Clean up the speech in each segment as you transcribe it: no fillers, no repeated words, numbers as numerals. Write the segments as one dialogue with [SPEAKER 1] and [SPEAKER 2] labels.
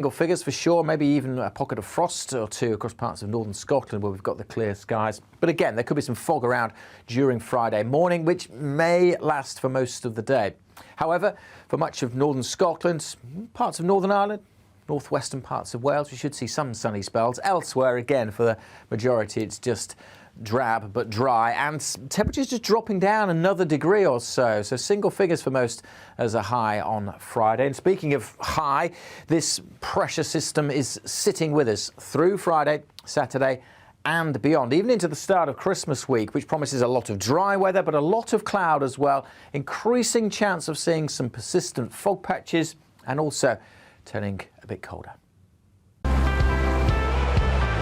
[SPEAKER 1] Single figures for sure, maybe even a pocket of frost or two across parts of northern Scotland where we've got the clear skies. But again, there could be some fog around during Friday morning, which may last for most of the day. However, for much of northern Scotland, parts of Northern Ireland, northwestern parts of Wales, we should see some sunny spells. Elsewhere, again, for the majority, it's just drab but dry, and temperatures just dropping down another degree or so. So single figures for most as a high on Friday. And speaking of high, this pressure system is sitting with us through Friday, Saturday and beyond, even into the start of Christmas week, which promises a lot of dry weather, but a lot of cloud as well. Increasing chance of seeing some persistent fog patches and also turning a bit colder.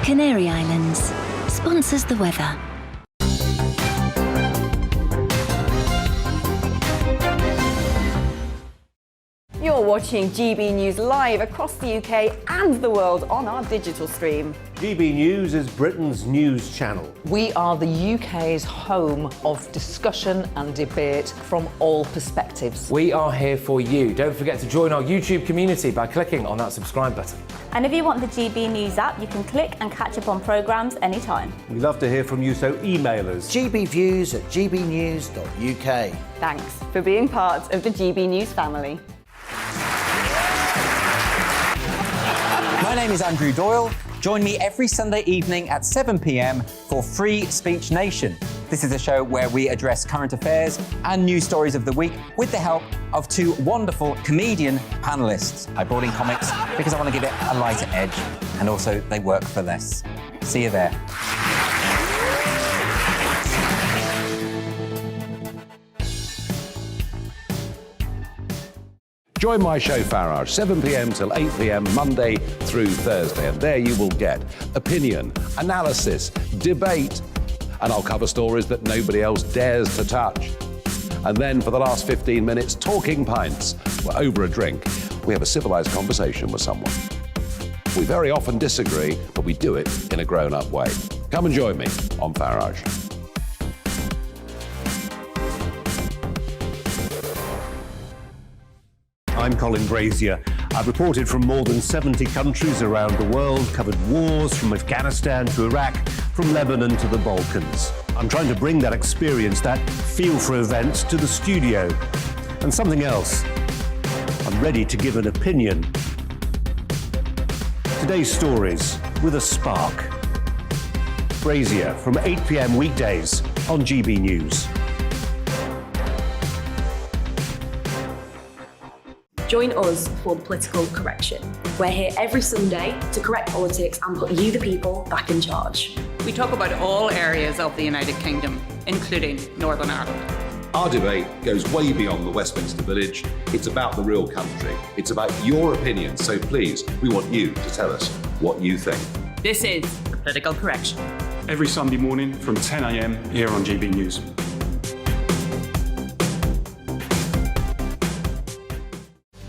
[SPEAKER 2] Canary Islands sponsors the weather.
[SPEAKER 3] You're watching GB News live across the UK and the world on our digital stream.
[SPEAKER 4] GB News is Britain's news channel.
[SPEAKER 5] We are the UK's home of discussion and debate from all perspectives.
[SPEAKER 6] We are here for you. Don't forget to join our YouTube community by clicking on that subscribe button.
[SPEAKER 7] And if you want the GB News app, you can click and catch up on programmes anytime.
[SPEAKER 4] We love to hear from you, so email us.
[SPEAKER 8] gbviews@gbnews.uk.
[SPEAKER 3] Thanks for being part of the GB News family.
[SPEAKER 9] My name is Andrew Doyle. Join me every Sunday evening at 7 p.m. for Free Speech Nation. This is a show where we address current affairs and news stories of the week with the help of two wonderful comedian panellists. I brought in comics because I want to give it a lighter edge, and also they work for less. See you there.
[SPEAKER 10] Join my show Farage, 7 p.m. till 8 p.m. Monday through Thursday, and there you will get opinion, analysis, debate, and I'll cover stories that nobody else dares to touch. And then for the last 15 minutes, talking pints. We're over a drink. We have a civilised conversation with someone. We very often disagree, but we do it in a grown-up way. Come and join me on Farage.
[SPEAKER 4] I'm Colin Brazier. I've reported from more than 70 countries around the world, covered wars from Afghanistan to Iraq, from Lebanon to the Balkans. I'm trying to bring that experience, that feel for events, to the studio. And something else, I'm ready to give an opinion. Today's stories with a spark. Brazier from 8 p.m. weekdays on GB News.
[SPEAKER 11] Join us for the Political Correction. We're here every Sunday to correct politics and put you, the people, back in charge.
[SPEAKER 12] We talk about all areas of the United Kingdom, including Northern Ireland.
[SPEAKER 13] Our debate goes way beyond the Westminster Village. It's about the real country. It's about your opinion. So please, we want you to tell us what you think.
[SPEAKER 12] This is the Political Correction.
[SPEAKER 14] Every Sunday morning from 10 a.m. here on GB News.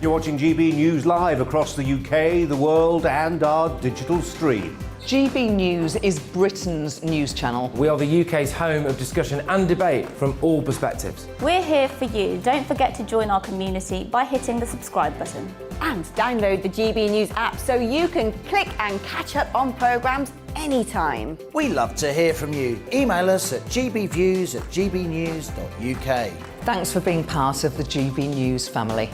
[SPEAKER 4] You're watching GB News live across the UK, the world, and our digital stream.
[SPEAKER 5] GB News is Britain's news channel.
[SPEAKER 6] We are the UK's home of discussion and debate from all perspectives.
[SPEAKER 7] We're here for you. Don't forget to join our community by hitting the subscribe button.
[SPEAKER 3] And download the GB News app so you can click and catch up on programmes anytime.
[SPEAKER 8] We love to hear from you. Email us at gbviews@gbnews.uk.
[SPEAKER 5] Thanks for being part of the GB News family.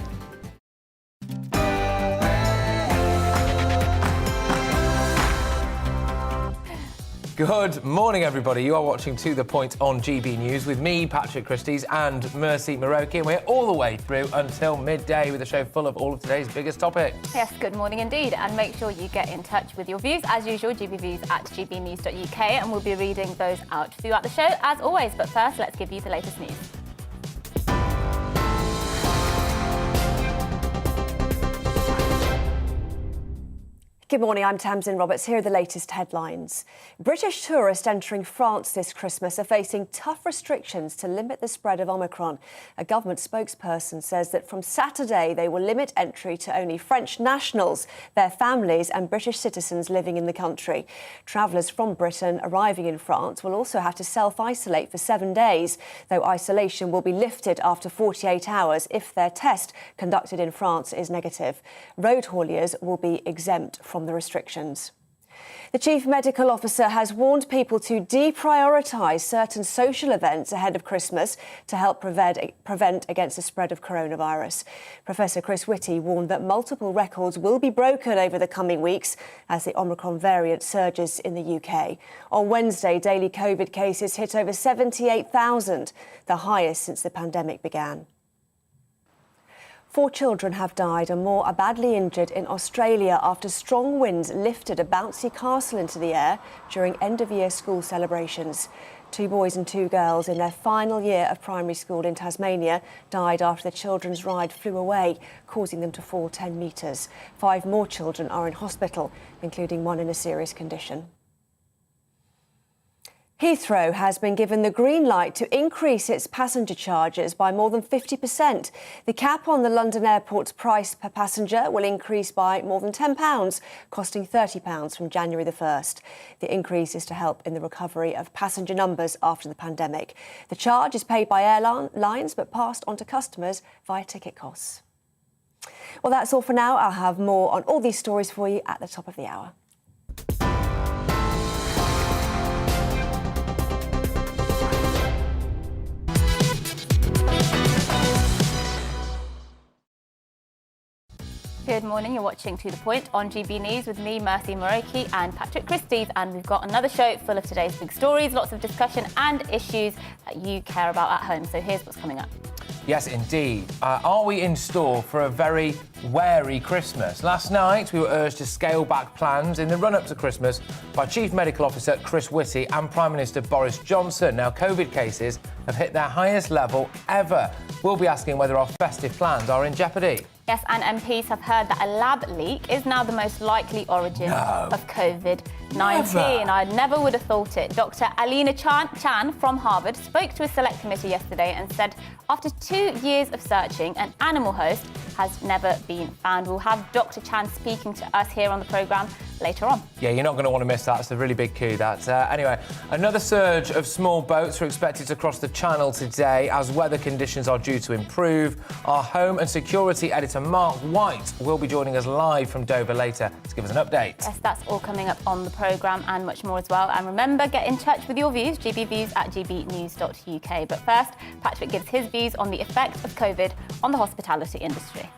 [SPEAKER 6] Good morning, everybody. You are watching To The Point on GB News with me, Patrick Christie's, and Mercy Maroki. And we're all the way through until midday with a show full of all of today's biggest topics.
[SPEAKER 7] Yes, good morning indeed. And make sure you get in touch with your views. As usual, gbviews@gbnews.uk, and we'll be reading those out throughout the show, as always. But first, let's give you the latest news.
[SPEAKER 15] Good morning, I'm Tamsin Roberts. Here are the latest headlines. British tourists entering France this Christmas are facing tough restrictions to limit the spread of Omicron. A government spokesperson says that from Saturday they will limit entry to only French nationals, their families and British citizens living in the country. Travellers from Britain arriving in France will also have to self-isolate for 7 days, though isolation will be lifted after 48 hours if their test conducted in France is negative. Road hauliers will be exempt from the restrictions. The Chief Medical Officer has warned people to deprioritise certain social events ahead of Christmas to help prevent against the spread of coronavirus. Professor Chris Witty warned that multiple records will be broken over the coming weeks as the Omicron variant surges in the UK. On Wednesday, daily COVID cases hit over 78,000, the highest since the pandemic began. 4 children have died and more are badly injured in Australia after strong winds lifted a bouncy castle into the air during end-of-year school celebrations. 2 boys and 2 girls in their final year of primary school in Tasmania died after the children's ride flew away, causing them to fall 10 metres. 5 more children are in hospital, including one in a serious condition. Heathrow has been given the green light to increase its passenger charges by more than 50%. The cap on the London airport's price per passenger will increase by more than £10, costing £30 from January the 1st. The increase is to help in the recovery of passenger numbers after the pandemic. The charge is paid by airlines but passed on to customers via ticket costs. Well, that's all for now. I'll have more on all these stories for you at the top of the hour.
[SPEAKER 7] Good morning, you're watching To The Point on GB News with me, Mercy Moroki and Patrick Christie's, and we've got another show full of today's big stories, lots of discussion and issues that you care about at home. So here's what's coming up.
[SPEAKER 6] Yes, indeed. Are we in store for a very wary Christmas? Last night, we were urged to scale back plans in the run-up to Christmas by Chief Medical Officer Chris Witty and Prime Minister Boris Johnson. Now, COVID cases have hit their highest level ever. We'll be asking whether our festive plans are in jeopardy.
[SPEAKER 7] Yes, and MPs have heard that a lab leak is now the most likely origin of COVID-19. I never would have thought it. Dr. Alina Chan from Harvard spoke to a select committee yesterday and said after 2 years of searching, an animal host has never been found. We'll have Dr. Chan speaking to us here on the programme later on.
[SPEAKER 6] Yeah, you're not going to want to miss that. It's a really big coup, that. Anyway, another surge of small boats are expected to cross the Channel today as weather conditions are due to improve. Our home and security editor Mark White will be joining us live from Dover later to give us an update.
[SPEAKER 7] Yes, that's all coming up on the programme and much more as well. And remember, get in touch with your views, gbviews@gbnews.uk. But first, Patrick gives his views on the effect of COVID on the hospitality industry.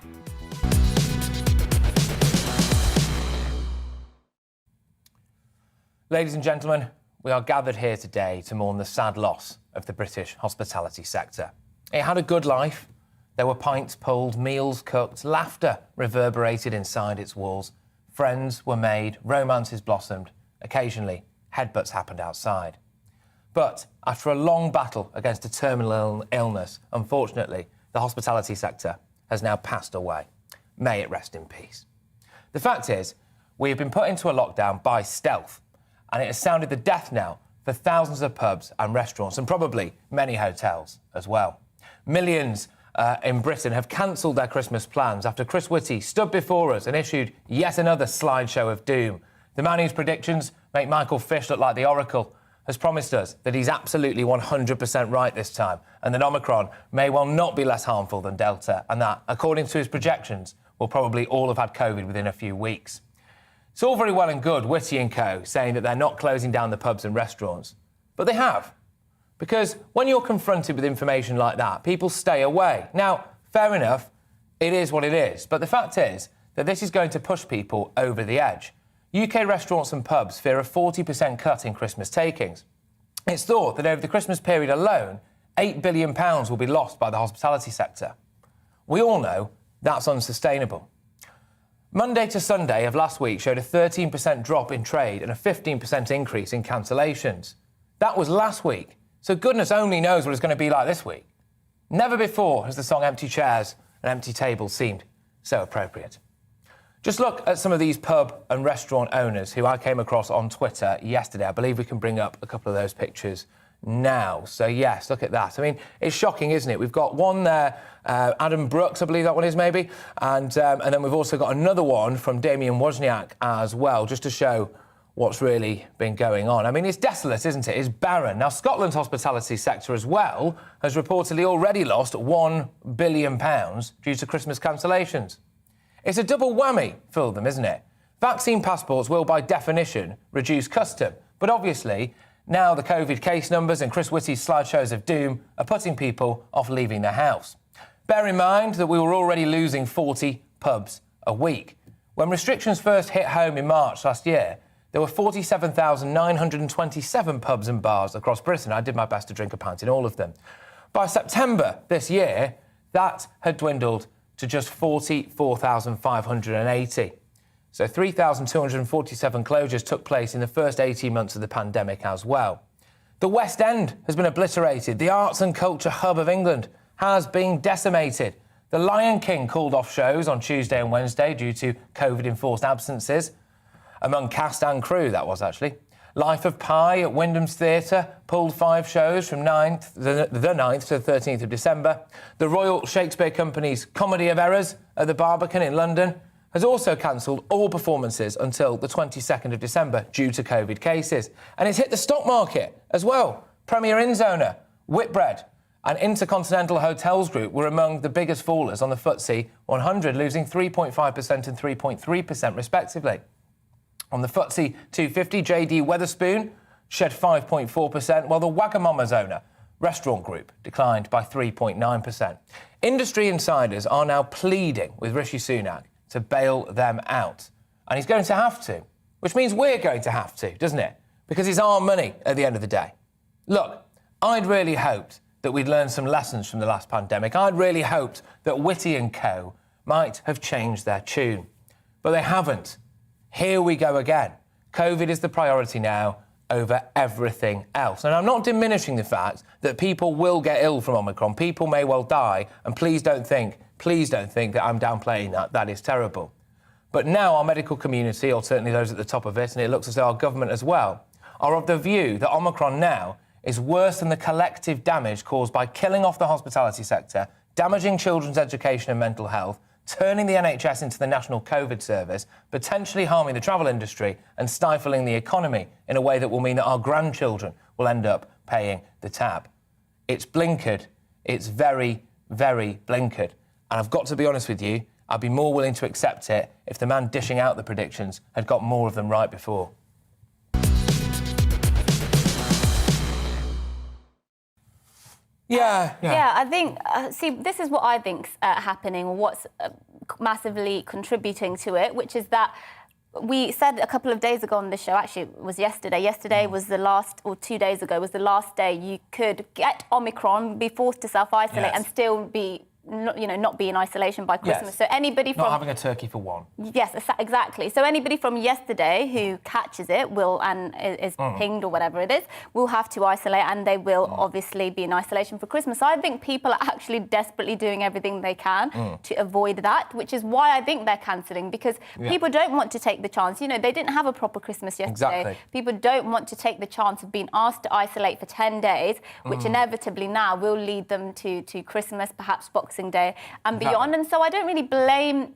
[SPEAKER 6] Ladies and gentlemen, we are gathered here today to mourn the sad loss of the British hospitality sector. It had a good life. There were pints pulled, meals cooked, laughter reverberated inside its walls. Friends were made, romances blossomed. Occasionally, headbutts happened outside. But after a long battle against a terminal illness, unfortunately, the hospitality sector has now passed away. May it rest in peace. The fact is, we have been put into a lockdown by stealth, and it has sounded the death knell for thousands of pubs and restaurants, and probably many hotels as well. Millions in Britain have cancelled their Christmas plans after Chris Witty stood before us and issued yet another slideshow of doom. The man whose predictions make Michael Fish look like the Oracle has promised us that he's absolutely 100% right this time, and that Omicron may well not be less harmful than Delta, and that, according to his projections, we'll probably all have had COVID within a few weeks. It's all very well and good, Witty and co, saying that they're not closing down the pubs and restaurants. But they have. Because when you're confronted with information like that, people stay away. Now, fair enough, it is what it is. But the fact is that this is going to push people over the edge. UK restaurants and pubs fear a 40% cut in Christmas takings. It's thought that over the Christmas period alone, £8 billion will be lost by the hospitality sector. We all know that's unsustainable. Monday to Sunday of last week showed a 13% drop in trade and a 15% increase in cancellations. That was last week, so goodness only knows what it's going to be like this week. Never before has the song Empty Chairs and Empty Tables seemed so appropriate. Just look at some of these pub and restaurant owners who I came across on Twitter yesterday. I believe we can bring up a couple of those pictures now. So, yes, look at that. I mean, it's shocking, isn't it? We've got one there, Adam Brooks, I believe that one is maybe, and then we've also got another one from Damien Wozniak as well, just to show what's really been going on. I mean, it's desolate, isn't it? It's barren. Now, Scotland's hospitality sector as well has reportedly already lost £1 billion due to Christmas cancellations. It's a double whammy for them, isn't it? Vaccine passports will, by definition, reduce custom. But obviously, now the COVID case numbers and Chris Witty's slideshows of doom are putting people off leaving their house. Bear in mind that we were already losing 40 pubs a week. When restrictions first hit home in March last year, there were 47,927 pubs and bars across Britain. I did my best to drink a pint in all of them. By September this year, that had dwindled to just 44,580. So 3,247 closures took place in the first 18 months of the pandemic as well. The West End has been obliterated. The arts and culture hub of England has been decimated. The Lion King called off shows on Tuesday and Wednesday due to COVID-enforced absences. Among cast and crew, that was actually. Life of Pi at Wyndham's Theatre pulled 5 shows from the 9th to the 13th of December. The Royal Shakespeare Company's Comedy of Errors at the Barbican in London has also cancelled all performances until the 22nd of December due to COVID cases. And it's hit the stock market as well. Premier Inn's owner, Whitbread, and Intercontinental Hotels Group were among the biggest fallers on the FTSE 100, losing 3.5% and 3.3% respectively. On the FTSE 250, JD Wetherspoon shed 5.4%, while the Wagamama's owner, Restaurant Group, declined by 3.9%. Industry insiders are now pleading with Rishi Sunak to bail them out. And he's going to have to, which means we're going to have to, doesn't it? Because it's our money at the end of the day. Look, I'd really hoped that we'd learned some lessons from the last pandemic. I'd really hoped that Witty and co might have changed their tune. But they haven't. Here we go again. COVID is the priority now over everything else. And I'm not diminishing the fact that people will get ill from Omicron. People may well die. And please don't think that I'm downplaying that. That is terrible. But now our medical community, or certainly those at the top of it, and it looks as though our government as well, are of the view that Omicron now is worse than the collective damage caused by killing off the hospitality sector, damaging children's education and mental health, turning the NHS into the National COVID Service, potentially harming the travel industry and stifling the economy in a way that will mean that our grandchildren will end up paying the tab. It's blinkered. It's very, very blinkered. And I've got to be honest with you, I'd be more willing to accept it if the man dishing out the predictions had got more of them right before. Yeah,
[SPEAKER 7] I think, this is what I think's happening, or what's massively contributing to it, which is that we said a couple of days ago on the show, actually it was yesterday. Yesterday was the last, or 2 days ago, was the last day you could get Omicron, be forced to self-isolate and still be, not be in isolation by Christmas. So anybody from...
[SPEAKER 6] Not having a turkey for one.
[SPEAKER 7] Yes, exactly. So anybody from yesterday who catches it will, and is pinged or whatever it is, will have to isolate, and they will obviously be in isolation for Christmas. So I think people are actually desperately doing everything they can to avoid that, which is why I think they're cancelling, because people don't want to take the chance. They didn't have a proper Christmas yesterday.
[SPEAKER 6] Exactly.
[SPEAKER 7] People don't want to take the chance of being asked to isolate for 10 days, which inevitably now will lead them to Christmas, perhaps Boxing Day and beyond. And so I don't really blame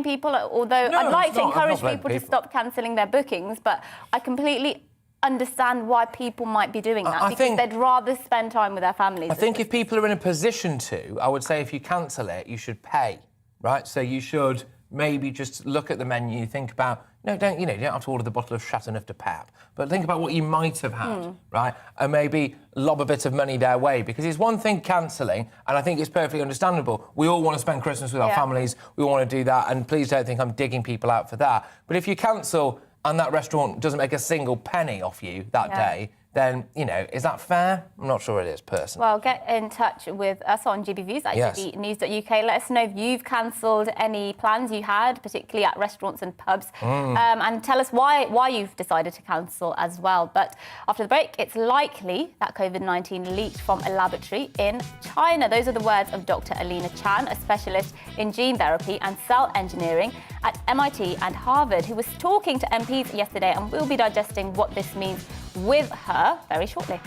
[SPEAKER 7] people, although I'd like to encourage people to stop cancelling their bookings, but I completely understand why people might be doing that, because they'd rather spend time with their families.
[SPEAKER 6] I think if people are in a position to, I would say if you cancel it, you should pay, right? So you should maybe just look at the menu, think about, you don't have to order the bottle of Chateauneuf de Pape, but think about what you might have had, right? And maybe lob a bit of money their way, because it's one thing cancelling, and I think it's perfectly understandable. We all want to spend Christmas with our families, we all want to do that, and please don't think I'm digging people out for that. But if you cancel and that restaurant doesn't make a single penny off you that day, then, you know, is that fair? I'm not sure it is, personally.
[SPEAKER 7] Well, get in touch with us on GBViews at GBnews.uk. Let us know if you've cancelled any plans you had, particularly at restaurants and pubs, and tell us why you've decided to cancel as well. But after the break, it's likely that COVID-19 leaked from a laboratory in China. Those are the words of Dr. Alina Chan, a specialist in gene therapy and cell engineering at MIT and Harvard, who was talking to MPs yesterday, and we'll be digesting what this means with her very shortly.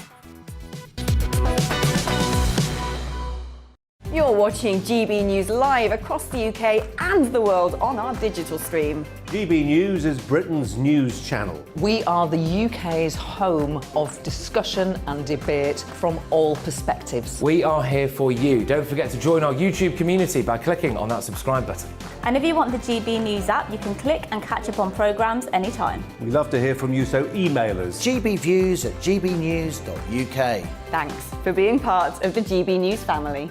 [SPEAKER 3] You're watching GB News live across the UK and the world on our digital stream.
[SPEAKER 4] GB News is Britain's news channel.
[SPEAKER 5] We are the UK's home of discussion and debate from all perspectives.
[SPEAKER 6] We are here for you. Don't forget to join our YouTube community by clicking on that subscribe button.
[SPEAKER 7] And if you want the GB News app, you can click and catch up on programmes anytime.
[SPEAKER 4] We love to hear from you, so email us.
[SPEAKER 8] gbviews@gbnews.uk.
[SPEAKER 3] Thanks for being part of the GB News family.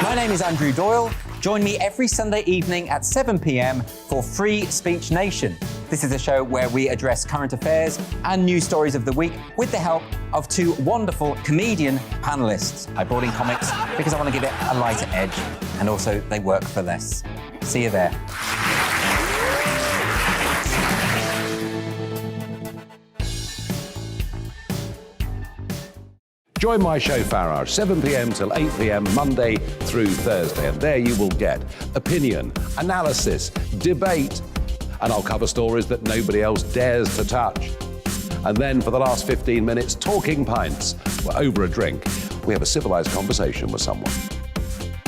[SPEAKER 9] My name is Andrew Doyle. Join me every Sunday evening at 7 p.m. for Free Speech Nation. This is a show where we address current affairs and news stories of the week with the help of two wonderful comedian panellists. I brought in comics because I want to give it a lighter edge, and also they work for less. See you there.
[SPEAKER 10] Join my show Farage, 7 p.m. till 8 p.m. Monday through Thursday, and there you will get opinion, analysis, debate, and I'll cover stories that nobody else dares to touch. And then for the last 15 minutes, talking pints. We're over a drink. We have a civilised conversation with someone.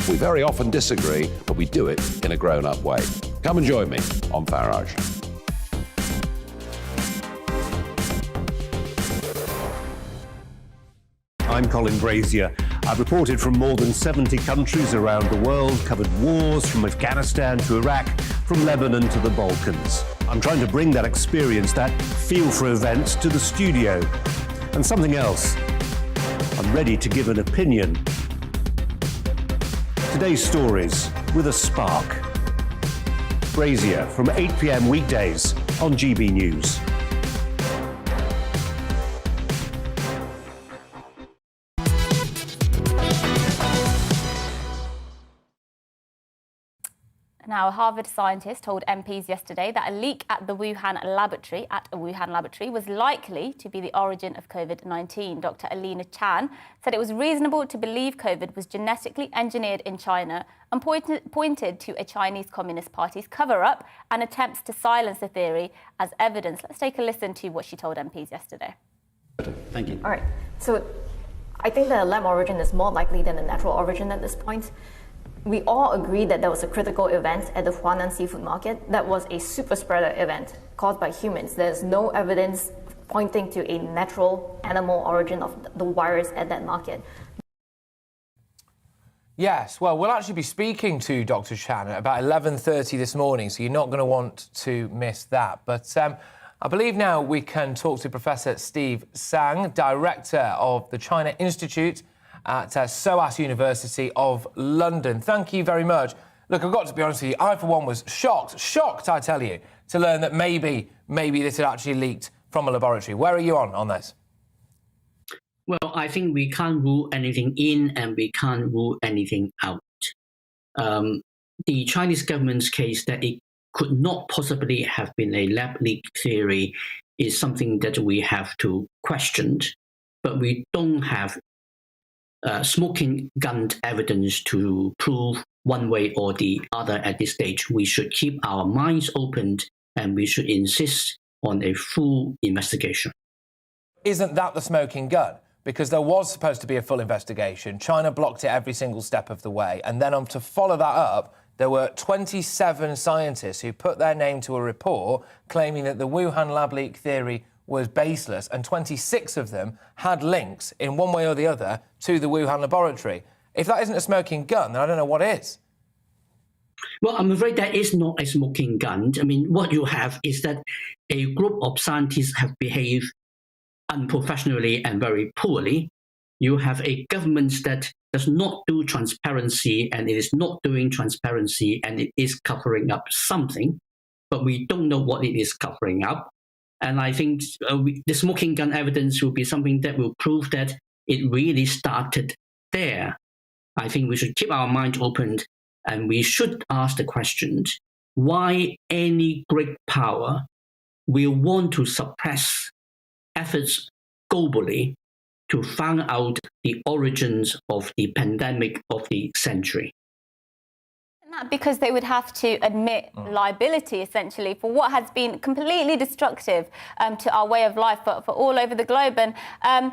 [SPEAKER 10] We very often disagree, but we do it in a grown-up way. Come and join me on Farage.
[SPEAKER 4] I'm Colin Brazier. I've reported from more than 70 countries around the world, covered wars from Afghanistan to Iraq, from Lebanon to the Balkans. I'm trying to bring that experience, that feel for events, to the studio. And something else, I'm ready to give an opinion. Today's stories with a spark. Brazier from 8 p.m. weekdays on GB News.
[SPEAKER 7] Now, a Harvard scientist told MPs yesterday that a leak at a Wuhan laboratory was likely to be the origin of COVID-19. Dr. Alina Chan said it was reasonable to believe COVID was genetically engineered in China, and pointed to a Chinese Communist Party's cover-up and attempts to silence the theory as evidence. Let's take a listen to what she told MPs yesterday.
[SPEAKER 16] Thank you. All right. So I think that a lab origin is more likely than a natural origin at this point. We all agree that there was a critical event at the Wuhan seafood market that was a super spreader event caused by humans. There's no evidence pointing to a natural animal origin of the virus at that market.
[SPEAKER 6] Yes, well, we'll actually be speaking to Dr. Chan at about 11:30 this morning, so you're not going to want to miss that. But I believe now we can talk to Professor Steve Sang, Director of the China Institute at SOAS University of London. Thank you very much. Look, I've got to be honest with you, I for one was shocked, I tell you, to learn that maybe this had actually leaked from a laboratory. Where are you on this?
[SPEAKER 17] Well, I think we can't rule anything in and we can't rule anything out. The Chinese government's case that it could not possibly have been a lab leak theory is something that we have to question, but we don't have smoking gun evidence to prove one way or the other at this stage. We should keep our minds open and we should insist on a full investigation.
[SPEAKER 6] Isn't that the smoking gun? Because there was supposed to be a full investigation. China blocked it every single step of the way. And then to follow that up, there were 27 scientists who put their name to a report claiming that the Wuhan lab leak theory was baseless, and 26 of them had links in one way or the other to the Wuhan laboratory. If that isn't a smoking gun, then I don't know what is.
[SPEAKER 17] Well, I'm afraid that is not a smoking gun. I mean, what you have is that a group of scientists have behaved unprofessionally and very poorly. You have a government that does not do transparency, and it is not doing transparency, and it is covering up something, but we don't know what it is covering up. And I think the smoking gun evidence will be something that will prove that it really started there. I think we should keep our mind open and we should ask the question, why any great power will want to suppress efforts globally to find out the origins of the pandemic of the century?
[SPEAKER 7] Because they would have to admit liability, essentially, for what has been completely destructive to our way of life for all over the globe. And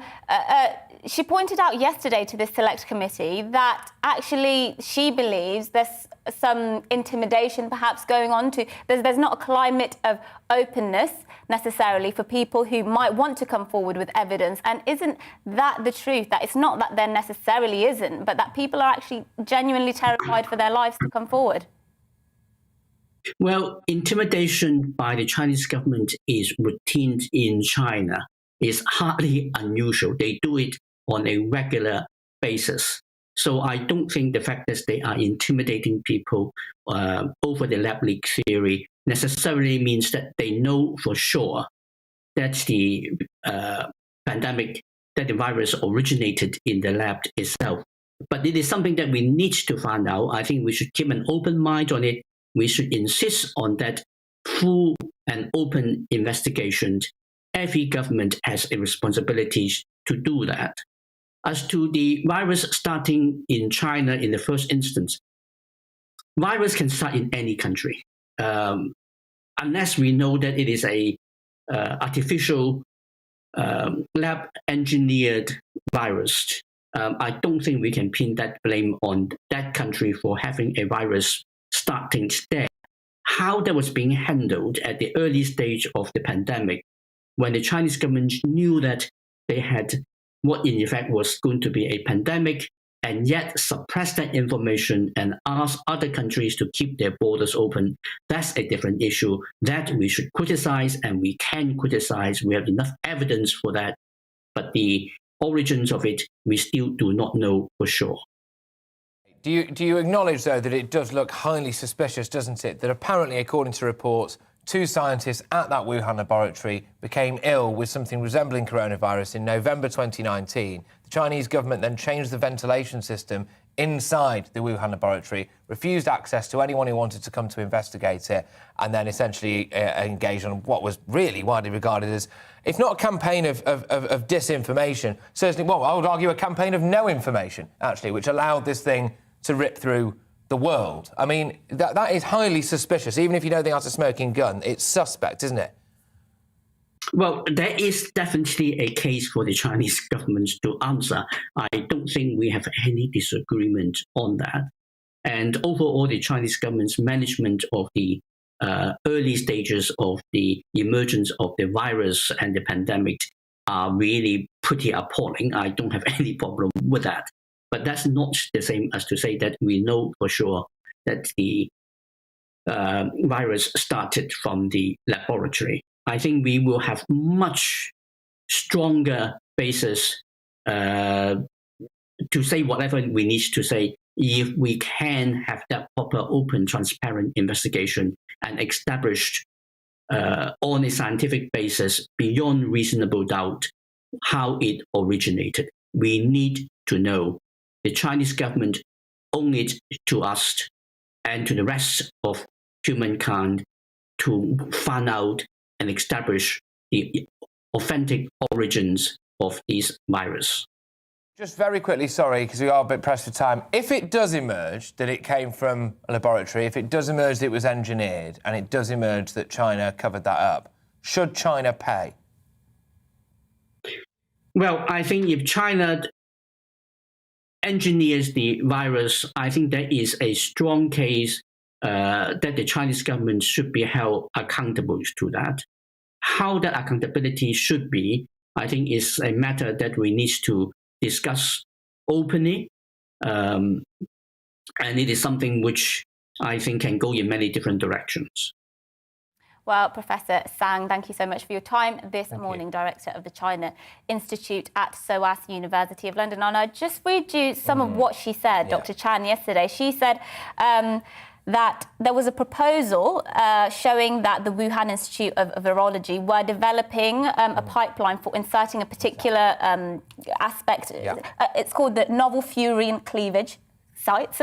[SPEAKER 7] she pointed out yesterday to this select committee that actually she believes there's some intimidation perhaps going on. There's not a climate of openness necessarily for people who might want to come forward with evidence. And isn't that the truth? That it's not that there necessarily isn't, but that people are actually genuinely terrified for their lives to come forward?
[SPEAKER 17] Well, intimidation by the Chinese government is routine in China. It's hardly unusual. They do it on a regular basis. So I don't think the fact that they are intimidating people over the lab leak theory necessarily means that they know for sure that the pandemic, that the virus originated in the lab itself. But it is something that we need to find out. I think we should keep an open mind on it. We should insist on that full and open investigation. Every government has a responsibility to do that. As to the virus starting in China in the first instance, virus can start in any country. Unless we know that it is a artificial lab engineered virus, I don't think we can pin that blame on that country for having a virus starting there. How that was being handled at the early stage of the pandemic, when the Chinese government knew that they had what in effect was going to be a pandemic, and yet suppress that information and ask other countries to keep their borders open, that's a different issue that we should criticize, and we can criticize. We have enough evidence for that. But the origins of it, we still do not know for sure.
[SPEAKER 6] Do you acknowledge, though, that it does look highly suspicious, doesn't it, that apparently, according to reports, 2 scientists at that Wuhan laboratory became ill with something resembling coronavirus in November 2019. The Chinese government then changed the ventilation system inside the Wuhan laboratory, refused access to anyone who wanted to come to investigate it, and then essentially engaged on what was really widely regarded as, if not a campaign of disinformation, certainly, well, I would argue a campaign of no information, actually, which allowed this thing to rip through the world. I mean, that is highly suspicious. Even if you know the answer to smoking gun, it's suspect, isn't it?
[SPEAKER 17] Well, there is definitely a case for the Chinese government to answer. I don't think we have any disagreement on that. And overall, the Chinese government's management of the early stages of the emergence of the virus and the pandemic are really pretty appalling. I don't have any problem with that. But that's not the same as to say that we know for sure that the virus started from the laboratory. I think we will have much stronger basis to say whatever we need to say if we can have that proper, open, transparent investigation and established on a scientific basis beyond reasonable doubt how it originated. We need to know. The Chinese government owe it to us and to the rest of humankind to find out and establish the authentic origins of this virus.
[SPEAKER 6] Just very quickly, sorry, because we are a bit pressed for time. If it does emerge that it came from a laboratory, if it does emerge that it was engineered, and it does emerge that China covered that up, should China pay?
[SPEAKER 17] Well, I think if China engineers the virus, I think there is a strong case that the Chinese government should be held accountable to that. How that accountability should be, I think, is a matter that we need to discuss openly. And it is something which I think can go in many different directions.
[SPEAKER 7] Well, Professor Sang, thank you so much for your time this morning, Director of the China Institute at SOAS University of London. And I just read you some of what she said, Dr. Chan, yesterday. She said that there was a proposal showing that the Wuhan Institute of Virology were developing a pipeline for inserting a particular aspect. It's called the novel furin cleavage sites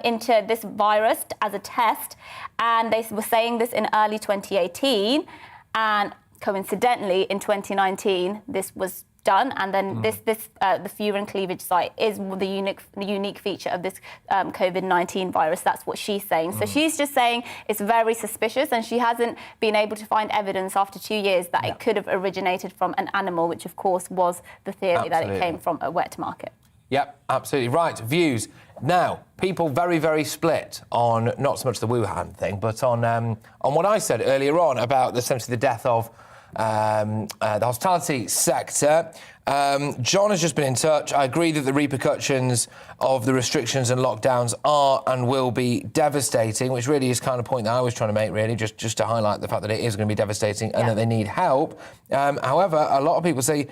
[SPEAKER 7] into this virus as a test. And they were saying this in early 2018. And coincidentally, in 2019, this was done, and then the furin cleavage site is the unique feature of this COVID-19 virus. That's what she's saying. So she's just saying it's very suspicious, and she hasn't been able to find evidence after 2 years that it could have originated from an animal, which of course was the theory that it came from a wet market.
[SPEAKER 6] Yep, absolutely right. Views. Now, people very, very split on not so much the Wuhan thing, but on what I said earlier on about essentially the death of the hospitality sector. John has just been in touch. I agree that the repercussions of the restrictions and lockdowns are and will be devastating, which really is kind of point that I was trying to make, really, just to highlight the fact that it is going to be devastating and that they need help. However, a lot of people say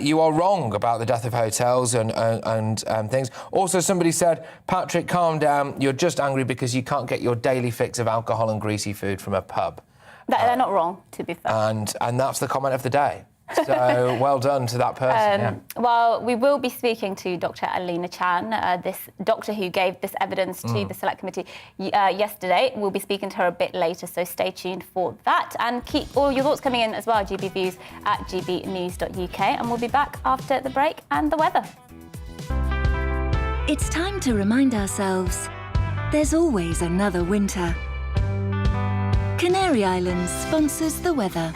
[SPEAKER 6] you are wrong about the death of hotels and things. Also, somebody said, Patrick, calm down. You're just angry because you can't get your daily fix of alcohol and greasy food from a pub.
[SPEAKER 7] They're not wrong, to be fair.
[SPEAKER 6] And that's the comment of the day. So well done to that person.
[SPEAKER 7] Well, we will be speaking to Dr. Alina Chan, this doctor who gave this evidence to the Select Committee yesterday. We'll be speaking to her a bit later, so stay tuned for that. And keep all your thoughts coming in as well, GB Views at gbnews.uk. And we'll be back after the break and the weather.
[SPEAKER 2] It's time to remind ourselves there's always another winter. Canary Islands sponsors the weather.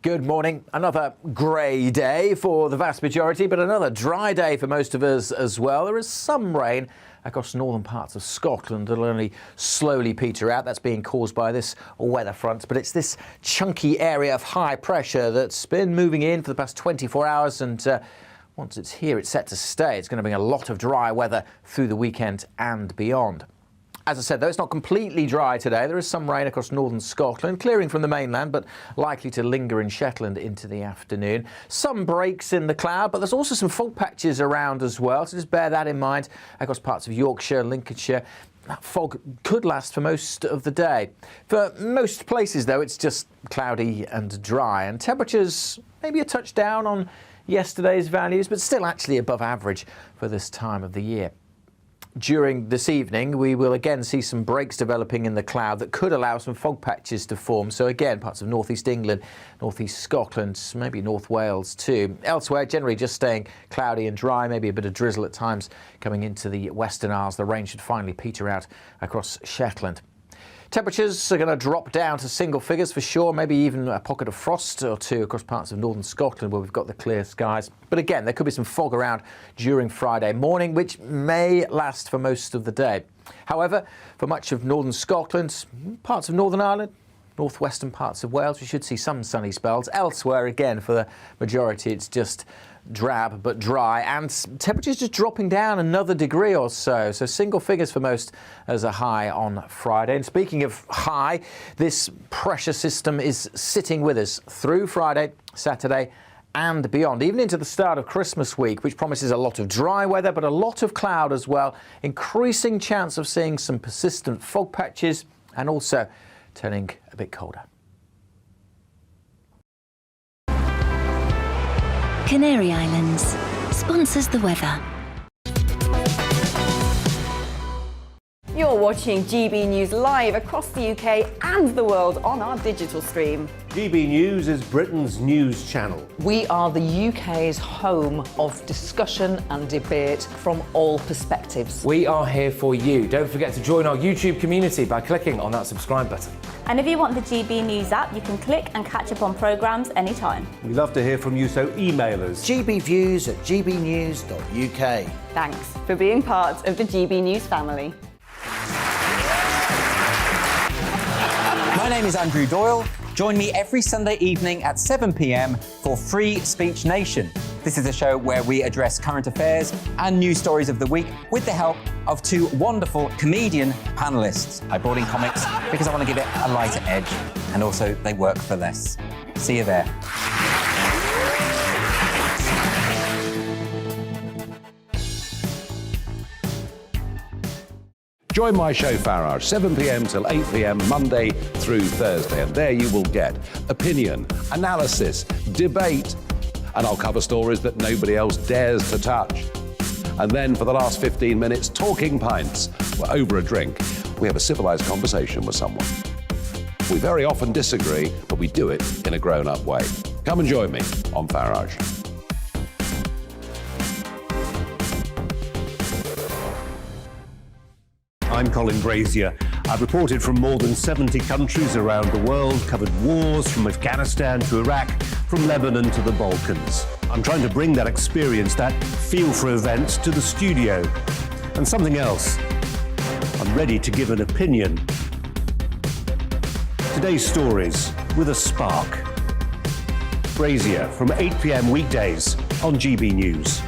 [SPEAKER 1] Good morning. Another grey day for the vast majority, but another dry day for most of us as well. There is some rain across northern parts of Scotland that'll only slowly peter out. That's being caused by this weather front, but it's this chunky area of high pressure that's been moving in for the past 24 hours, and once it's here, it's set to stay. It's going to bring a lot of dry weather through the weekend and beyond. As I said, though, it's not completely dry today. There is some rain across northern Scotland, clearing from the mainland, but likely to linger in Shetland into the afternoon. Some breaks in the cloud, but there's also some fog patches around as well, so just bear that in mind across parts of Yorkshire, Lincolnshire. That fog could last for most of the day. For most places, though, it's just cloudy and dry, and temperatures maybe a touch down on yesterday's values, but still actually above average for this time of the year. During this evening, we will again see some breaks developing in the cloud that could allow some fog patches to form. So again, parts of northeast England, northeast Scotland, maybe North Wales too. Elsewhere, generally just staying cloudy and dry, maybe a bit of drizzle at times coming into the Western Isles. The rain should finally peter out across Shetland. Temperatures are going to drop down to single figures for sure, maybe even a pocket of frost or two across parts of northern Scotland where we've got the clear skies. But again, there could be some fog around during Friday morning, which may last for most of the day. However, for much of northern Scotland, parts of Northern Ireland, northwestern parts of Wales, we should see some sunny spells. Elsewhere, again, for the majority, it's just drab but dry, and temperatures just dropping down another degree or so. So single figures for most as a high on Friday. And speaking of high, this pressure system is sitting with us through Friday, Saturday and beyond, even into the start of Christmas week, which promises a lot of dry weather, but a lot of cloud as well. Increasing chance of seeing some persistent fog patches and also turning a bit colder.
[SPEAKER 2] Canary Islands sponsors the weather.
[SPEAKER 3] You're watching GB News live across the UK and the world on our digital stream.
[SPEAKER 4] GB News is Britain's news channel.
[SPEAKER 5] We are the UK's home of discussion and debate from all perspectives.
[SPEAKER 6] We are here for you. Don't forget to join our YouTube community by clicking on that subscribe button.
[SPEAKER 7] And if you want the GB News app, you can click and catch up on programmes anytime.
[SPEAKER 4] We love to hear from you, so email us.
[SPEAKER 8] gbviews at gbnews.uk.
[SPEAKER 3] Thanks for being part of the GB News family.
[SPEAKER 9] My name is Andrew Doyle. Join me every Sunday evening at 7 p.m. for Free Speech Nation. This is a show where we address current affairs and news stories of the week with the help of two wonderful comedian panellists. I brought in comics because I want to give it a lighter edge, and also they work for less. See you there.
[SPEAKER 10] Join my show Farage, 7 p.m. till 8 p.m. Monday through Thursday, and there you will get opinion, analysis, debate, and I'll cover stories that nobody else dares to touch. And then for the last 15 minutes, talking pints. We're over a drink. We have a civilised conversation with someone. We very often disagree, but we do it in a grown-up way. Come and join me on Farage.
[SPEAKER 4] I'm Colin Brazier. I've reported from more than 70 countries around the world, covered wars from Afghanistan to Iraq, from Lebanon to the Balkans. I'm trying to bring that experience, that feel for events, to the studio. And something else. I'm ready to give an opinion. Today's stories with a spark. Brazier from 8 p.m. weekdays on GB News.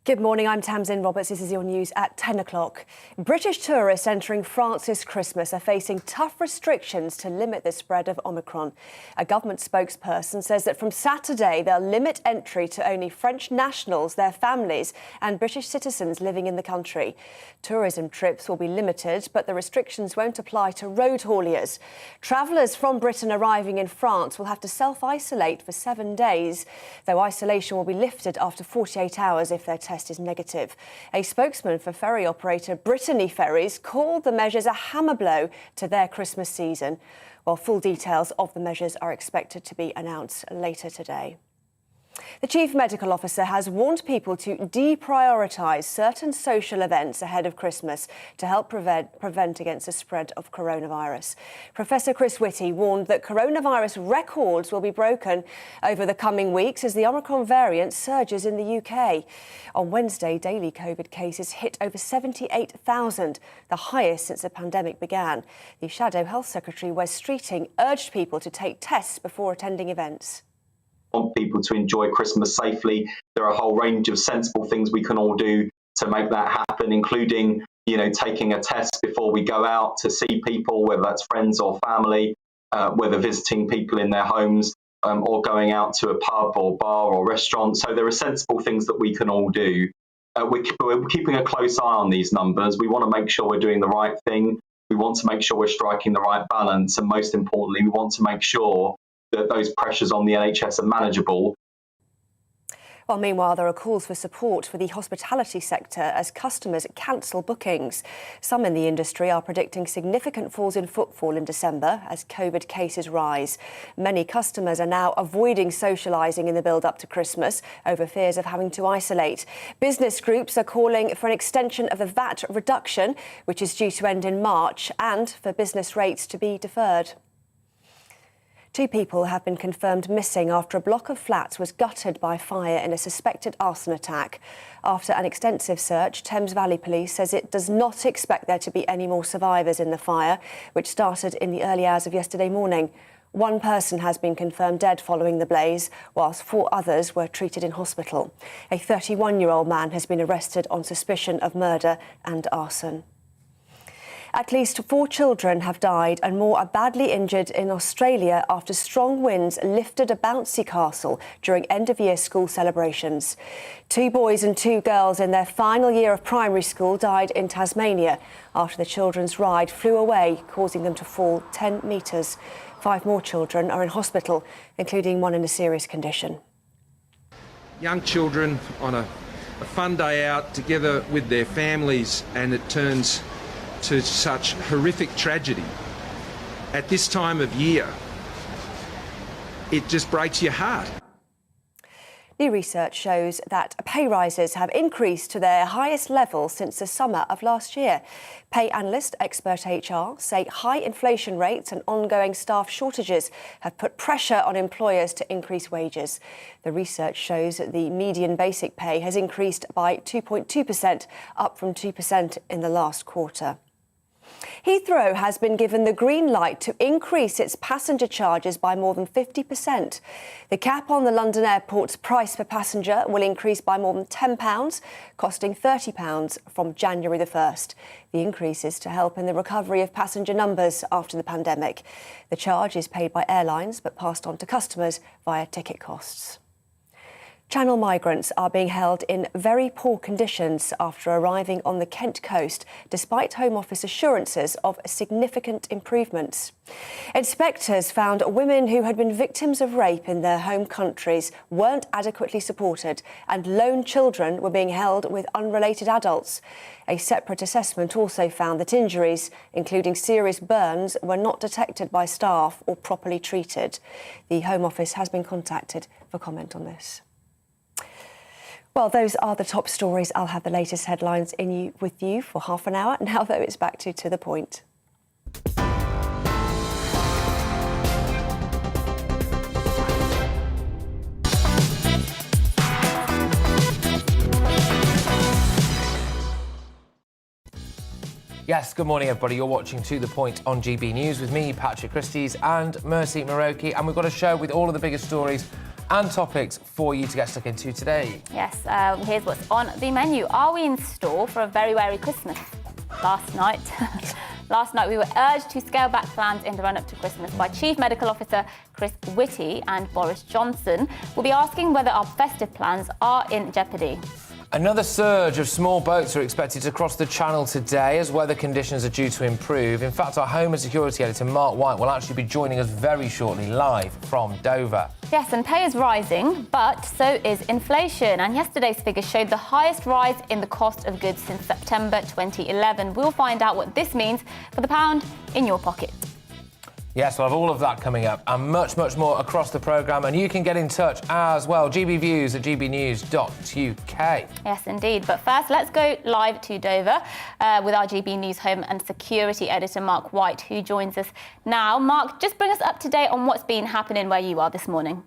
[SPEAKER 15] Good morning, I'm Tamsin Roberts. This is your news at 10 o'clock. British tourists entering France this Christmas are facing tough restrictions to limit the spread of Omicron. A government spokesperson says that from Saturday they'll limit entry to only French nationals, their families and British citizens living in the country. Tourism trips will be limited, but the restrictions won't apply to road hauliers. Travellers from Britain arriving in France will have to self-isolate for 7 days, though isolation will be lifted after 48 hours if they're test is negative. A spokesman for ferry operator Brittany Ferries called the measures a hammer blow to their Christmas season, while full details of the measures are expected to be announced later today. The Chief Medical Officer has warned people to deprioritise certain social events ahead of Christmas to help prevent against the spread of coronavirus. Professor Chris Witty warned that coronavirus records will be broken over the coming weeks as the Omicron variant surges in the UK. On Wednesday, daily COVID cases hit over 78,000, the highest since the pandemic began. The Shadow Health Secretary, Wes Streeting, urged people to take tests before attending events.
[SPEAKER 18] Want people to enjoy Christmas safely. There are a whole range of sensible things we can all do to make that happen, including, taking a test before we go out to see people, whether that's friends or family, whether visiting people in their homes, or going out to a pub or bar or restaurant. So there are sensible things that we can all do. We're keeping a close eye on these numbers. We want to make sure we're doing the right thing. We want to make sure we're striking the right balance. And most importantly, we want to make sure that those pressures on the NHS are manageable.
[SPEAKER 15] Well, meanwhile, there are calls for support for the hospitality sector as customers cancel bookings. Some in the industry are predicting significant falls in footfall in December as COVID cases rise. Many customers are now avoiding socialising in the build-up to Christmas over fears of having to isolate. Business groups are calling for an extension of the VAT reduction, which is due to end in March, and for business rates to be deferred. 2 people have been confirmed missing after a block of flats was gutted by fire in a suspected arson attack. After an extensive search, Thames Valley Police says it does not expect there to be any more survivors in the fire, which started in the early hours of yesterday morning. 1 person has been confirmed dead following the blaze, whilst 4 others were treated in hospital. A 31-year-old man has been arrested on suspicion of murder and arson. At least 4 children have died and more are badly injured in Australia after strong winds lifted a bouncy castle during end-of-year school celebrations. 2 boys and 2 girls in their final year of primary school died in Tasmania after the children's ride flew away, causing them to fall 10 metres. 5 more children are in hospital, including one in a serious condition.
[SPEAKER 19] Young children on a fun day out together with their families, and it turns to such horrific tragedy at this time of year. It just breaks your heart.
[SPEAKER 15] New research shows that pay rises have increased to their highest level since the summer of last year. Pay analyst Expert HR say high inflation rates and ongoing staff shortages have put pressure on employers to increase wages. The research shows that the median basic pay has increased by 2.2%, up from 2% in the last quarter. Heathrow has been given the green light to increase its passenger charges by more than 50%. The cap on the London airport's price per passenger will increase by more than £10, costing £30 from January the 1st. The increase is to help in the recovery of passenger numbers after the pandemic. The charge is paid by airlines but passed on to customers via ticket costs. Channel migrants are being held in very poor conditions after arriving on the Kent coast, despite Home Office assurances of significant improvements. Inspectors found women who had been victims of rape in their home countries weren't adequately supported, and lone children were being held with unrelated adults. A separate assessment also found that injuries, including serious burns, were not detected by staff or properly treated. The Home Office has been contacted for comment on this. Well, those are the top stories. I'll have the latest headlines with you for half an hour. Now, though, it's back to the point.
[SPEAKER 6] Yes, good morning, everybody. You're watching To The Point on GB News with me, Patrick Christys, and Mercy Maroki. And we've got a show with all of the biggest stories and topics for you to get stuck into today.
[SPEAKER 7] Yes, here's what's on the menu. Are we in store for a very wary Christmas? Last night we were urged to scale back plans in the run-up to Christmas by Chief Medical Officer Chris Witty, and Boris Johnson will be asking whether our festive plans are in jeopardy.
[SPEAKER 6] Another surge of small boats are expected to cross the Channel today as weather conditions are due to improve. In fact, our Home and Security Editor Mark White will actually be joining us very shortly, live from Dover.
[SPEAKER 7] Yes, and pay is rising, but so is inflation. And yesterday's figures showed the highest rise in the cost of goods since September 2011. We'll find out what this means for the pound in your pocket.
[SPEAKER 6] Yes, we'll have all of that coming up and much, much more across the programme. And you can get in touch as well. GBviews at gbnews.uk.
[SPEAKER 7] Yes, indeed. But first, let's go live to Dover with our GB News Home and Security Editor, Mark White, who joins us now. Mark, just bring us up to date on what's been happening where you are this morning.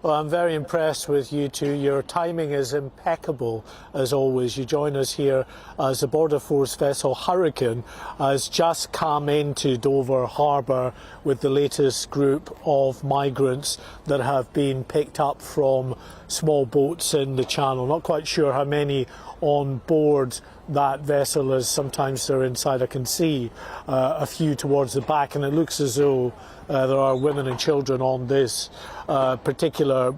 [SPEAKER 20] Well, I'm very impressed with you two. Your timing is impeccable, as always. You join us here as the Border Force vessel Hurricane has just come into Dover Harbour with the latest group of migrants that have been picked up from small boats in the Channel. Not quite sure how many on board that vessel is. Sometimes they're inside. I can see a few towards the back, and it looks as though there are women and children on this particular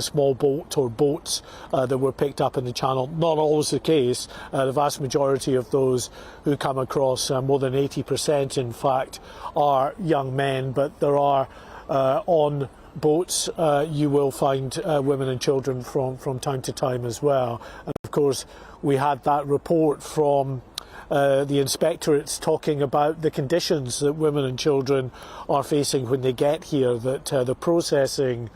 [SPEAKER 20] small boat or boats that were picked up in the Channel. Not always the case. The vast majority of those who come across, more than 80% in fact, are young men, but there are on boats you will find women and children from time to time as well. And of course, we had that report from the inspectorates talking about the conditions that women and children are facing when they get here, that the processing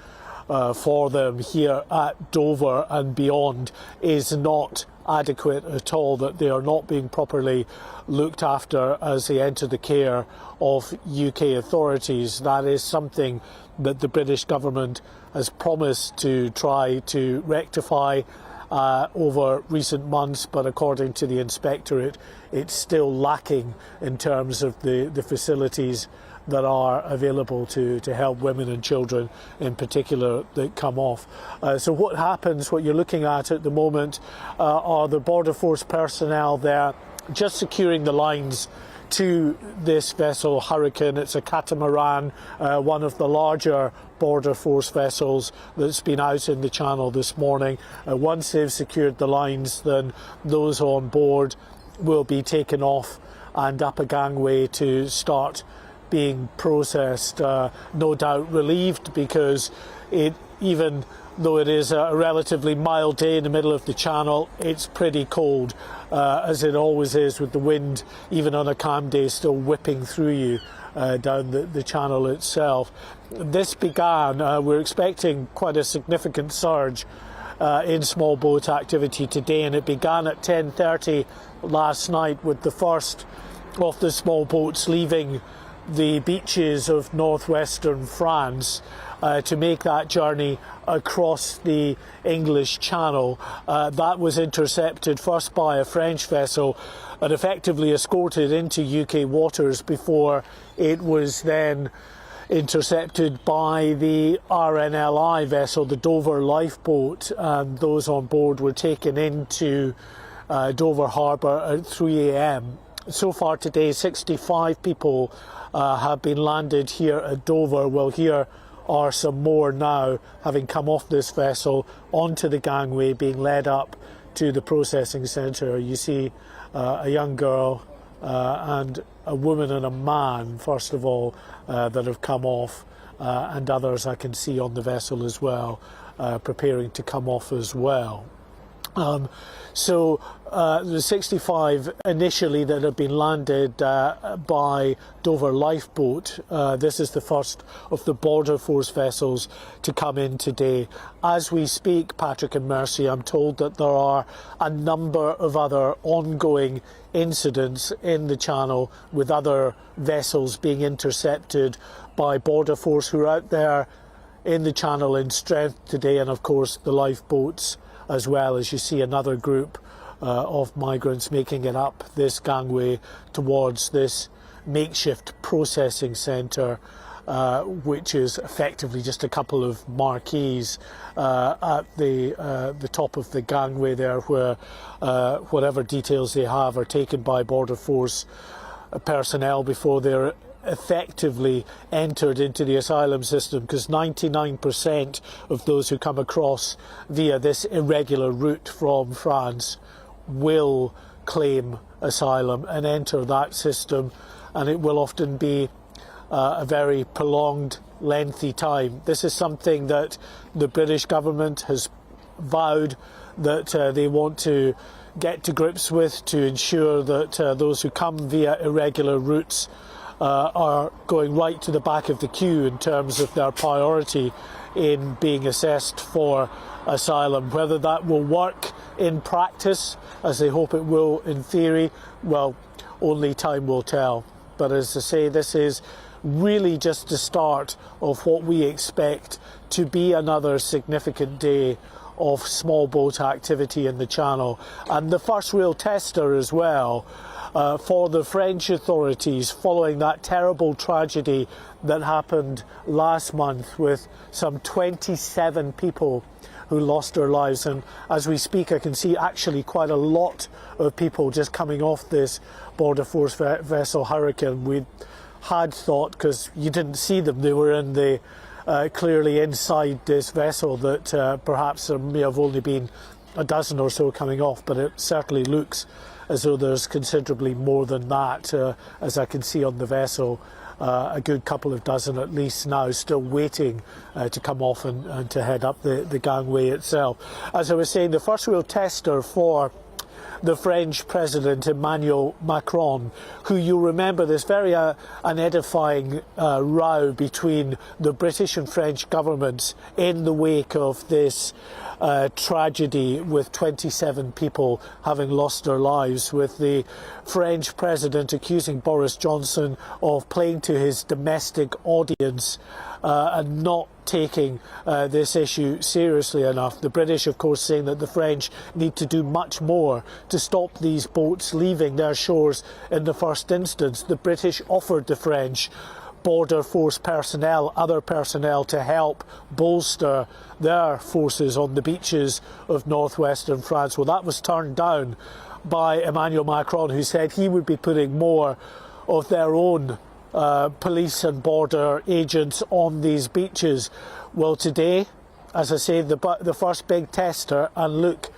[SPEAKER 20] for them here at Dover and beyond is not adequate at all, that they are not being properly looked after as they enter the care of UK authorities. That is something that the British government has promised to try to rectify over recent months, but according to the inspectorate, it's still lacking in terms of the facilities that are available to help women and children in particular that come off. So what happens, what you're looking at the moment, are the Border Force personnel there just securing the lines to this vessel Hurricane. It's a catamaran, one of the larger Border Force vessels that's been out in the Channel this morning. Once they've secured the lines, then those on board will be taken off and up a gangway to start being processed. No doubt relieved, because even though it is a relatively mild day in the middle of the Channel, it's pretty cold, as it always is, with the wind, even on a calm day, still whipping through you down the Channel itself. This began, we're expecting quite a significant surge in small boat activity today, and it began at 10:30 last night with the first of the small boats leaving the beaches of northwestern France to make that journey across the English Channel. That was intercepted first by a French vessel and effectively escorted into UK waters before it was then intercepted by the RNLI vessel, the Dover lifeboat, and those on board were taken into Dover Harbour at 3 a.m. So far today, 65 people have been landed here at Dover. Well, here are some more now, having come off this vessel onto the gangway, being led up to the processing centre. You see a young girl and a woman and a man, first of all, that have come off, and others I can see on the vessel as well, preparing to come off as well. So the 65 initially that have been landed by Dover lifeboat, this is the first of the Border Force vessels to come in today. As we speak, Patrick and Mercy, I'm told that there are a number of other ongoing incidents in the Channel with other vessels being intercepted by Border Force who are out there in the Channel in strength today, and of course the lifeboats as well, as you see another group of migrants making it up this gangway towards this makeshift processing centre, which is effectively just a couple of marquees at the top of the gangway there, where whatever details they have are taken by Border Force personnel before they're effectively entered into the asylum system, because 99% of those who come across via this irregular route from France will claim asylum and enter that system, and it will often be a very prolonged, lengthy time. This is something that the British government has vowed that they want to get to grips with, to ensure that those who come via irregular routes are going right to the back of the queue in terms of their priority in being assessed for asylum. Whether that will work in practice, as they hope it will in theory, well, only time will tell. But as I say, this is really just the start of what we expect to be another significant day of small boat activity in the Channel, and the first real tester as well for the French authorities following that terrible tragedy that happened last month with some 27 people who lost their lives. And as we speak, I can see actually quite a lot of people just coming off this Border Force vessel Hurricane. We had thought, because you didn't see them, they were in the clearly inside this vessel, that perhaps there may have only been a dozen or so coming off, but it certainly looks as though there's considerably more than that, as I can see on the vessel. A good couple of dozen at least now still waiting to come off and to head up the gangway itself. As I was saying, the first real tester for the French President Emmanuel Macron, who, you remember this very unedifying row between the British and French governments in the wake of this tragedy with 27 people having lost their lives, with the French President accusing Boris Johnson of playing to his domestic audience and not taking this issue seriously enough. The British, of course, saying that the French need to do much more to stop these boats leaving their shores in the first instance. The British offered the French Border Force personnel, other personnel, to help bolster their forces on the beaches of northwestern France. Well, that was turned down by Emmanuel Macron, who said he would be putting more of their own police and border agents on these beaches. Well, today, as I say, the first big tester, and look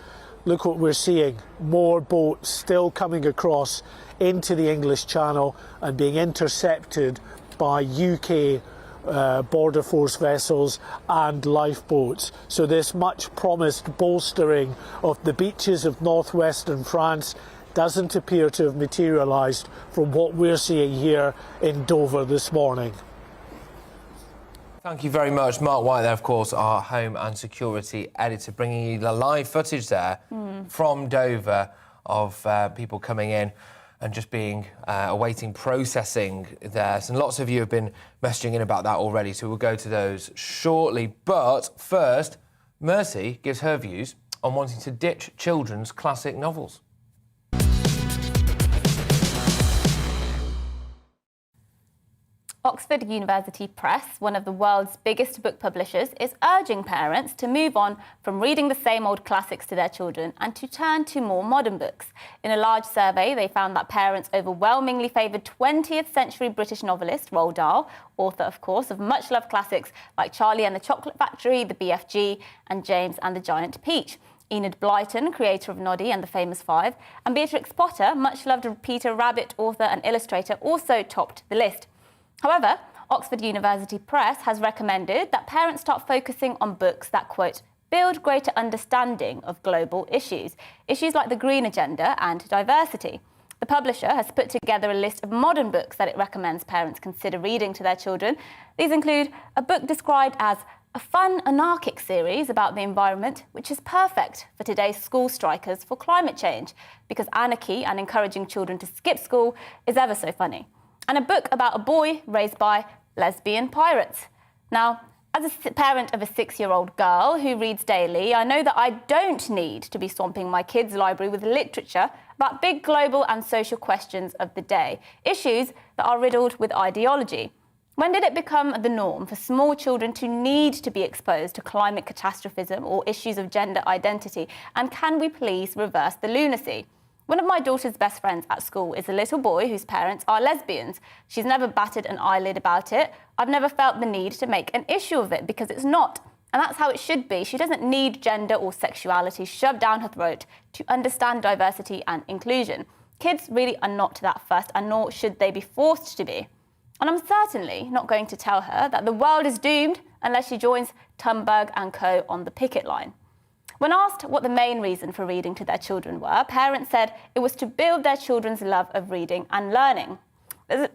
[SPEAKER 20] what we're seeing. More boats still coming across into the English Channel and being intercepted by UK Border Force vessels and lifeboats. So this much promised bolstering of the beaches of northwestern France doesn't appear to have materialised from what we're seeing here in Dover this morning.
[SPEAKER 6] Thank you very much. Mark White there, of course, our Home and Security Editor, bringing you the live footage there from Dover of people coming in. and just being awaiting processing there. And lots of you have been messaging in about that already, so we'll go to those shortly. But first, Mercy gives her views on wanting to ditch children's classic novels.
[SPEAKER 7] Oxford University Press, one of the world's biggest book publishers, is urging parents to move on from reading the same old classics to their children and to turn to more modern books. In a large survey, they found that parents overwhelmingly favoured 20th century British novelist Roald Dahl, author, of course, of much-loved classics like Charlie and the Chocolate Factory, The BFG, and James and the Giant Peach. Enid Blyton, creator of Noddy and the Famous Five, and Beatrix Potter, much-loved Peter Rabbit author and illustrator, also topped the list. However, Oxford University Press has recommended that parents start focusing on books that, quote, build greater understanding of global issues like the green agenda and diversity. The publisher has put together a list of modern books that it recommends parents consider reading to their children. These include a book described as a fun, anarchic series about the environment, which is perfect for today's school strikers for climate change, because anarchy and encouraging children to skip school is ever so funny. And a book about a boy raised by lesbian pirates. Now, as a parent of a 6-year-old girl who reads daily, I know that I don't need to be swamping my kids' library with literature about big global and social questions of the day, issues that are riddled with ideology. When did it become the norm for small children to need to be exposed to climate catastrophism or issues of gender identity? And can we please reverse the lunacy? One of my daughter's best friends at school is a little boy whose parents are lesbians. She's never batted an eyelid about it. I've never felt the need to make an issue of it because it's not. And that's how it should be. She doesn't need gender or sexuality shoved down her throat to understand diversity and inclusion. Kids really are not that fussed, and nor should they be forced to be. And I'm certainly not going to tell her that the world is doomed unless she joins Thunberg and co on the picket line. When asked what the main reason for reading to their children were, parents said it was to build their children's love of reading and learning. There's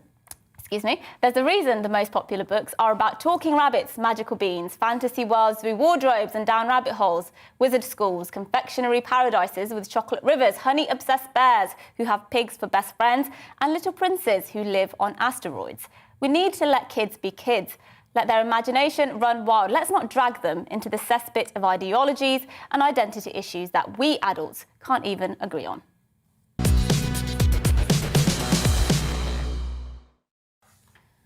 [SPEAKER 7] a reason the most popular books are about talking rabbits, magical beans, fantasy worlds through wardrobes and down rabbit holes, wizard schools, confectionery paradises with chocolate rivers, honey-obsessed bears who have pigs for best friends, and little princes who live on asteroids. We need to let kids be kids. Let their imagination run wild. Let's not drag them into the cesspit of ideologies and identity issues that we adults can't even agree on.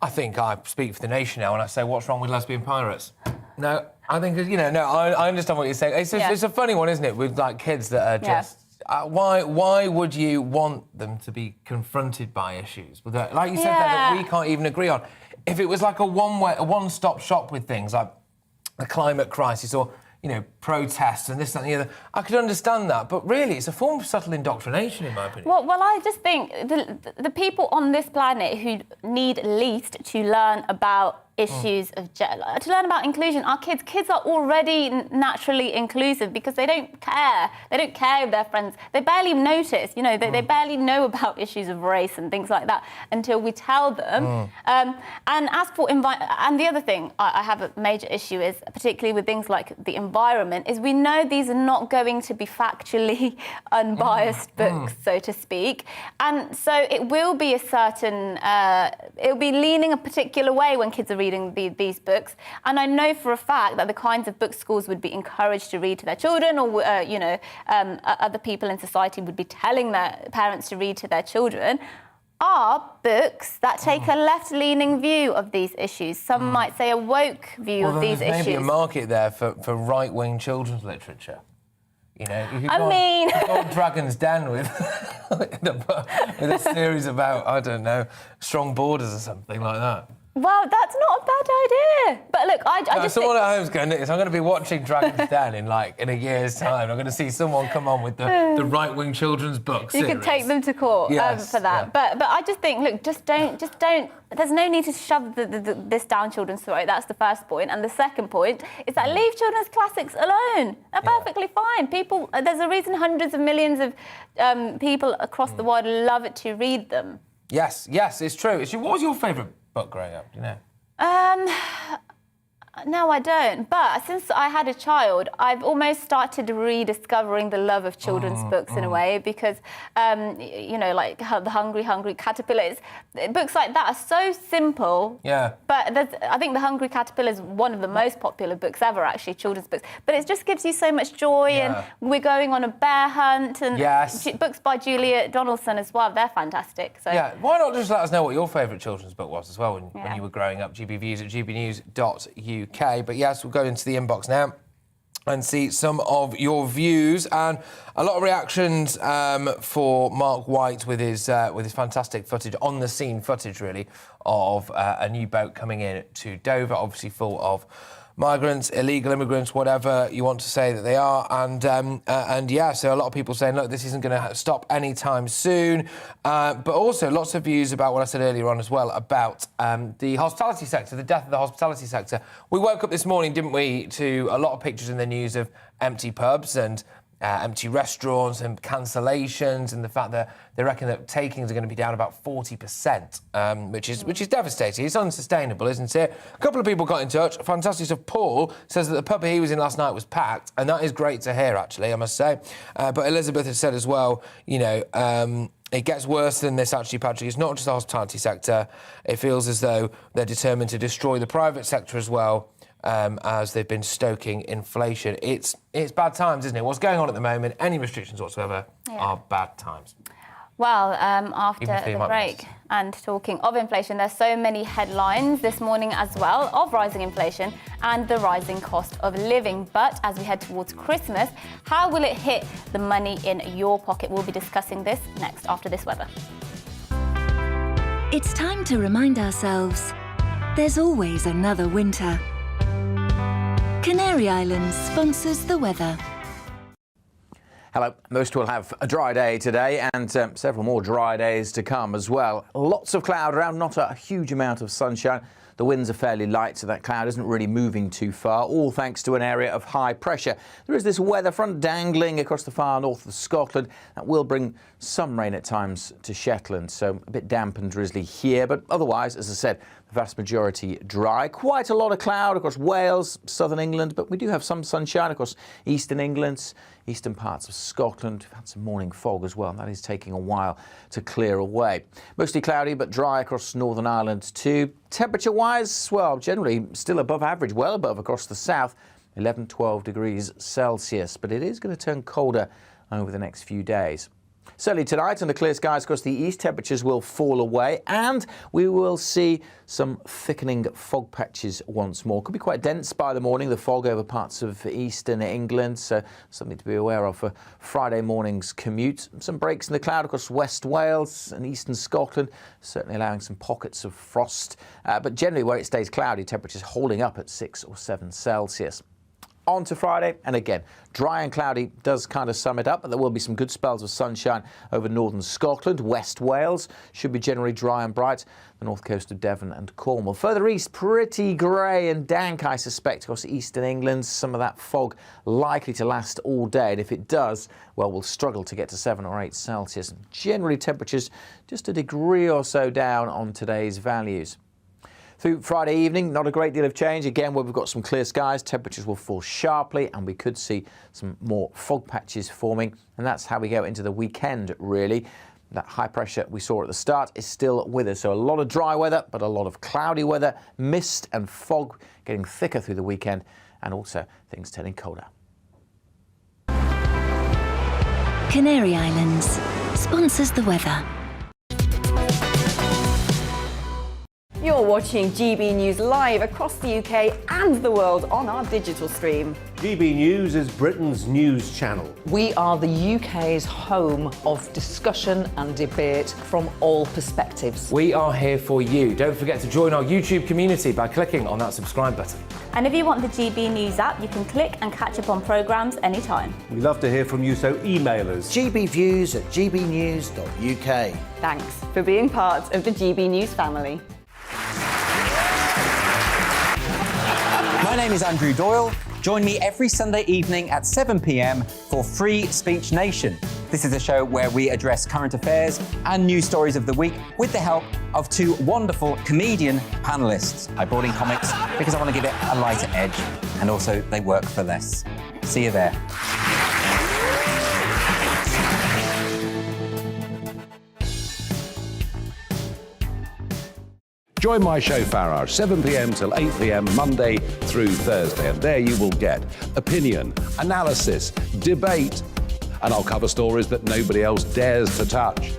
[SPEAKER 6] I think I speak for the nation now when I say, what's wrong with lesbian pirates? No, I think, I understand what you're saying. It's a funny one, isn't it, with, like, kids that are just... why would you want them to be confronted by issues? Like you said, that we can't even agree on. If it was like a one-stop shop with things like the climate crisis or, protests and this, that and the other, I could understand that. But really, it's a form of subtle indoctrination, in my opinion.
[SPEAKER 7] Well, I just think the people on this planet who need least to learn about issues of to learn about inclusion. Our kids are already naturally inclusive because they don't care. They don't care if their friends. They barely notice. They barely know about issues of race and things like that until we tell them. And as for and the other thing I have a major issue is, particularly with things like the environment, is we know these are not going to be factually unbiased books, so to speak, and so it will be a certain. It will be leaning a particular way when kids are reading these books, and I know for a fact that the kinds of books schools would be encouraged to read to their children, or other people in society would be telling their parents to read to their children, are books that take a left-leaning view of these issues. Some might say a woke view of these issues.
[SPEAKER 6] There's maybe a market there for right-wing children's literature. You could go on Dragon's Den with a series about, I don't know, strong borders or something like that.
[SPEAKER 7] Well, that's not a bad idea. But look, I just
[SPEAKER 6] someone at home's going, I'm going to be watching Dragon's Den in a year's time. I'm going to see someone come on with the right-wing children's book series.
[SPEAKER 7] You could take them to court for that. Yeah. But I just think, look, just don't. There's no need to shove this down children's throat. That's the first point. And the second point is that leave children's classics alone. They're perfectly fine. There's a reason hundreds of millions of people across the world love it to read them.
[SPEAKER 6] Yes, it's true. What was your favourite book growing up? Do you know?
[SPEAKER 7] No, I don't. But since I had a child, I've almost started rediscovering the love of children's books in a way because, you know, like The Hungry Caterpillar. Books like that are so simple.
[SPEAKER 6] Yeah.
[SPEAKER 7] But I think The Hungry Caterpillar is one of the most popular books ever, actually, children's books. But it just gives you so much joy, and we're going on a bear hunt, and books by Julia Donaldson as well. They're fantastic. So
[SPEAKER 6] yeah, why not just let us know what your favourite children's book was as well when you were growing up? gbviews@gbnews.uk. But yes, we'll go into the inbox now and see some of your views, and a lot of reactions for Mark White with his fantastic footage, on the scene footage really, of a new boat coming in to Dover, obviously full of migrants, illegal immigrants, whatever you want to say that they are, and yeah, so a lot of people saying, look, this isn't going to stop anytime soon, but also lots of views about what I said earlier on as well about the hospitality sector, the death of the hospitality sector. We woke up this morning, didn't we, to a lot of pictures in the news of empty pubs and empty restaurants and cancellations, and the fact that they reckon that takings are going to be down about 40%, which is devastating. It's unsustainable, isn't it? A couple of people got in touch. Fantastic stuff. Paul says that the pub he was in last night was packed, and that is great to hear, actually, I must say. But Elizabeth has said as well, you know, it gets worse than this, actually, Patrick. It's not just the hospitality sector. It feels as though they're determined to destroy the private sector as well, as they've been stoking inflation. It's bad times, isn't it? What's going on at the moment, any restrictions whatsoever, are bad times.
[SPEAKER 7] Well, after the break and talking of inflation, there's so many headlines this morning as well of rising inflation and the rising cost of living. But as we head towards Christmas, how will it hit the money in your pocket? We'll be discussing this next after this weather.
[SPEAKER 2] It's time to remind ourselves there's always another winter. Canary Islands sponsors the weather.
[SPEAKER 1] Hello. Most will have a dry day today and several more dry days to come as well. Lots of cloud around, not a huge amount of sunshine. The winds are fairly light, so that cloud isn't really moving too far, all thanks to an area of high pressure. There is this weather front dangling across the far north of Scotland that will bring some rain at times to Shetland, so a bit damp and drizzly here, but otherwise, as I said, the vast majority dry. Quite a lot of cloud across Wales, southern England, but we do have some sunshine across eastern England, eastern parts of Scotland. We've had some morning fog as well, and that is taking a while to clear away. Mostly cloudy but dry across Northern Ireland too. Temperature-wise, well, generally still above average, well above across the south, 11-12 degrees Celsius, but it is going to turn colder over the next few days. Certainly tonight, under clear skies across the east, temperatures will fall away and we will see some thickening fog patches once more. Could be quite dense by the morning, the fog over parts of eastern England, so something to be aware of for Friday morning's commute. Some breaks in the cloud across West Wales and eastern Scotland, certainly allowing some pockets of frost. But generally where it stays cloudy, temperatures holding up at 6 or 7 Celsius. On to Friday, and again, dry and cloudy does kind of sum it up, but there will be some good spells of sunshine over northern Scotland. West Wales should be generally dry and bright, the north coast of Devon and Cornwall. Further east, pretty grey and dank, I suspect, across eastern England. Some of that fog likely to last all day, and if it does, well, we'll struggle to get to 7 or 8 Celsius. Generally, temperatures just a degree or so down on today's values. Through Friday evening, not a great deal of change. Again, where we've got some clear skies, temperatures will fall sharply and we could see some more fog patches forming. And that's how we go into the weekend, really. That high pressure we saw at the start is still with us. So a lot of dry weather, but a lot of cloudy weather, mist and fog getting thicker through the weekend, and also things turning colder.
[SPEAKER 2] Canary Islands sponsors the weather.
[SPEAKER 3] You're watching GB News live across the UK and the world on our digital stream.
[SPEAKER 4] GB News is Britain's news channel.
[SPEAKER 5] We are the UK's home of discussion and debate from all perspectives.
[SPEAKER 6] We are here for you. Don't forget to join our YouTube community by clicking on that subscribe button.
[SPEAKER 7] And if you want the GB News app, you can click and catch up on programmes anytime.
[SPEAKER 4] We love to hear from you, so email us.
[SPEAKER 8] gbviews@gbnews.uk.
[SPEAKER 3] Thanks for being part of the GB News family.
[SPEAKER 9] My name is Andrew Doyle. Join me every Sunday evening at 7 p.m. for Free Speech Nation. This is a show where we address current affairs and news stories of the week with the help of two wonderful comedian panellists. I brought in comics because I want to give it a lighter edge, and also they work for less. See you there.
[SPEAKER 10] Join my show Farage, 7 p.m. till 8 p.m. Monday through Thursday, and there you will get opinion, analysis, debate, and I'll cover stories that nobody else dares to touch.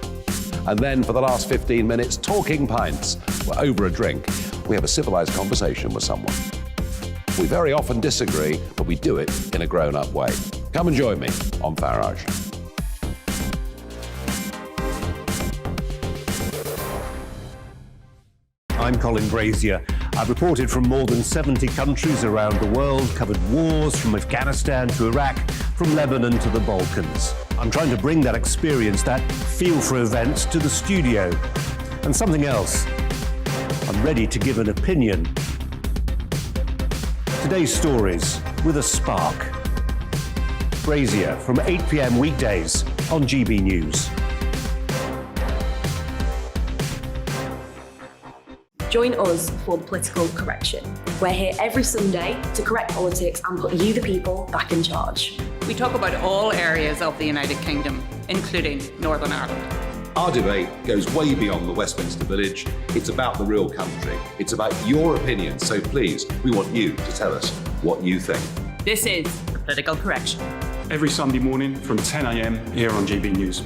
[SPEAKER 10] And then for the last 15 minutes, talking pints. We're over a drink. We have a civilised conversation with someone. We very often disagree, but we do it in a grown-up way. Come and join me on Farage.
[SPEAKER 4] I'm Colin Brazier. I've reported from more than 70 countries around the world, covered wars from Afghanistan to Iraq, from Lebanon to the Balkans. I'm trying to bring that experience, that feel for events, to the studio. And something else. I'm ready to give an opinion. Today's stories with a spark. Brazier from 8 p.m. weekdays on GB News.
[SPEAKER 11] Join us for Political Correction. We're here every Sunday to correct politics and put you, the people, back in charge.
[SPEAKER 12] We talk about all areas of the United Kingdom, including Northern Ireland.
[SPEAKER 13] Our debate goes way beyond the Westminster Village. It's about the real country. It's about your opinion. So please, we want you to tell us what you think.
[SPEAKER 12] This is Political Correction.
[SPEAKER 14] Every Sunday morning from 10 a.m. here on GB News.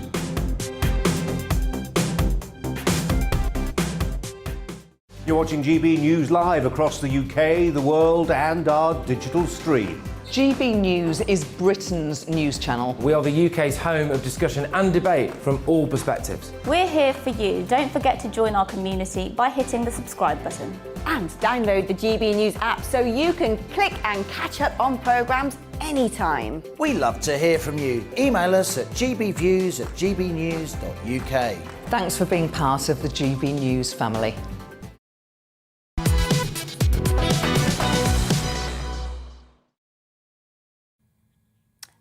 [SPEAKER 4] You're watching GB News live across the UK, the world, and our digital stream.
[SPEAKER 5] GB News is Britain's news channel.
[SPEAKER 6] We are the UK's home of discussion and debate from all perspectives.
[SPEAKER 7] We're here for you. Don't forget to join our community by hitting the subscribe button.
[SPEAKER 3] And download the GB News app so you can click and catch up on programmes anytime.
[SPEAKER 8] We love to hear from you. Email us at gbviews@gbnews.uk.
[SPEAKER 5] Thanks for being part of the GB News family.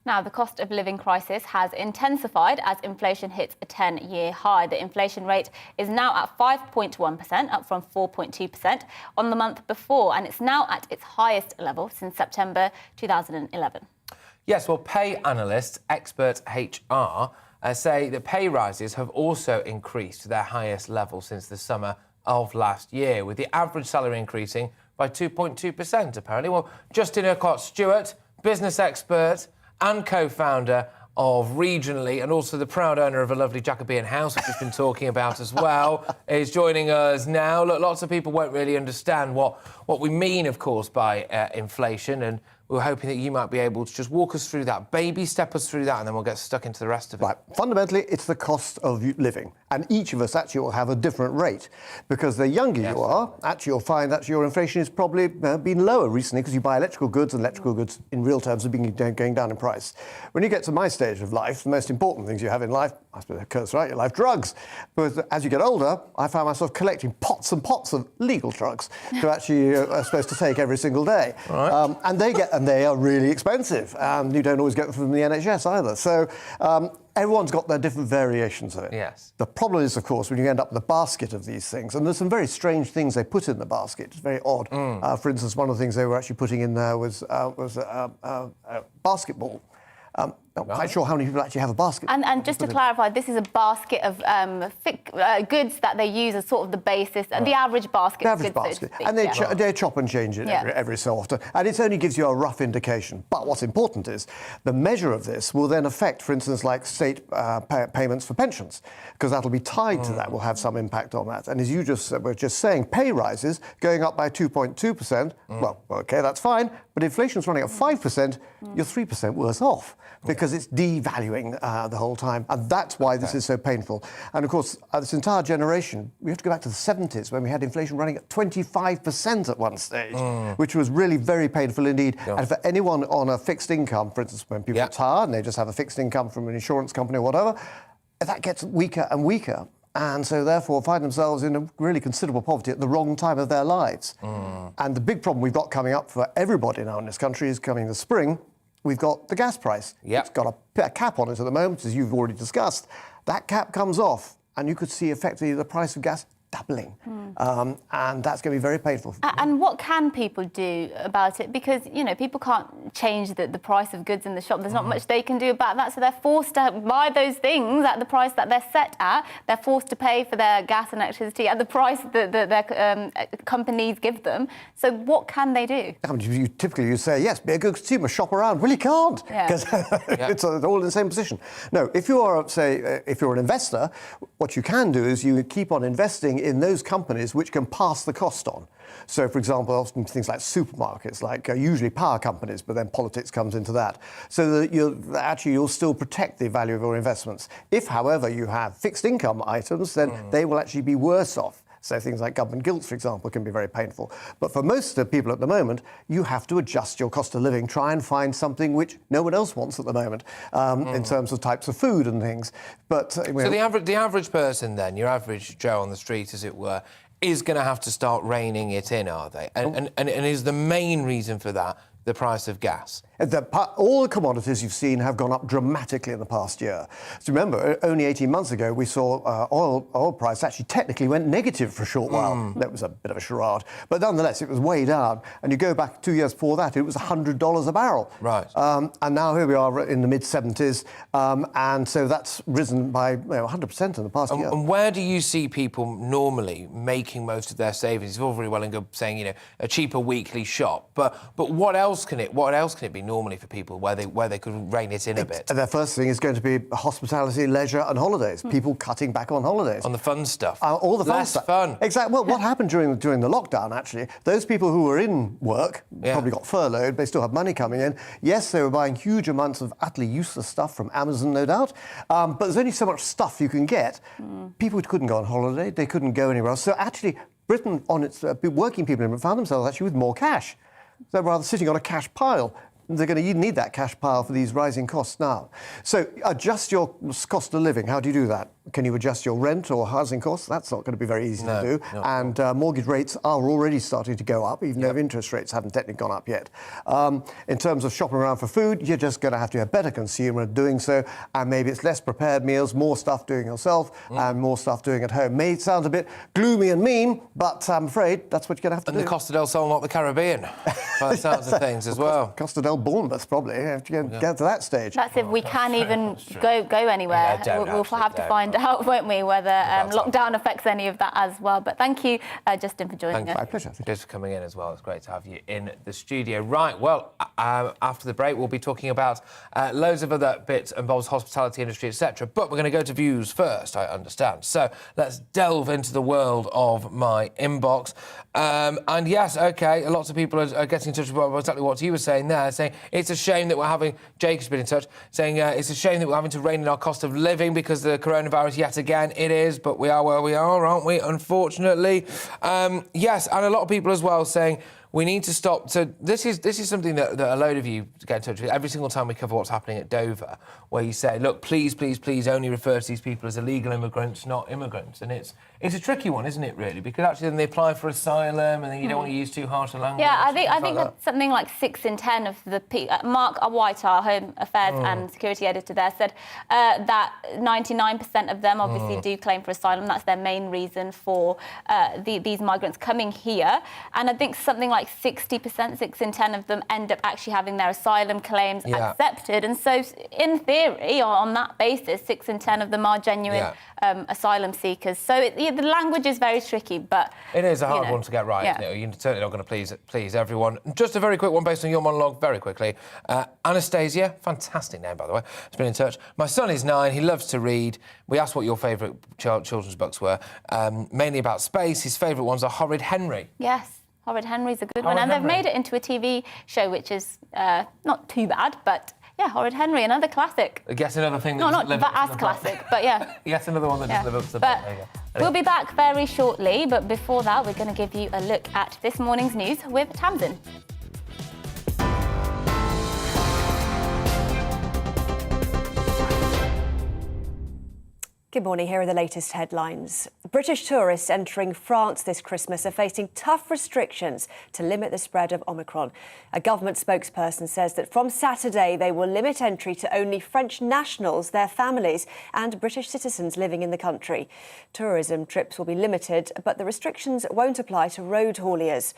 [SPEAKER 7] Now, the cost of living crisis has intensified as inflation hits a 10-year high. The inflation rate is now at 5.1%, up from 4.2% on the month before, and it's now at its highest level since September 2011.
[SPEAKER 6] Yes, well, pay analysts, expert HR, say that pay rises have also increased to their highest level since the summer of last year, with the average salary increasing by 2.2%, apparently. Well, Justin Urquhart-Stewart, business expert and co-founder of Regionally, and also the proud owner of a lovely Jacobean house, which we've been talking about as well, is joining us now. Look, lots of people won't really understand what we mean, of course, by inflation, and we're hoping that you might be able to just walk us through that, baby step us through that, and then we'll get stuck into the rest of it.
[SPEAKER 21] Right. Fundamentally, it's the cost of living. And each of us actually will have a different rate. Because the younger you are, actually you'll find that your inflation has probably been lower recently because you buy electrical goods, and electrical goods in real terms have been going down in price. When you get to my stage of life, the most important things you have in life, I suppose Kurt's right, your life, drugs. But as you get older, I found myself collecting pots and pots of legal drugs to actually are supposed to take every single day.
[SPEAKER 6] Right.
[SPEAKER 21] And they are really expensive. And you don't always get them from the NHS either. So everyone's got their different variations of it.
[SPEAKER 6] Yes.
[SPEAKER 21] The problem is, of course, when you end up with a basket of these things, and there's some very strange things they put in the basket. It's very odd. For instance, one of the things they were actually putting in there was basketball. Not quite sure how many people actually have a basket.
[SPEAKER 7] And just to clarify, this is a basket of goods that they use as sort of the basis, and the average basket.
[SPEAKER 21] The average basket. And they chop and change it every so often. And it only gives you a rough indication. But what's important is the measure of this will then affect, for instance, like state payments for pensions, because that'll be tied to that, will have some impact on that. And as you were just saying, pay rises going up by 2.2%. Well, OK, that's fine. But inflation's running at 5%, you're 3% worse off, because it's devaluing the whole time. And that's why this is so painful. And of course, this entire generation, we have to go back to the 70s when we had inflation running at 25% at one stage, which was really very painful indeed. And for anyone on a fixed income, for instance, when people retire and they just have a fixed income from an insurance company or whatever, that gets weaker and weaker. And so therefore find themselves in a really considerable poverty at the wrong time of their lives. And the big problem we've got coming up for everybody now in this country is coming this spring, we've got the gas price.
[SPEAKER 6] Yep.
[SPEAKER 21] It's got a cap on it at the moment, as you've already discussed. That cap comes off, and you could see effectively the price of gas doubling. And that's going to be very painful.
[SPEAKER 7] And what can people do about it? Because, you know, people can't change the price of goods in the shop. There's not much they can do about that. So they're forced to buy those things at the price that they're set at. They're forced to pay for their gas and electricity at the price that their companies give them. So what can they do?
[SPEAKER 21] Typically you say, yes, be a good consumer, shop around. Well, you can't, because it's all in the same position. No, if you are, say, if you're an investor, what you can do is you keep on investing in those companies which can pass the cost on. So, for example, often things like supermarkets, like usually power companies, but then politics comes into that. So that you'll still protect the value of your investments. If, however, you have fixed income items, then they will actually be worse off. So things like government gilts, for example, can be very painful. But for most of the people at the moment, you have to adjust your cost of living, try and find something which no one else wants at the moment, in terms of types of food and things. But
[SPEAKER 6] so the average person then, your average Joe on the street, as it were, is going to have to start reining it in, are they? And is the main reason for that the price of gas?
[SPEAKER 21] All the commodities you've seen have gone up dramatically in the past year. So remember, only 18 months ago, we saw oil price actually technically went negative for a short while. That was a bit of a charade. But nonetheless, it was way down. And you go back 2 years before that, it was $100 a barrel.
[SPEAKER 6] Right.
[SPEAKER 21] And now here we are in the mid-70s. And so that's risen by 100% in the past year.
[SPEAKER 6] And where do you see people normally making most of their savings? It's all very well and good saying, you know, a cheaper weekly shop. But what else can it be normally for people where they could rein it in a bit?
[SPEAKER 21] The first thing is going to be hospitality, leisure and holidays. People cutting back on holidays.
[SPEAKER 6] On the fun stuff.
[SPEAKER 21] All the
[SPEAKER 6] Less
[SPEAKER 21] fun stuff.
[SPEAKER 6] fun.
[SPEAKER 21] Exactly. Well, what happened during the lockdown, actually, those people who were in work probably got furloughed, they still have money coming in. Yes, they were buying huge amounts of utterly useless stuff from Amazon, no doubt. But there's only so much stuff you can get. People couldn't go on holiday. They couldn't go anywhere else. So actually, Britain, on its working people, found themselves actually with more cash. They're rather sitting on a cash pile. They're going to need that cash pile for these rising costs now. So adjust your cost of living. How do you do that? Can you adjust your rent or housing costs? That's not going to be very easy to do. And mortgage rates are already starting to go up, even though interest rates haven't technically gone up yet. In terms of shopping around for food, you're just going to have to be a better consumer at doing so. And maybe it's less prepared meals, more stuff doing yourself, and more stuff doing at home. May sound a bit gloomy and mean, but I'm afraid that's what you're going to have to do.
[SPEAKER 6] And the Costa del Sol, not the Caribbean, by the sounds of things as well.
[SPEAKER 21] Costa del Bournemouth, probably. You have to get to that stage.
[SPEAKER 7] That's if we can even go anywhere. We'll have to find out, won't we, whether lockdown affects any of that as well. But thank you, Justin, for joining us.
[SPEAKER 21] My pleasure.
[SPEAKER 6] Just for coming in as well. It's great to have you in the studio. Right, well, after the break, we'll be talking about loads of other bits and bobs, hospitality industry, etc. But we're going to go to views first, I understand. So let's delve into the world of my inbox. And yes, OK, lots of people are getting in touch with exactly what you were saying there, saying it's a shame that we're having... Jake has been in touch, saying it's a shame that we're having to rein in our cost of living because of the coronavirus yet again. It is, but we are where we are, aren't we, unfortunately? Yes, and a lot of people as well saying we need to stop. So this is something that a load of you get in touch with every single time we cover what's happening at Dover, where you say, look, please, please, please only refer to these people as illegal immigrants, not immigrants. And it's a tricky one, isn't it, really? Because actually then they apply for asylum and then you don't want to use too harsh a language.
[SPEAKER 7] Yeah, I think that's something like 6 in 10 of the people... Mark White, our Home Affairs and Security Editor there, said that 99% of them obviously do claim for asylum. That's their main reason for these migrants coming here. And I think something like 60%, 6 in 10 of them end up actually having their asylum claims accepted. And so, in theory, on that basis, 6 in 10 of them are genuine asylum seekers. So the language is very tricky, but... It is
[SPEAKER 6] a hard one to get right, isn't it? You're certainly not going to please everyone. Just a very quick one based on your monologue, very quickly. Anastasia, fantastic name, by the way, has been in touch. My son is 9, he loves to read. We asked what your favourite children's books were, mainly about space. His favourite ones are Horrid Henry.
[SPEAKER 7] Yes. Horrid Henry's a good one. And they've made it into a TV show, which is not too bad, but... Yeah, Horrid Henry, another classic.
[SPEAKER 6] Guess another thing that
[SPEAKER 7] not as classic, but yeah.
[SPEAKER 6] Yes, another one that doesn't live up to the
[SPEAKER 7] but we'll be back very shortly, but before that, we're going to give you a look at this morning's news with Tamsin.
[SPEAKER 15] Good morning. Here are the latest headlines. British tourists entering France this Christmas are facing tough restrictions to limit the spread of Omicron. A government spokesperson says that from Saturday they will limit entry to only French nationals, their families and British citizens living in the country. Tourism trips will be limited, but the restrictions won't apply to road hauliers.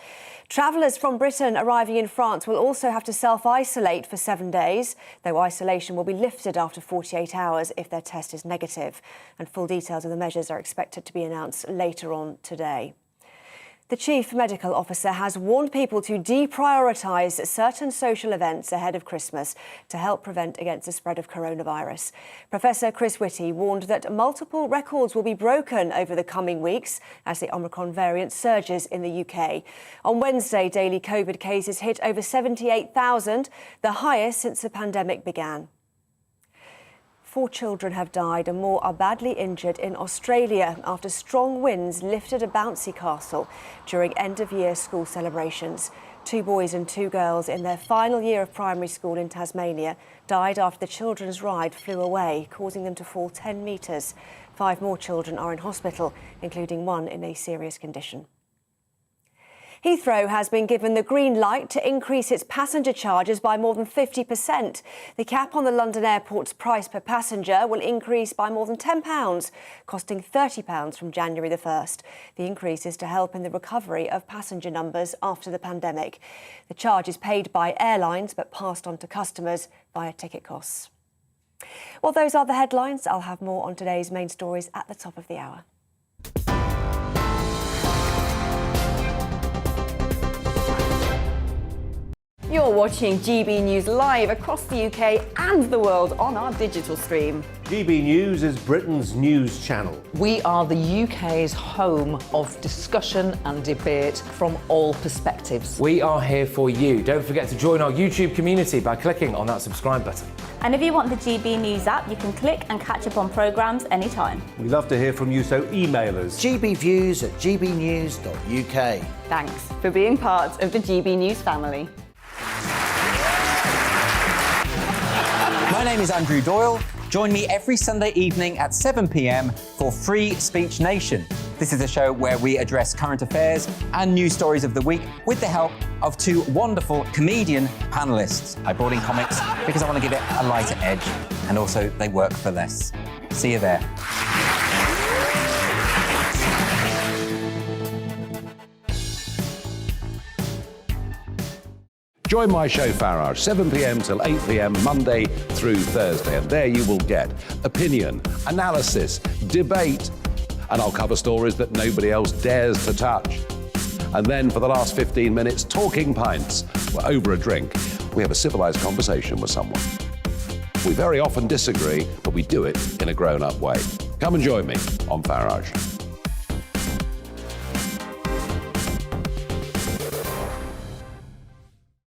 [SPEAKER 15] Travellers from Britain arriving in France will also have to self-isolate for 7 days, though isolation will be lifted after 48 hours if their test is negative. And full details of the measures are expected to be announced later on today. The Chief Medical Officer has warned people to deprioritise certain social events ahead of Christmas to help prevent against the spread of coronavirus. Professor Chris Witty warned that multiple records will be broken over the coming weeks as the Omicron variant surges in the UK. On Wednesday, daily COVID cases hit over 78,000, the highest since the pandemic began. 4 children have died and more are badly injured in Australia after strong winds lifted a bouncy castle during end-of-year school celebrations. 2 boys and 2 girls in their final year of primary school in Tasmania died after the children's ride flew away, causing them to fall 10 metres. 5 more children are in hospital, including 1 in a serious condition. Heathrow has been given the green light to increase its passenger charges by more than 50%. The cap on the London airport's price per passenger will increase by more than £10, costing £30 from January the 1st. The increase is to help in the recovery of passenger numbers after the pandemic. The charge is paid by airlines but passed on to customers via ticket costs. Well, those are the headlines. I'll have more on today's main stories at the top of the hour.
[SPEAKER 3] You're watching GB News live across the UK and the world on our digital stream.
[SPEAKER 4] GB News is Britain's news channel.
[SPEAKER 5] We are the UK's home of discussion and debate from all perspectives.
[SPEAKER 6] We are here for you. Don't forget to join our YouTube community by clicking on that subscribe button.
[SPEAKER 7] And if you want the GB News app, you can click and catch up on programmes anytime.
[SPEAKER 4] We love to hear from you, so email us.
[SPEAKER 8] gbviews@gbnews.uk.
[SPEAKER 3] Thanks for being part of the GB News family.
[SPEAKER 9] My name is Andrew Doyle. Join me every Sunday evening at 7 p.m. for Free Speech Nation. This is a show where we address current affairs and news stories of the week with the help of 2 wonderful comedian panellists. I brought in comics because I want to give it a lighter edge, and also they work for less. See you there.
[SPEAKER 10] Join my show Farage, 7 p.m. till 8 p.m. Monday through Thursday, and there you will get opinion, analysis, debate, and I'll cover stories that nobody else dares to touch. And then for the last 15 minutes, talking pints. We're over a drink. We have a civilised conversation with someone. We very often disagree, but we do it in a grown-up way. Come and join me on Farage.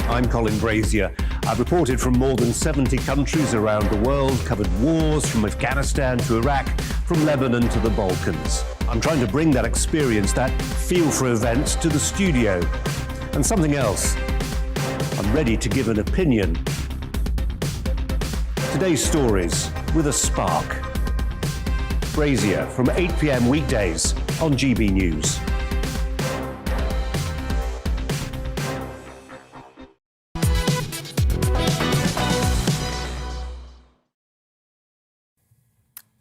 [SPEAKER 4] I'm Colin Brazier. I've reported from more than 70 countries around the world, covered wars from Afghanistan to Iraq, from Lebanon to the Balkans. I'm trying to bring that experience, that feel for events, to the studio. And something else. I'm ready to give an opinion. Today's stories with a spark. Brazier from 8 p.m. weekdays on GB News.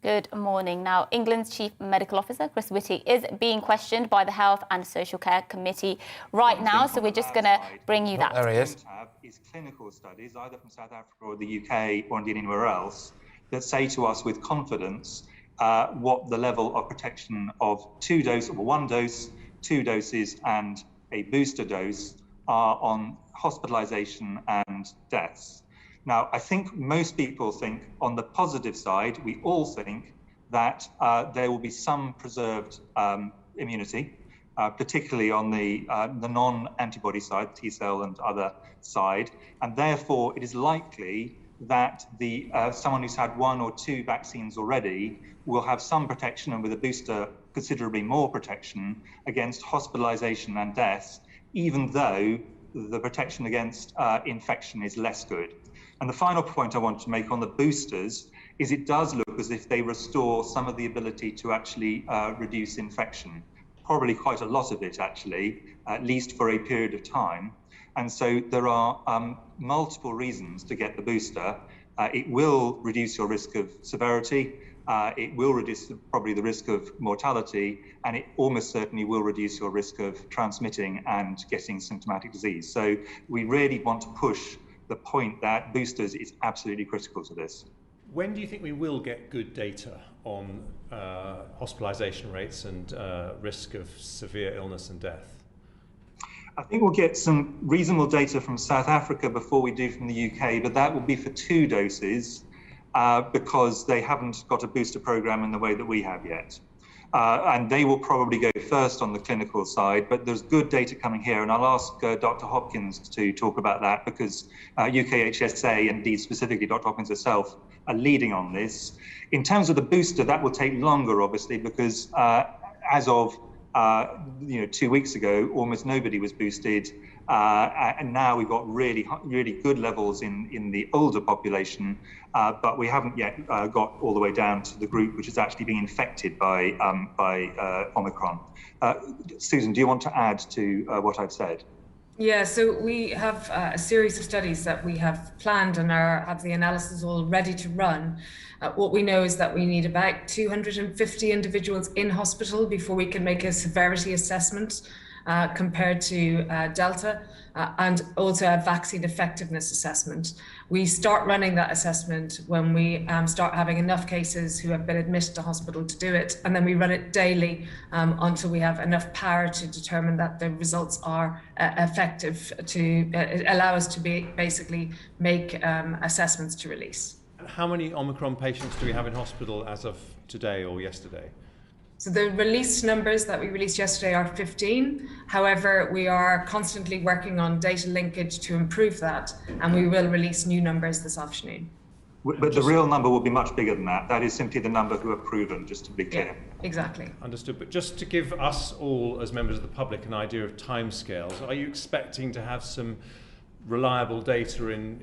[SPEAKER 7] Good morning. Now, England's Chief Medical Officer, Chris Witty, is being questioned by the Health and Social Care Committee right now, so we're just going to bring you that.
[SPEAKER 6] There he is.
[SPEAKER 16] Is clinical studies, either from South Africa or the UK or indeed anywhere else, that say to us with confidence what the level of protection of 2 doses, or 1 dose, 2 doses and a booster dose are on hospitalisation and deaths. Now, I think most people think on the positive side, we all think that there will be some preserved immunity, particularly on the non-antibody side, T-cell and other side, and therefore it is likely that someone who's had 1 or 2 vaccines already will have some protection, and with a booster, considerably more protection against hospitalisation and deaths, even though the protection against infection is less good. And the final point I want to make on the boosters is it does look as if they restore some of the ability to actually reduce infection. Probably quite a lot of it, actually, at least for a period of time. And so there are multiple reasons to get the booster. It will reduce your risk of severity. It will reduce probably the risk of mortality, and it almost certainly will reduce your risk of transmitting and getting symptomatic disease. So we really want to push the point that boosters is absolutely critical to this.
[SPEAKER 17] When do you think we will get good data on hospitalisation rates and risk of severe illness and death?
[SPEAKER 16] I think we'll get some reasonable data from South Africa before we do from the UK, but that will be for 2 doses because they haven't got a booster programme in the way that we have yet. And they will probably go first on the clinical side, but there's good data coming here, and I'll ask Dr. Hopkins to talk about that because UKHSA, and indeed specifically Dr. Hopkins herself, are leading on this. In terms of the booster, that will take longer, obviously, because as of 2 weeks ago, almost nobody was boosted, and now we've got really good levels in the older population, but we haven't yet got all the way down to the group which is actually being infected by Omicron. Susan, do you want to add to what I've said?
[SPEAKER 22] Yeah, so we have a series of studies that we have planned and have the analysis all ready to run. What we know is that we need about 250 individuals in hospital before we can make a severity assessment compared to Delta, and also a vaccine effectiveness assessment. We start running that assessment when we start having enough cases who have been admitted to hospital to do it, and then we run it daily until we have enough power to determine that the results are effective to allow us to basically make assessments to release.
[SPEAKER 17] How many Omicron patients do we have in hospital as of today or yesterday?
[SPEAKER 22] So the released numbers that we released yesterday are 15. However, we are constantly working on data linkage to improve that, and we will release new numbers this afternoon.
[SPEAKER 16] But the real number will be much bigger than that. That is simply the number who are proven, just to be clear.
[SPEAKER 22] Yeah, exactly.
[SPEAKER 17] Understood. But just to give us all, as members of the public, an idea of timescales, are you expecting to have some reliable data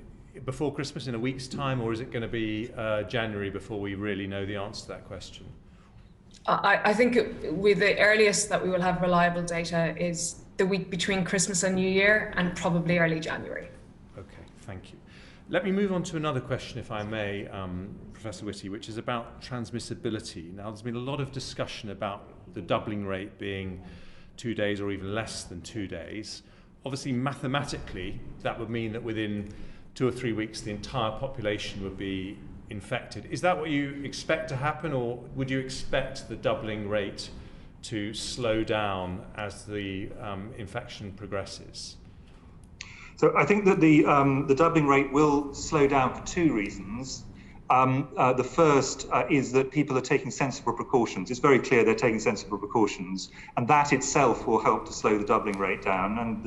[SPEAKER 17] before Christmas, in a week's time, or is it going to be January before we really know the answer to that question?
[SPEAKER 22] I think with the earliest that we will have reliable data is the week between Christmas and New Year, and probably early January.
[SPEAKER 17] Okay, thank you. Let me move on to another question, if I may, Professor Witty, which is about transmissibility. Now, there's been a lot of discussion about the doubling rate being 2 days or even less than 2 days. Obviously, mathematically, that would mean that within 2 or 3 weeks, the entire population would be infected. Is that what you expect to happen, or would you expect the doubling rate to slow down as the infection progresses?
[SPEAKER 16] So I think that the doubling rate will slow down for 2 reasons. The first is that people are taking sensible precautions. It's very clear they're taking sensible precautions, and that itself will help to slow the doubling rate down. And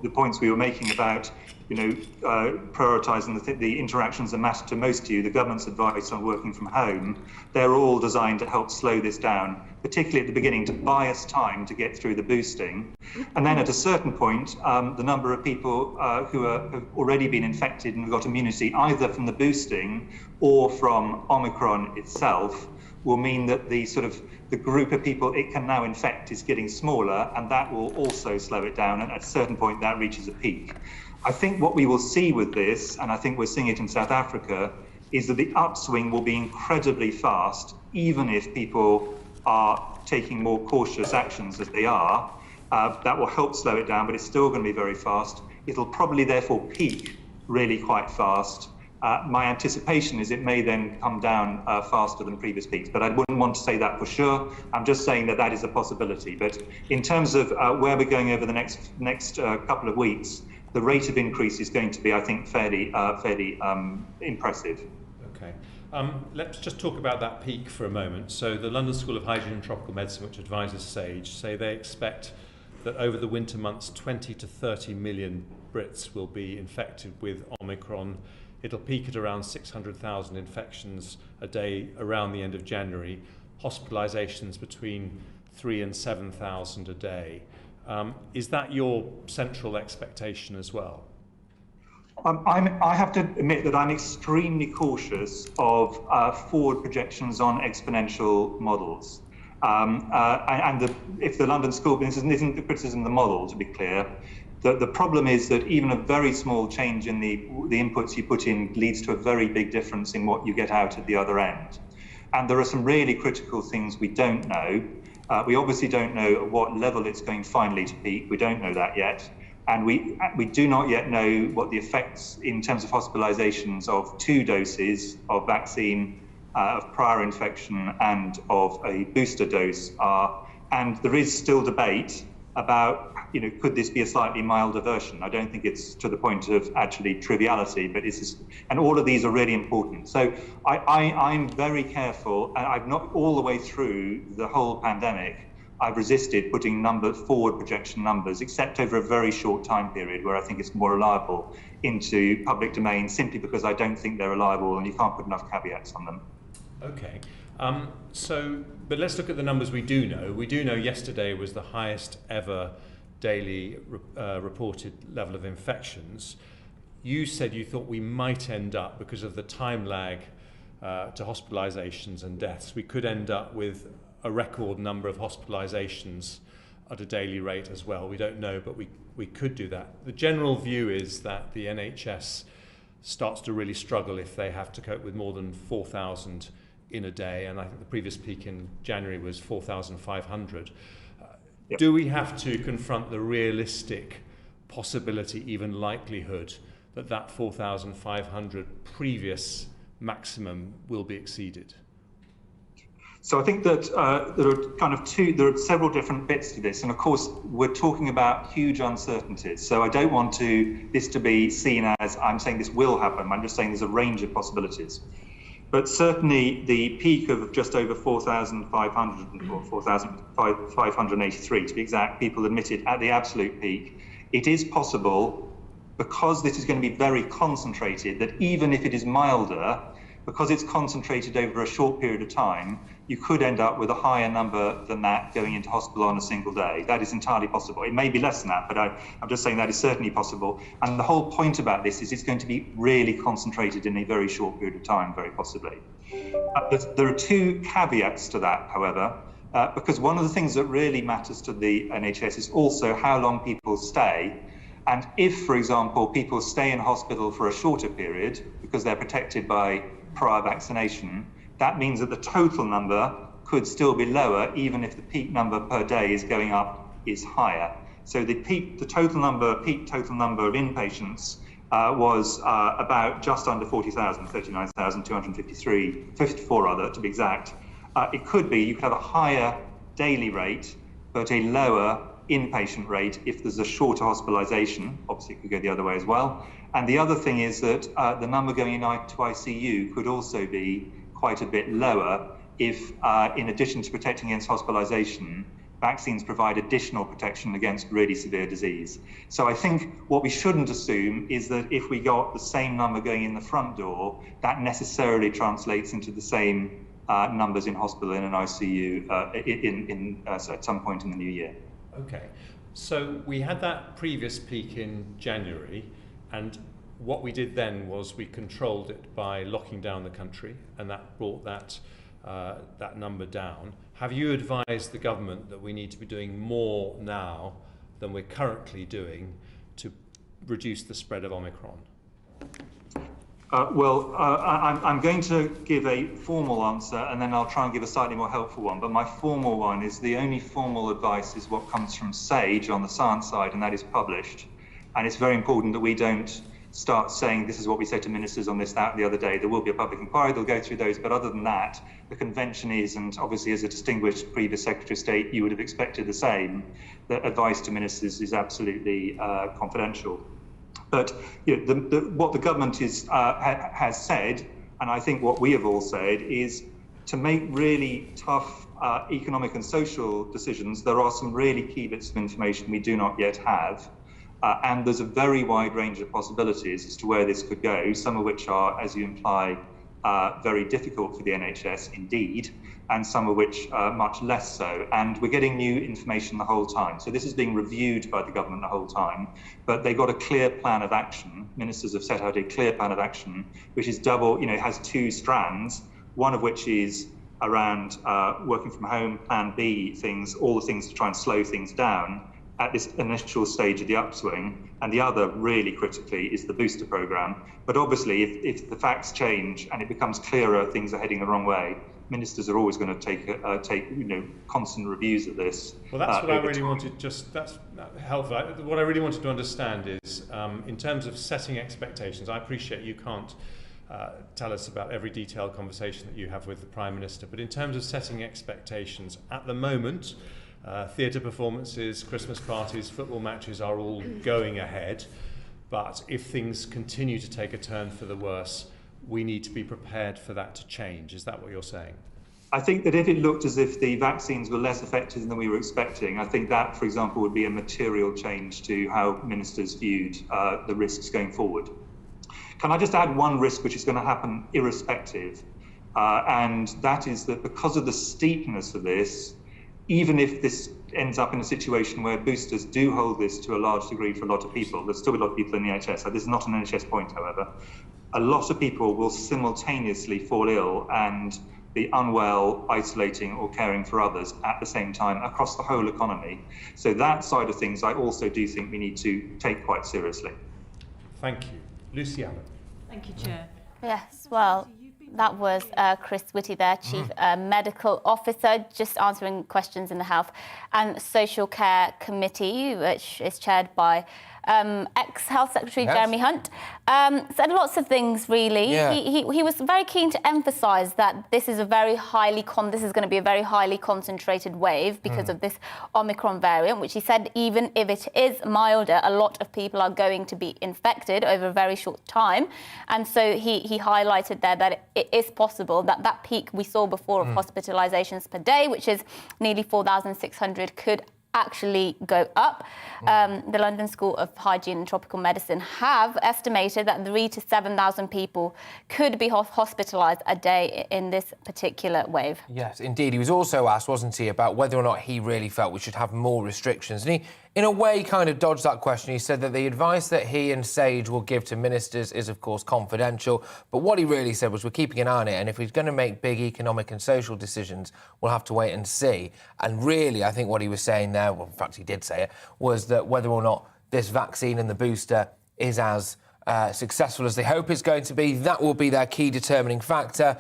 [SPEAKER 16] the points we were making about prioritising the interactions that matter to most of you, the government's advice on working from home, they're all designed to help slow this down, particularly at the beginning, to buy us time to get through the boosting. And then at a certain point, the number of people who have already been infected and have got immunity, either from the boosting or from Omicron itself, will mean that the group of people it can now infect is getting smaller, and that will also slow it down. And at a certain point, that reaches a peak. I think what we will see with this, and I think we're seeing it in South Africa, is that the upswing will be incredibly fast, even if people are taking more cautious actions as they are. That will help slow it down, but it's still going to be very fast. It'll probably therefore peak really quite fast. My anticipation is it may then come down faster than previous peaks, but I wouldn't want to say that for sure. I'm just saying that that is a possibility. But in terms of where we're going over the next couple of weeks, the rate of increase is going to be, I think, fairly impressive.
[SPEAKER 17] Okay. Let's just talk about that peak for a moment. So the London School of Hygiene and Tropical Medicine, which advises SAGE, say they expect that over the winter months, 20 to 30 million Brits will be infected with Omicron. It'll peak at around 600,000 infections a day around the end of January. Hospitalisations between 3,000 and 7,000 a day. Is that your central expectation as well?
[SPEAKER 16] I have to admit that I'm extremely cautious of forward projections on exponential models. If the London School, this isn't the criticism of the model, to be clear, the problem is that even a very small change in the inputs you put in leads to a very big difference in what you get out at the other end. And there are some really critical things we don't know. We obviously don't know at what level it's going finally to peak. We don't know that yet. And we do not yet know what the effects in terms of hospitalizations of 2 doses of vaccine, of prior infection and of a booster dose are. And there is still debate about, could this be a slightly milder version? I don't think it's to the point of actually triviality, but and all of these are really important. So I'm very careful, and I've not all the way through the whole pandemic, I've resisted putting forward projection numbers, except over a very short time period where I think it's more reliable, into public domain, simply because I don't think they're reliable and you can't put enough caveats on them.
[SPEAKER 17] Okay. But let's look at the numbers we do know. We do know yesterday was the highest ever daily reported level of infections. You said you thought we might end up, because of the time lag to hospitalizations and deaths, we could end up with a record number of hospitalizations at a daily rate as well. We don't know, but we could do that. The general view is that the NHS starts to really struggle if they have to cope with more than 4,000 in a day, and I think the previous peak in January was 4,500.
[SPEAKER 16] Yep.
[SPEAKER 17] Do we have to confront the realistic possibility, even likelihood, that 4,500 previous maximum will be exceeded?
[SPEAKER 16] So I think that there are several different bits to this, and of course we're talking about huge uncertainties. So I don't want this to be seen as I'm saying this will happen. I'm just saying there's a range of possibilities. But certainly the peak of just over 4,500, or 4,583 to be exact, people admitted at the absolute peak, it is possible, because this is going to be very concentrated, that even if it is milder, because it's concentrated over a short period of time, you could end up with a higher number than that going into hospital on a single day. That is entirely possible. It may be less than that, but I'm just saying that is certainly possible. And the whole point about this is it's going to be really concentrated in a very short period of time, very possibly. There are 2 caveats to that, however, because one of the things that really matters to the NHS is also how long people stay. And if, for example, people stay in hospital for a shorter period because they're protected by prior vaccination, that means that the total number could still be lower, even if the peak number per day is going up is higher. So the peak total number of inpatients was about just under 40,000, 39,254 rather, to be exact. It could be you could have a higher daily rate, but a lower inpatient rate if there's a shorter hospitalisation. Obviously, it could go the other way as well. And the other thing is that the number going into ICU could also be quite a bit lower if, in addition to protecting against hospitalisation, vaccines provide additional protection against really severe disease. So I think what we shouldn't assume is that if we got the same number going in the front door, that necessarily translates into the same numbers in hospital in an ICU at some point in the new year.
[SPEAKER 17] Okay, so we had that previous peak in January, and what we did then was we controlled it by locking down the country, and that brought that number down. Have you advised the government that we need to be doing more now than we're currently doing to reduce the spread of Omicron?
[SPEAKER 16] I'm going to give a formal answer, and then I'll try and give a slightly more helpful one. But my formal one is the only formal advice is what comes from SAGE on the science side, and that is published. And it's very important that we don't start saying this is what we said to ministers on this, that, and the other day. There will be a public inquiry, they'll go through those. But other than that, the convention is, and obviously as a distinguished previous Secretary of State, you would have expected the same, that advice to ministers is absolutely confidential. But what the government has said, and I think what we have all said, is to make really tough economic and social decisions, there are some really key bits of information we do not yet have. And there's a very wide range of possibilities as to where this could go, some of which are, as you imply, very difficult for the NHS indeed. and some of which much less so. And we're getting new information the whole time. So this is being reviewed by the government the whole time, but they've got a clear plan of action. Ministers have set out a clear plan of action, which is double, it has two strands, one of which is around working from home, plan B things, all the things to try and slow things down at this initial stage of the upswing, and the other, really critically, is the booster programme. But obviously, if the facts change and it becomes clearer things are heading the wrong way, ministers are always going to take constant reviews of this.
[SPEAKER 17] Well, that's what I really wanted. That's helpful. What I really wanted to understand is, in terms of setting expectations. I appreciate you can't tell us about every detailed conversation that you have with the Prime Minister, but in terms of setting expectations, at the moment, theatre performances, Christmas parties, football matches are all going ahead, but if things continue to take a turn for the worse, we need to be prepared for that to change. Is that what you're saying?
[SPEAKER 16] I think that if it looked as if the vaccines were less effective than we were expecting, I think that, for example, would be a material change to how ministers viewed the risks going forward. Can I just add one risk which is going to happen irrespective? And that is that because of the steepness of this, even if this ends up in a situation where boosters do hold this to a large degree for a lot of people, there's still a lot of people in the NHS, so this is not an NHS point, however, a lot of people will simultaneously fall ill and be unwell, isolating or caring for others at the same time across the whole economy. So that side of things I also do think we need to take quite seriously.
[SPEAKER 17] Thank you. Lucy Allen.
[SPEAKER 22] Thank you, Chair.
[SPEAKER 7] Yes, well, that was Chris Witty there, Chief Medical Officer, just answering questions in the Health and Social Care Committee, which is chaired by ex-Health Secretary Jeremy Hunt. Said lots of things, really.
[SPEAKER 6] Yeah.
[SPEAKER 7] He was very keen to emphasise that this is a very highly this is going to be a very highly concentrated wave because of this Omicron variant, which he said even if it is milder, a lot of people are going to be infected over a very short time. And so he highlighted there that it is possible that that peak we saw before of hospitalisations per day, which is nearly 4,600, could actually go up. The London School of Hygiene and Tropical Medicine have estimated that 3,000 to 7,000 people could be hospitalised a day in this particular wave.
[SPEAKER 6] Yes, indeed. He was also asked, wasn't he, about whether or not he really felt we should have more restrictions. And he, in a way, kind of dodged that question. He said that the advice that he and Sage will give to ministers is, of course, confidential. But what he really said was we're keeping an eye on it, and if he's going to make big economic and social decisions, we'll have to wait and see. And really, I think what he was saying there, well, in fact, he did say it, was that whether or not this vaccine and the booster is as successful as they hope it's going to be, that will be their key determining factor.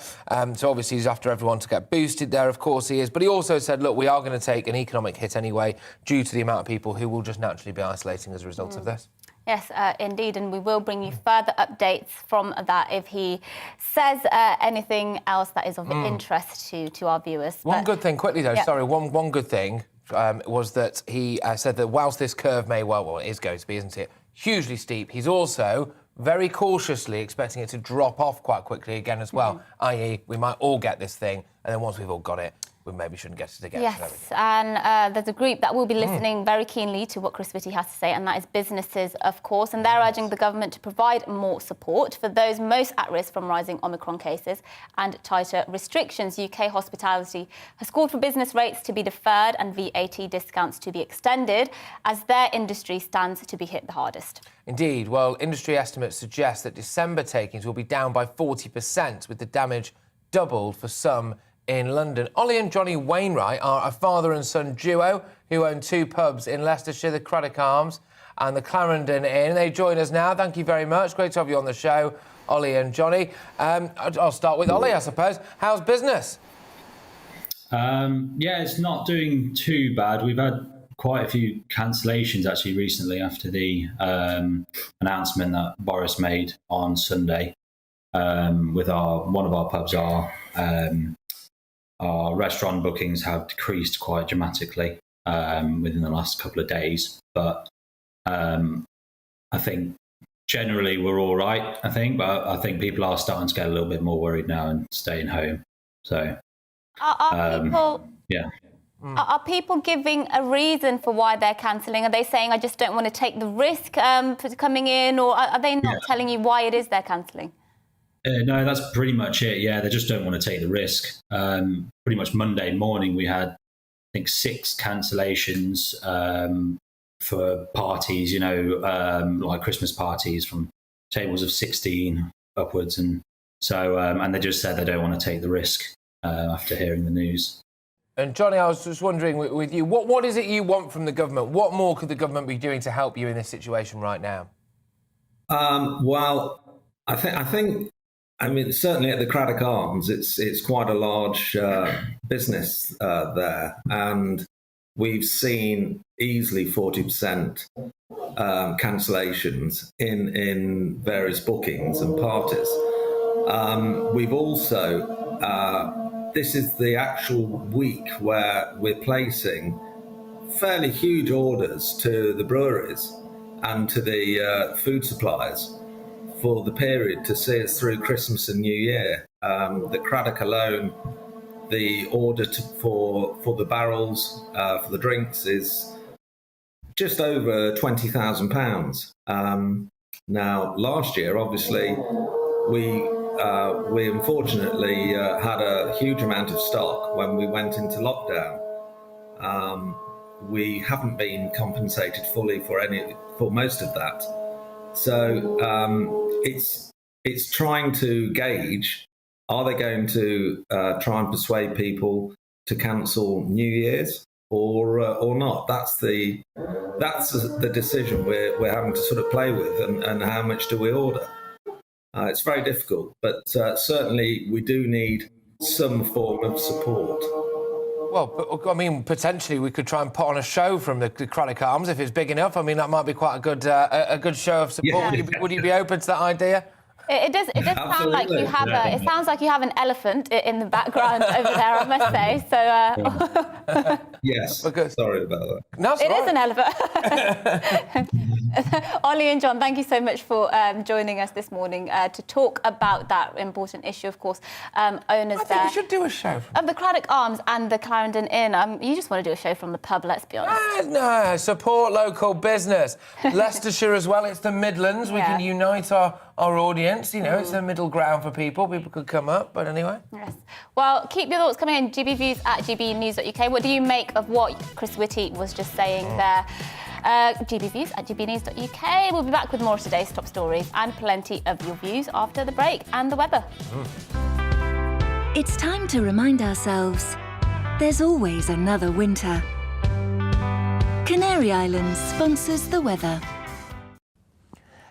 [SPEAKER 6] So obviously he's after everyone to get boosted there, of course he is. But he also said, look, we are going to take an economic hit anyway due to the amount of people who will just naturally be isolating as a result of this.
[SPEAKER 7] Yes, indeed, and we will bring you further updates from that if he says anything else that is of interest to our viewers.
[SPEAKER 6] One good thing, quickly though, sorry, one good thing was that he said that whilst this curve may well, it is going to be, isn't it, hugely steep, he's also very cautiously expecting it to drop off quite quickly again as well, i.e. we might all get this thing, and then once we've all got it, we maybe shouldn't get it again.
[SPEAKER 7] Yes, and there's a group that will be listening very keenly to what Chris Witty has to say, and that is businesses, of course, and they're urging the government to provide more support for those most at risk from rising Omicron cases and tighter restrictions. UK Hospitality has called for business rates to be deferred and VAT discounts to be extended as their industry stands to be hit the hardest.
[SPEAKER 6] Indeed. Well, industry estimates suggest that December takings will be down by 40%, with the damage doubled for some in London. Ollie and Johnny Wainwright are a father and son duo who own two pubs in Leicestershire, the Craddock Arms and the Clarendon Inn. They join us now. Thank you very much. Great to have you on the show, Ollie and Johnny. I'll start with Ollie, I suppose. How's business?
[SPEAKER 18] Yeah, it's not doing too bad. We've had quite a few cancellations actually recently after the announcement that Boris made on Sunday. With one of our pubs, our restaurant bookings have decreased quite dramatically within the last couple of days. But I think generally we're all right, I think. But I think people are starting to get a little bit more worried now and staying home. So,
[SPEAKER 7] Are people giving a reason for why they're cancelling? Are they saying, I just don't want to take the risk for coming in? Or are they not telling you why it is they're cancelling?
[SPEAKER 18] No, that's pretty much it. Yeah, they just don't want to take the risk. Pretty much Monday morning, we had, I think, 6 cancellations for parties, like Christmas parties from tables of 16 upwards. And so, and they just said they don't want to take the risk after hearing the news.
[SPEAKER 6] And Johnny, I was just wondering with you, what is it you want from the government? What more could the government be doing to help you in this situation right now?
[SPEAKER 19] Well, I think, certainly at the Craddock Arms, it's quite a large business there, and we've seen easily 40% cancellations in various bookings and parties. We've also, this is the actual week where we're placing fairly huge orders to the breweries and to the food suppliers for the period to see us through Christmas and New Year. The Craddock alone, the order for the barrels for the drinks is just over £20,000. Now, last year, obviously, we unfortunately had a huge amount of stock when we went into lockdown. We haven't been compensated fully for most of that. So it's trying to gauge, are they going to try and persuade people to cancel New Year's or not? That's the decision we're having to sort of play with, and how much do we order? It's very difficult, but certainly we do need some form of support.
[SPEAKER 6] Well, potentially we could try and put on a show from the Craddock Arms if it's big enough. That might be quite a good show of support. Yeah. Would you be open to that idea?
[SPEAKER 7] It does sound like you have it sounds like you have an elephant in the background over there, I must say. So
[SPEAKER 19] yes. Sorry about that.
[SPEAKER 7] No, it is an elephant. Ollie and John, thank you so much for joining us this morning to talk about that important issue. Of course, owners
[SPEAKER 6] I think we should do a show
[SPEAKER 7] of the Craddock Arms and the Clarendon Inn. You just want to do a show from the pub, let's be honest.
[SPEAKER 6] No, support local business. Leicestershire as well. It's the Midlands. We can unite our audience. It's a middle ground for people. People could come up, but anyway.
[SPEAKER 7] Yes. Well, keep your thoughts coming in. gbviews@gbnews.uk. What do you make of what Chris Witty was just saying there? gbviews@gbnews.uk. We'll be back with more of today's top stories and plenty of your views after the break and the weather.
[SPEAKER 2] It's time to remind ourselves there's always another winter. Canary Islands sponsors the weather.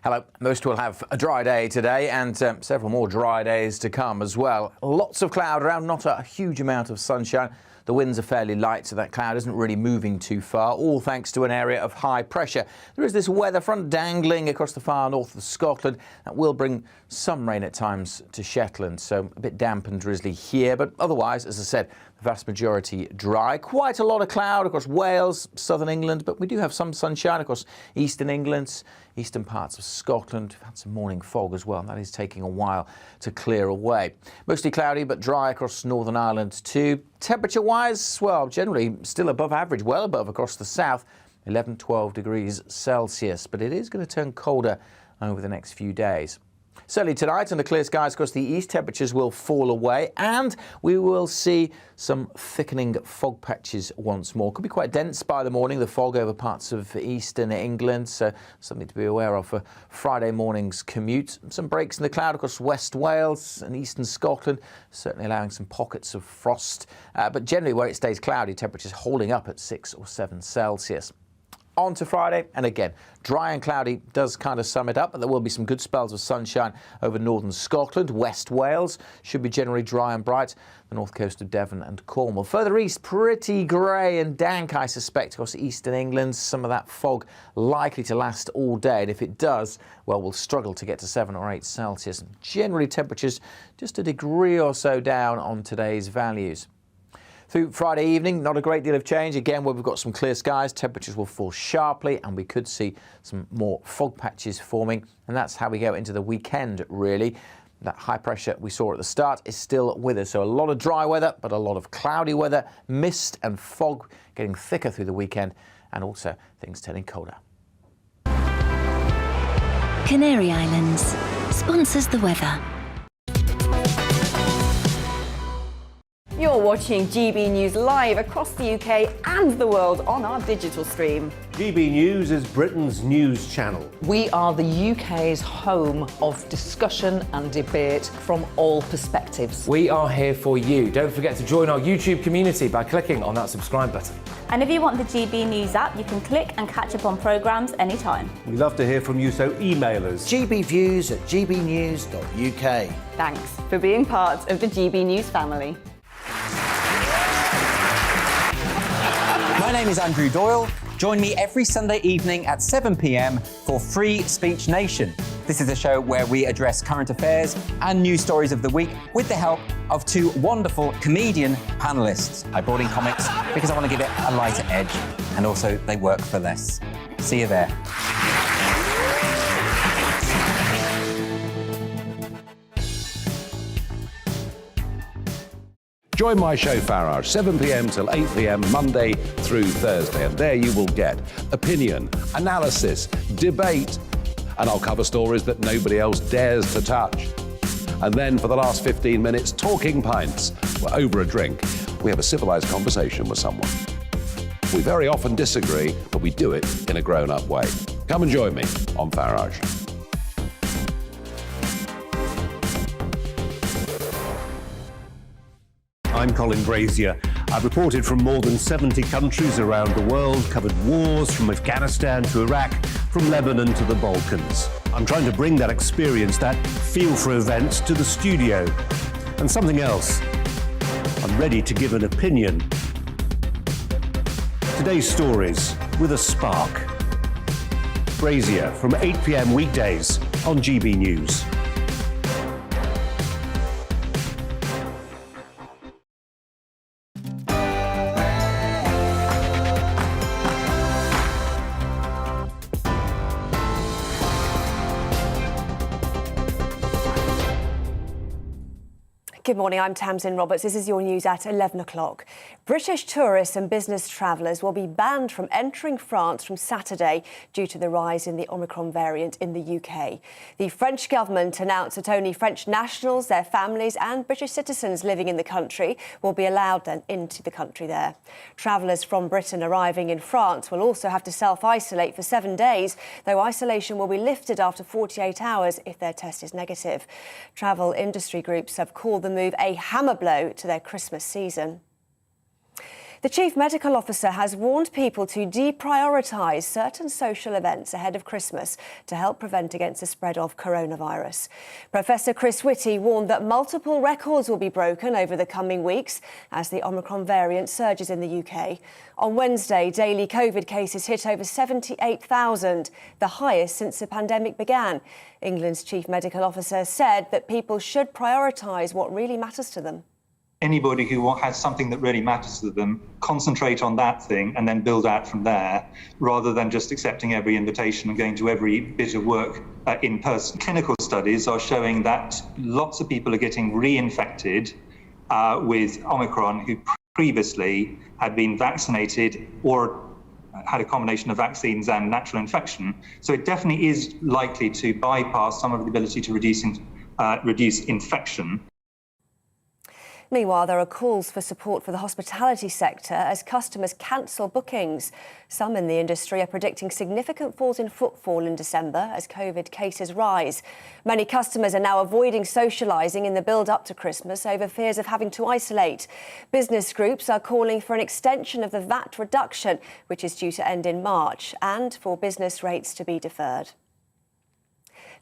[SPEAKER 1] Hello. Most will have a dry day today and several more dry days to come as well. Lots of cloud around, not a huge amount of sunshine. The winds are fairly light, so that cloud isn't really moving too far, all thanks to an area of high pressure. There is this weather front dangling across the far north of Scotland that will bring some rain at times to Shetland, so a bit damp and drizzly here, but otherwise, as I said, the vast majority dry. Quite a lot of cloud across Wales, southern England, but we do have some sunshine across eastern England, eastern parts of Scotland. We've had some morning fog as well, and that is taking a while to clear away. Mostly cloudy but dry across Northern Ireland too. Temperature-wise, well, generally still above average, well above across the south, 11-12 degrees Celsius, but it is going to turn colder over the next few days. Certainly tonight, under clear skies across the east, temperatures will fall away and we will see some thickening fog patches once more. Could be quite dense by the morning, the fog over parts of eastern England, so something to be aware of for Friday morning's commute. Some breaks in the cloud across West Wales and eastern Scotland, certainly allowing some pockets of frost. But generally where it stays cloudy, temperatures holding up at 6 or 7 Celsius. On to Friday, and again, dry and cloudy does kind of sum it up, but there will be some good spells of sunshine over northern Scotland. West Wales should be generally dry and bright, the north coast of Devon and Cornwall. Further east, pretty grey and dank, I suspect, across eastern England. Some of that fog likely to last all day, and if it does, well, we'll struggle to get to 7 or 8 Celsius. Generally, temperatures just a degree or so down on today's values. Through Friday evening, not a great deal of change. Again, where we've got some clear skies, temperatures will fall sharply and we could see some more fog patches forming. And that's how we go into the weekend, really. That high pressure we saw at the start is still with us. So a lot of dry weather, but a lot of cloudy weather, mist and fog getting thicker through the weekend, and also things turning colder.
[SPEAKER 2] Canary Islands sponsors the weather.
[SPEAKER 3] You're watching GB News live across the UK and the world on our digital stream.
[SPEAKER 4] GB News is Britain's news channel.
[SPEAKER 5] We are the UK's home of discussion and debate from all perspectives.
[SPEAKER 6] We are here for you. Don't forget to join our YouTube community by clicking on that subscribe button.
[SPEAKER 7] And if you want the GB News app, you can click and catch up on programmes anytime.
[SPEAKER 4] We love to hear from you, so email us.
[SPEAKER 8] gbviews@gbnews.uk.
[SPEAKER 3] Thanks for being part of the GB News family.
[SPEAKER 9] My name is Andrew Doyle. Join me every Sunday evening at 7 p.m. for Free Speech Nation. This is a show where we address current affairs and news stories of the week with the help of two wonderful comedian panellists. I brought in comics because I want to give it a lighter edge, and also they work for less. See you there.
[SPEAKER 10] Join my show Farage, 7 p.m. till 8 p.m. Monday through Thursday, and there you will get opinion, analysis, debate, and I'll cover stories that nobody else dares to touch. And then for the last 15 minutes, talking pints. We're over a drink. We have a civilized conversation with someone. We very often disagree, but we do it in a grown-up way. Come and join me on Farage.
[SPEAKER 4] I'm Colin Brazier. I've reported from more than 70 countries around the world, covered wars from Afghanistan to Iraq, from Lebanon to the Balkans. I'm trying to bring that experience, that feel for events, to the studio. And something else. I'm ready to give an opinion. Today's stories with a spark. Brazier from 8 p.m. weekdays on GB News.
[SPEAKER 15] Good morning, I'm Tamsin Roberts. This is your news at 11 o'clock. British tourists and business travellers will be banned from entering France from Saturday due to the rise in the Omicron variant in the UK. The French government announced that only French nationals, their families and British citizens living in the country will be allowed then into the country there. Travellers from Britain arriving in France will also have to self-isolate for 7 days, though isolation will be lifted after 48 hours if their test is negative. Travel industry groups have called the move a hammer blow to their Christmas season. The Chief Medical Officer has warned people to deprioritise certain social events ahead of Christmas to help prevent against the spread of coronavirus. Professor Witty warned that multiple records will be broken over the coming weeks as the Omicron variant surges in the UK. On Wednesday, daily COVID cases hit over 78,000, the highest since the pandemic began. England's Chief Medical Officer said that people should prioritise what really matters to them.
[SPEAKER 16] Anybody who has something that really matters to them, concentrate on that thing and then build out from there, rather than just accepting every invitation and going to every bit of work in person. Clinical studies are showing that lots of people are getting reinfected with Omicron who previously had been vaccinated or had a combination of vaccines and natural infection. So it definitely is likely to bypass some of the ability to reduce infection.
[SPEAKER 15] Meanwhile, there are calls for support for the hospitality sector as customers cancel bookings. Some in the industry are predicting significant falls in footfall in December as COVID cases rise. Many customers are now avoiding socialising in the build-up to Christmas over fears of having to isolate. Business groups are calling for an extension of the VAT reduction, which is due to end in March, and for business rates to be deferred.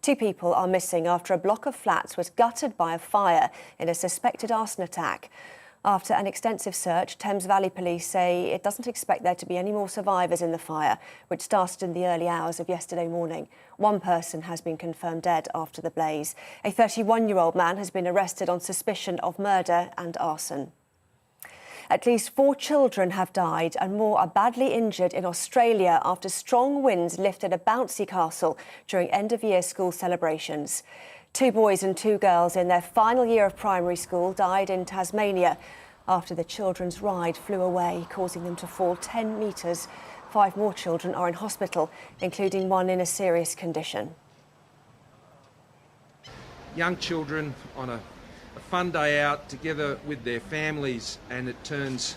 [SPEAKER 15] 2 people are missing after a block of flats was gutted by a fire in a suspected arson attack. After an extensive search, Thames Valley Police say it doesn't expect there to be any more survivors in the fire, which started in the early hours of yesterday morning. 1 person has been confirmed dead after the blaze. A 31-year-old man has been arrested on suspicion of murder and arson. At least 4 children have died and more are badly injured in Australia after strong winds lifted a bouncy castle during end-of-year school celebrations. 2 boys and 2 girls in their final year of primary school died in Tasmania after the children's ride flew away, causing them to fall 10 metres. 5 more children are in hospital, including 1 in a serious condition.
[SPEAKER 11] Young children on a a fun day out together with their families, and it turns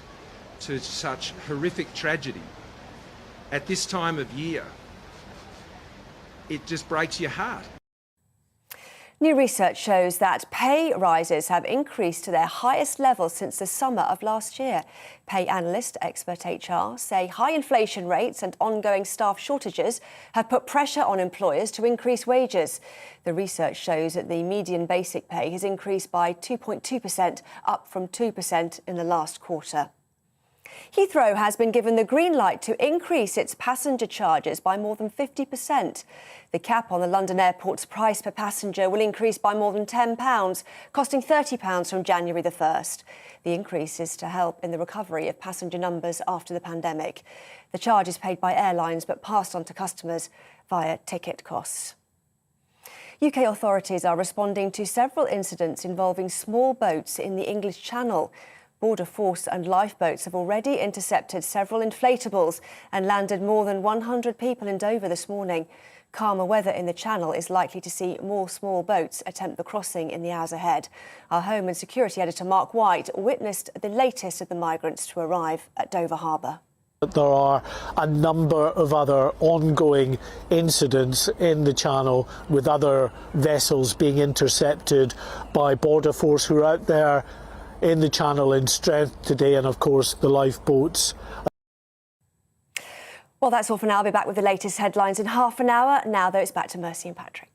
[SPEAKER 11] to such horrific tragedy at this time of year, it just breaks your heart.
[SPEAKER 15] New research shows that pay rises have increased to their highest level since the summer of last year. Pay analyst Expert HR say high inflation rates and ongoing staff shortages have put pressure on employers to increase wages. The research shows that the median basic pay has increased by 2.2%, up from 2% in the last quarter. Heathrow has been given the green light to increase its passenger charges by more than 50%. The cap on the London airport's price per passenger will increase by more than £10, costing £30 from January the 1st. The increase is to help in the recovery of passenger numbers after the pandemic. The charge is paid by airlines but passed on to customers via ticket costs. UK authorities are responding to several incidents involving small boats in the English Channel. Border Force and lifeboats have already intercepted several inflatables and landed more than 100 people in Dover this morning. Calmer weather in the Channel is likely to see more small boats attempt the crossing in the hours ahead. Our Home and Security Editor Mark White witnessed the latest of the migrants to arrive at Dover Harbour.
[SPEAKER 20] There are a number of other ongoing incidents in the Channel with other vessels being intercepted by Border Force who are out there in the Channel in strength today, and of course the lifeboats.
[SPEAKER 15] Well, that's all for now. I'll be back with the latest headlines in half an hour. Now, though, it's back to Mercy and Patrick.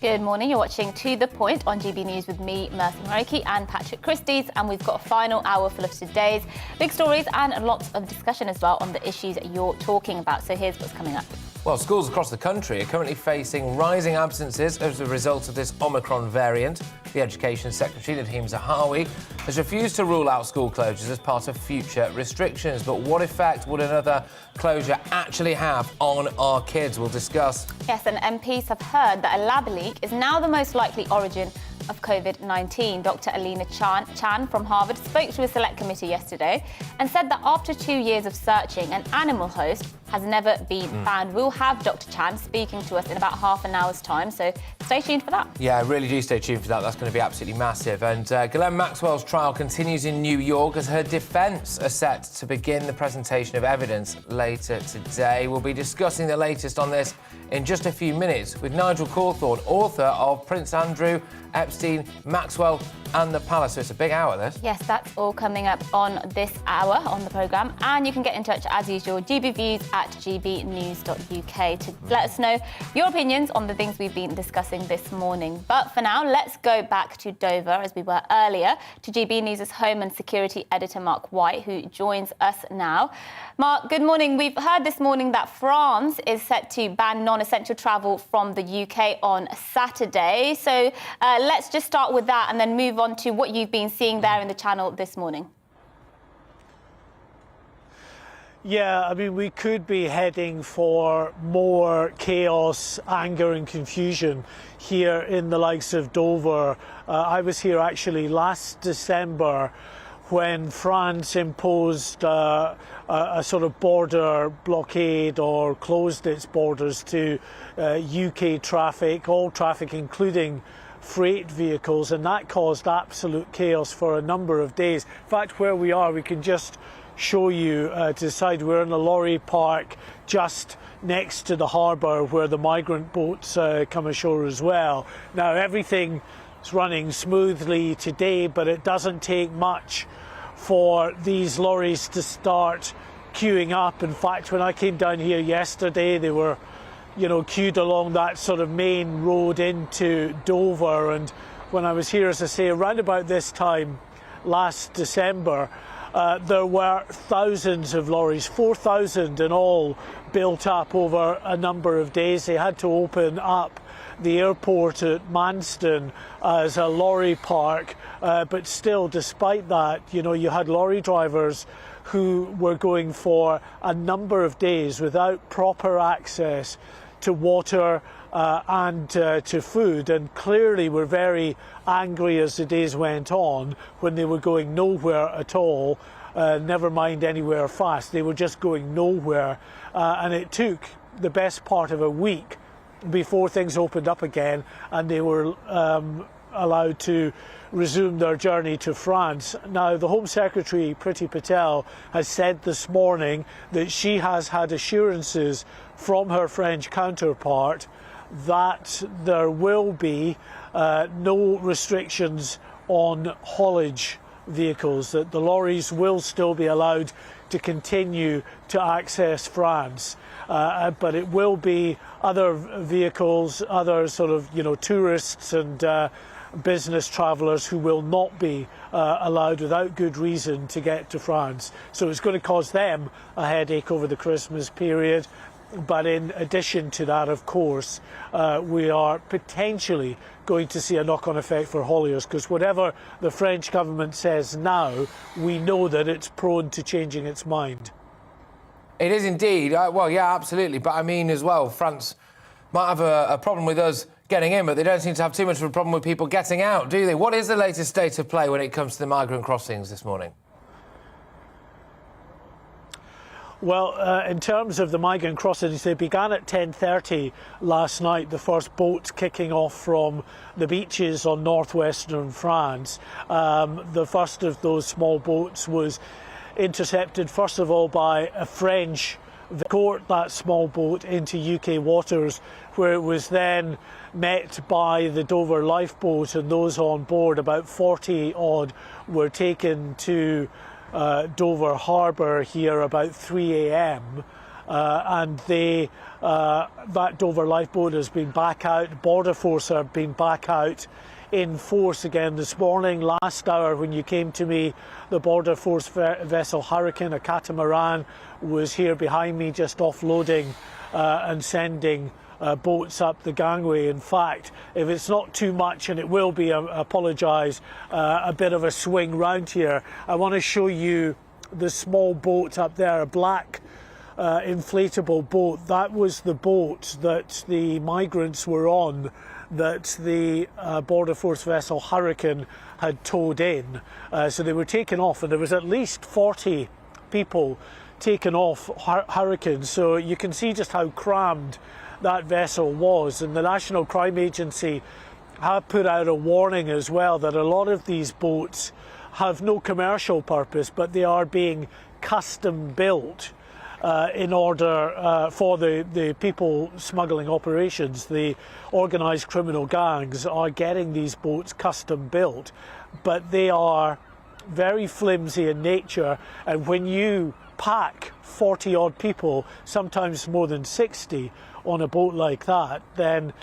[SPEAKER 7] Good morning, you're watching To The Point on GB News with me, Mercy Maroki, and Patrick Christies, and we've got a final hour full of today's big stories and lots of discussion as well on the issues you're talking about. So here's what's coming up.
[SPEAKER 6] Well, schools across the country are currently facing rising absences as a result of this Omicron variant. The Education Secretary, Nadeem Zahawi, has refused to rule out school closures as part of future restrictions. But what effect would another closure actually have on our kids? We'll discuss.
[SPEAKER 7] Yes, and MPs have heard that a lab leak is now the most likely origin of COVID-19. Dr. Alina Chan from Harvard spoke to a select committee yesterday and said that after 2 years of searching, an animal host has never been found. We'll have Dr. Chan speaking to us in about half an hour's time, so stay tuned for that.
[SPEAKER 6] Yeah, really do stay tuned for that. That's going to be absolutely massive. And Ghislaine Maxwell's trial continues in New York as her defence are set to begin the presentation of evidence later today. We'll be discussing the latest on this in just a few minutes with Nigel Cawthorne, author of Prince Andrew, Epstein, Maxwell and the Palace. So it's a big hour, this.
[SPEAKER 7] Yes, that's all coming up on this hour on the programme. And you can get in touch, as usual, gbviews@gbnews.uk to let us know your opinions on the things we've been discussing this morning. But for now, let's go back to Dover, as we were earlier, to GB News' Home and Security Editor Mark White, who joins us now. Mark, good morning. We've heard this morning that France is set to ban non-essential travel from the UK on Saturday. So let's just start with that and then move on to what you've been seeing there in the Channel this morning.
[SPEAKER 20] Yeah, I mean, we could be heading for more chaos, anger and confusion here in the likes of Dover. I was here actually last December when France imposed a sort of border blockade or closed its borders to UK traffic, all traffic including freight vehicles, and that caused absolute chaos for a number of days. In fact, where we are, we can just show you to the side. We're in a lorry park just next to the harbour where the migrant boats come ashore as well. Now, everything is running smoothly today, but it doesn't take much for these lorries to start queuing up. In fact, when I came down here yesterday, they were queued along that sort of main road into Dover. And when I was here, as I say, around about this time last December, there were thousands of lorries, 4,000 in all, built up over a number of days. They had to open up the airport at Manston as a lorry park, but still, despite that, you had lorry drivers who were going for a number of days without proper access to water and to food, and clearly were very angry as the days went on when they were going nowhere at all, never mind anywhere fast. They were just going nowhere, and it took the best part of a week before things opened up again and they were allowed to resume their journey to France. Now, the Home Secretary, Priti Patel, has said this morning that she has had assurances from her French counterpart that there will be no restrictions on haulage vehicles, that the lorries will still be allowed to continue to access France. But it will be other vehicles, other sort of, tourists and business travellers who will not be allowed without good reason to get to France. So it's going to cause them a headache over the Christmas period. But in addition to that, of course, we are potentially going to see a knock-on effect for hauliers, because whatever the French government says now, we know that it's prone to changing its mind.
[SPEAKER 6] It is indeed. Well, yeah, absolutely. But I mean, as well, France might have a problem with us getting in, but they don't seem to have too much of a problem with people getting out, do they? What is the latest state of play when it comes to the migrant crossings this morning?
[SPEAKER 20] Well, in terms of the migrant crossings, they began at 10:30 last night, the first boats kicking off from the beaches on northwestern France. The first of those small boats was intercepted, first of all, by a French escort, that small boat, into UK waters, where it was then met by the Dover lifeboat, and those on board, about 40 odd, were taken to Dover Harbour here about 3 a.m. And that Dover lifeboat has been back out. Border Force have been back out in force again this morning. Last hour when you came to me, the Border Force vessel Hurricane, a catamaran, was here behind me just offloading and sending boats up the gangway. In fact, if it's not too much, and it will be, I apologise, a bit of a swing round here, I want to show you the small boat up there, a black inflatable boat. That was the boat that the migrants were on, that the Border Force vessel Hurricane had towed in. So they were taken off, and there was at least 40 people taken off Hurricane. So you can see just how crammed that vessel was. And the National Crime Agency have put out a warning as well that a lot of these boats have no commercial purpose, but they are being custom built in order for the people smuggling operations. The organised criminal gangs are getting these boats custom built, but they are very flimsy in nature, and when you pack 40 odd people, sometimes more than 60, on a boat like that, then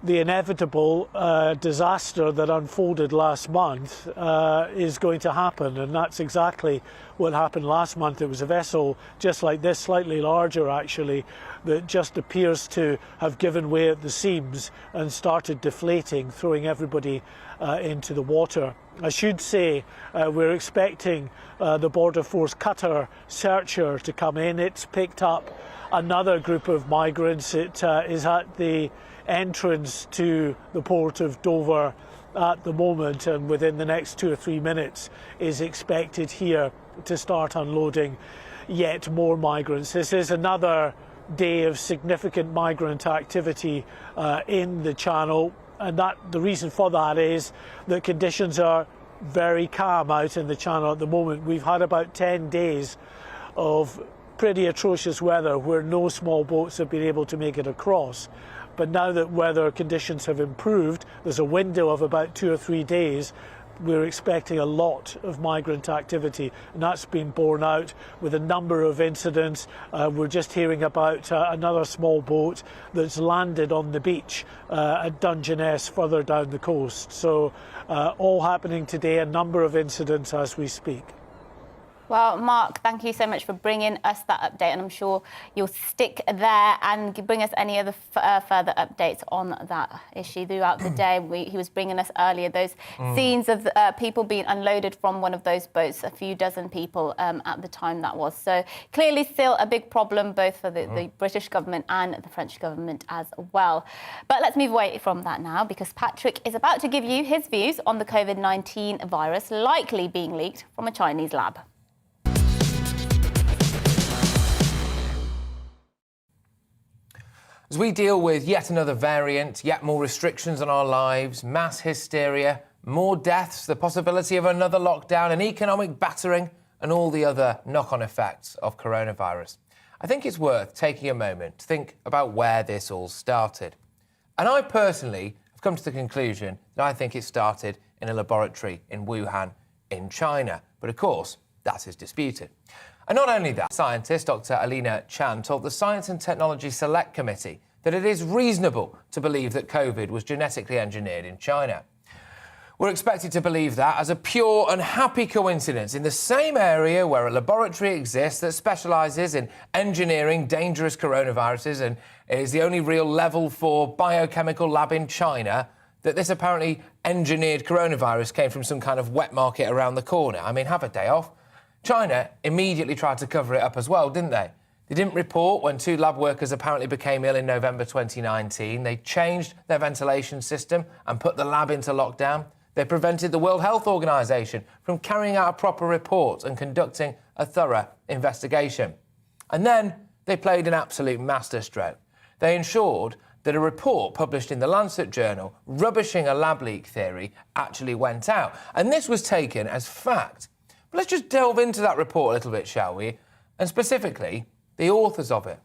[SPEAKER 20] the inevitable disaster that unfolded last month is going to happen. And that's exactly what happened last month. It was a vessel just like this, slightly larger actually, that just appears to have given way at the seams and started deflating, throwing everybody into the water. I should say we're expecting the Border Force cutter Searcher to come in. It's picked up another group of migrants. It is at the entrance to the port of Dover at the moment, and within the next 2 or 3 minutes is expected here to start unloading yet more migrants. This is another day of significant migrant activity in the Channel, and the reason for that is that conditions are very calm out in the Channel at the moment. We've had about 10 days of pretty atrocious weather where no small boats have been able to make it across. But now that weather conditions have improved, there's a window of about 2 or 3 days, we're expecting a lot of migrant activity, and that's been borne out with a number of incidents. We're just hearing about another small boat that's landed on the beach at Dungeness further down the coast. So all happening today, a number of incidents as we speak.
[SPEAKER 7] Well, Mark, thank you so much for bringing us that update, and I'm sure you'll stick there and bring us any other further updates on that issue throughout the day. He was bringing us earlier those scenes of people being unloaded from one of those boats, a few dozen people at the time that was. So clearly still a big problem, both for the British government and the French government as well. But let's move away from that now, because Patrick is about to give you his views on the COVID-19 virus likely being leaked from a Chinese lab.
[SPEAKER 6] As we deal with yet another variant, yet more restrictions on our lives, mass hysteria, more deaths, the possibility of another lockdown, an economic battering, and all the other knock-on effects of coronavirus, I think it's worth taking a moment to think about where this all started. And I personally have come to the conclusion that I think it started in a laboratory in Wuhan in China. But of course, that is disputed. And not only that, scientist Dr. Alina Chan told the Science and Technology Select Committee that it is reasonable to believe that COVID was genetically engineered in China. We're expected to believe that as a pure and happy coincidence in the same area where a laboratory exists that specialises in engineering dangerous coronaviruses and is the only real level 4 biochemical lab in China, that this apparently engineered coronavirus came from some kind of wet market around the corner. I mean, have a day off. China immediately tried to cover it up as well, didn't they? They didn't report when 2 lab workers apparently became ill in November 2019. They changed their ventilation system and put the lab into lockdown. They prevented the World Health Organization from carrying out a proper report and conducting a thorough investigation. And then they played an absolute masterstroke. They ensured that a report published in the Lancet journal rubbishing a lab leak theory actually went out. And this was taken as fact. But let's just delve into that report a little bit, shall we? And specifically, the authors of it.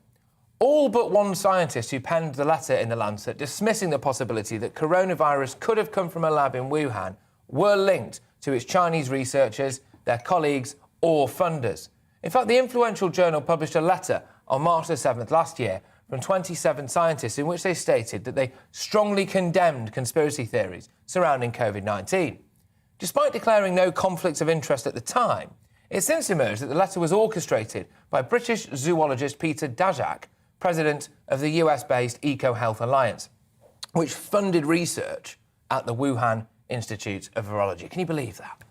[SPEAKER 6] All but one scientist who penned the letter in the Lancet dismissing the possibility that coronavirus could have come from a lab in Wuhan were linked to its Chinese researchers, their colleagues or funders. In fact, the influential journal published a letter on March the 7th last year from 27 scientists in which they stated that they strongly condemned conspiracy theories surrounding COVID-19. Despite declaring no conflicts of interest at the time, it's since emerged that the letter was orchestrated by British zoologist Peter Daszak, president of the US-based EcoHealth Alliance, which funded research at the Wuhan Institute of Virology. Can you believe that?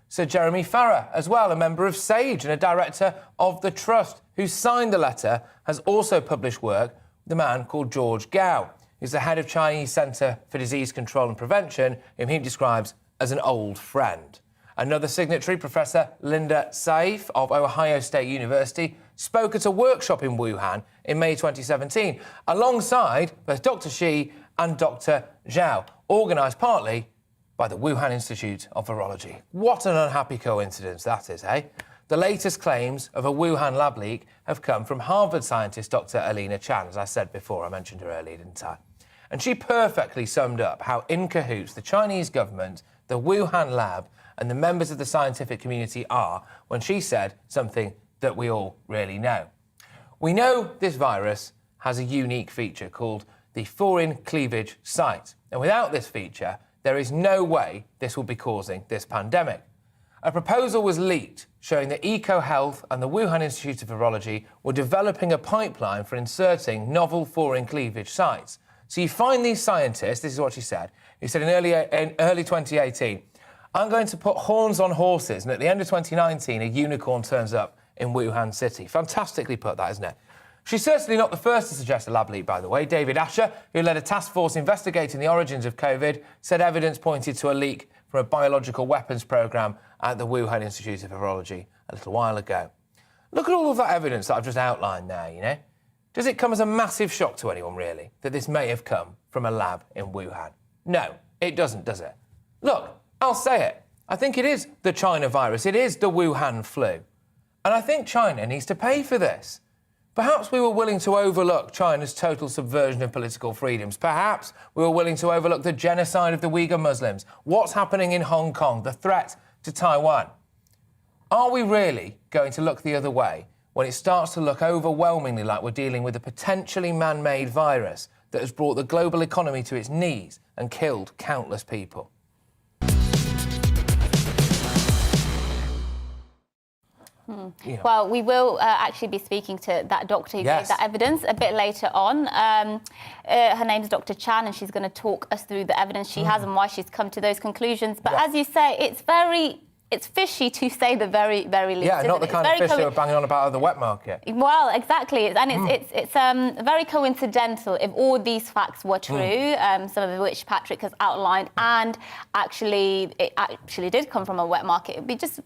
[SPEAKER 6] Sir Jeremy Farrar, as well, a member of SAGE and a director of the Trust, who signed the letter, has also published work with a man called George Gao, who's the head of Chinese Centre for Disease Control and Prevention, whom he describes as an old friend. Another signatory, Professor Linda Saif of Ohio State University, spoke at a workshop in Wuhan in May 2017, alongside both Dr. Shi and Dr. Zhao, organised partly by the Wuhan Institute of Virology. What an unhappy coincidence that is, eh? The latest claims of a Wuhan lab leak have come from Harvard scientist Dr. Alina Chan, as I said before. I mentioned her earlier, didn't I? And she perfectly summed up how in cahoots the Chinese government, the Wuhan lab, and the members of the scientific community are when she said something that we all really know. We know this virus has a unique feature called the furin cleavage site. And without this feature, there is no way this will be causing this pandemic. A proposal was leaked showing that EcoHealth and the Wuhan Institute of Virology were developing a pipeline for inserting novel furin cleavage sites. So you find these scientists, this is what she said, who said in early 2018, I'm going to put horns on horses, and at the end of 2019, a unicorn turns up in Wuhan City. Fantastically put, that, isn't it? She's certainly not the first to suggest a lab leak, by the way. David Asher, who led a task force investigating the origins of COVID, said evidence pointed to a leak from a biological weapons programme at the Wuhan Institute of Virology a little while ago. Look at all of that evidence that I've just outlined there, you know? Does it come as a massive shock to anyone, really, that this may have come from a lab in Wuhan? No, it doesn't, does it? Look, I'll say it. I think it is the China virus. It is the Wuhan flu. And I think China needs to pay for this. Perhaps we were willing to overlook China's total subversion of political freedoms. Perhaps we were willing to overlook the genocide of the Uyghur Muslims, what's happening in Hong Kong, the threat to Taiwan. Are we really going to look the other way when it starts to look overwhelmingly like we're dealing with a potentially man-made virus that has brought the global economy to its knees and killed countless people? You know.
[SPEAKER 7] Well, we will actually be speaking to that doctor who gave that evidence a bit later on. Her name's Dr. Chan, and she's going to talk us through the evidence she has and why she's come to those conclusions. But as you say, it's fishy to say the very, very least.
[SPEAKER 6] Yeah, not the kind of fish they were banging on about at the wet market.
[SPEAKER 7] Well, exactly, and it's very coincidental if all these facts were true, some of which Patrick has outlined, and it actually did come from a wet market. It'd be just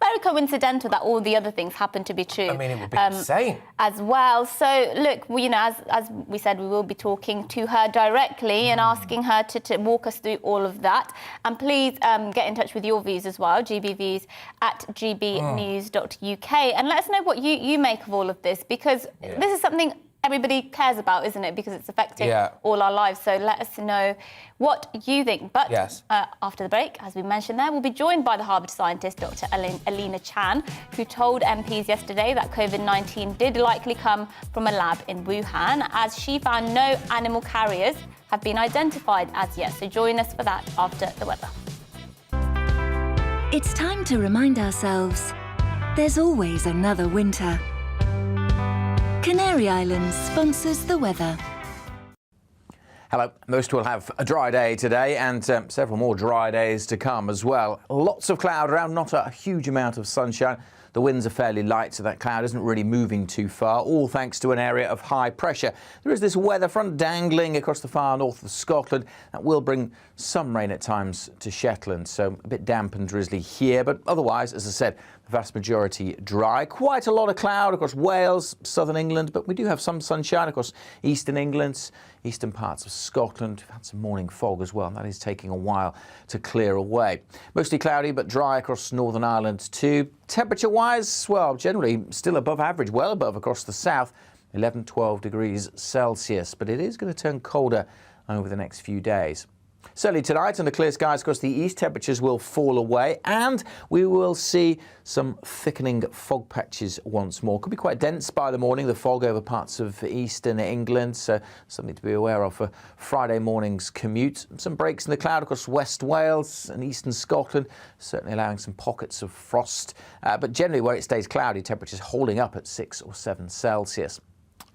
[SPEAKER 7] very coincidental that all the other things happen to be true.
[SPEAKER 6] I mean, it would be insane.
[SPEAKER 7] As well. So, look, as we said, we will be talking to her directly and asking her to walk us through all of that. And please get in touch with your views as well, GBviews at gbnews.uk. And let us know what you make of all of this, because this is something everybody cares about, isn't it? Because it's affecting all our lives. So let us know what you think. But after the break, as we mentioned there, we'll be joined by the Harvard scientist, Dr. Alina Chan, who told MPs yesterday that COVID-19 did likely come from a lab in Wuhan, as she found no animal carriers have been identified as yet. So join us for that after the weather.
[SPEAKER 2] It's time to remind ourselves there's always another winter. Canary Islands sponsors the weather.
[SPEAKER 1] Hello. Most will have a dry day today, and several more dry days to come as well. Lots of cloud around, not a huge amount of sunshine. The winds are fairly light, so that cloud isn't really moving too far, all thanks to an area of high pressure. There is this weather front dangling across the far north of Scotland that will bring some rain at times to Shetland, so a bit damp and drizzly here, but otherwise, as I said, the vast majority dry. Quite a lot of cloud across Wales, southern England, but we do have some sunshine across eastern England, eastern parts of Scotland. We've had some morning fog as well, and that is taking a while to clear away. Mostly cloudy but dry across Northern Ireland too. Temperature-wise, well, generally still above average, well above across the south, 11-12 degrees Celsius, but it is going to turn colder over the next few days. Certainly tonight, under clear skies across the east, temperatures will fall away, and we will see some thickening fog patches once more. Could be quite dense by the morning, the fog over parts of eastern England, so something to be aware of for Friday morning's commute. Some breaks in the cloud across West Wales and eastern Scotland, certainly allowing some pockets of frost, but generally where it stays cloudy, temperatures holding up at 6 or 7 Celsius.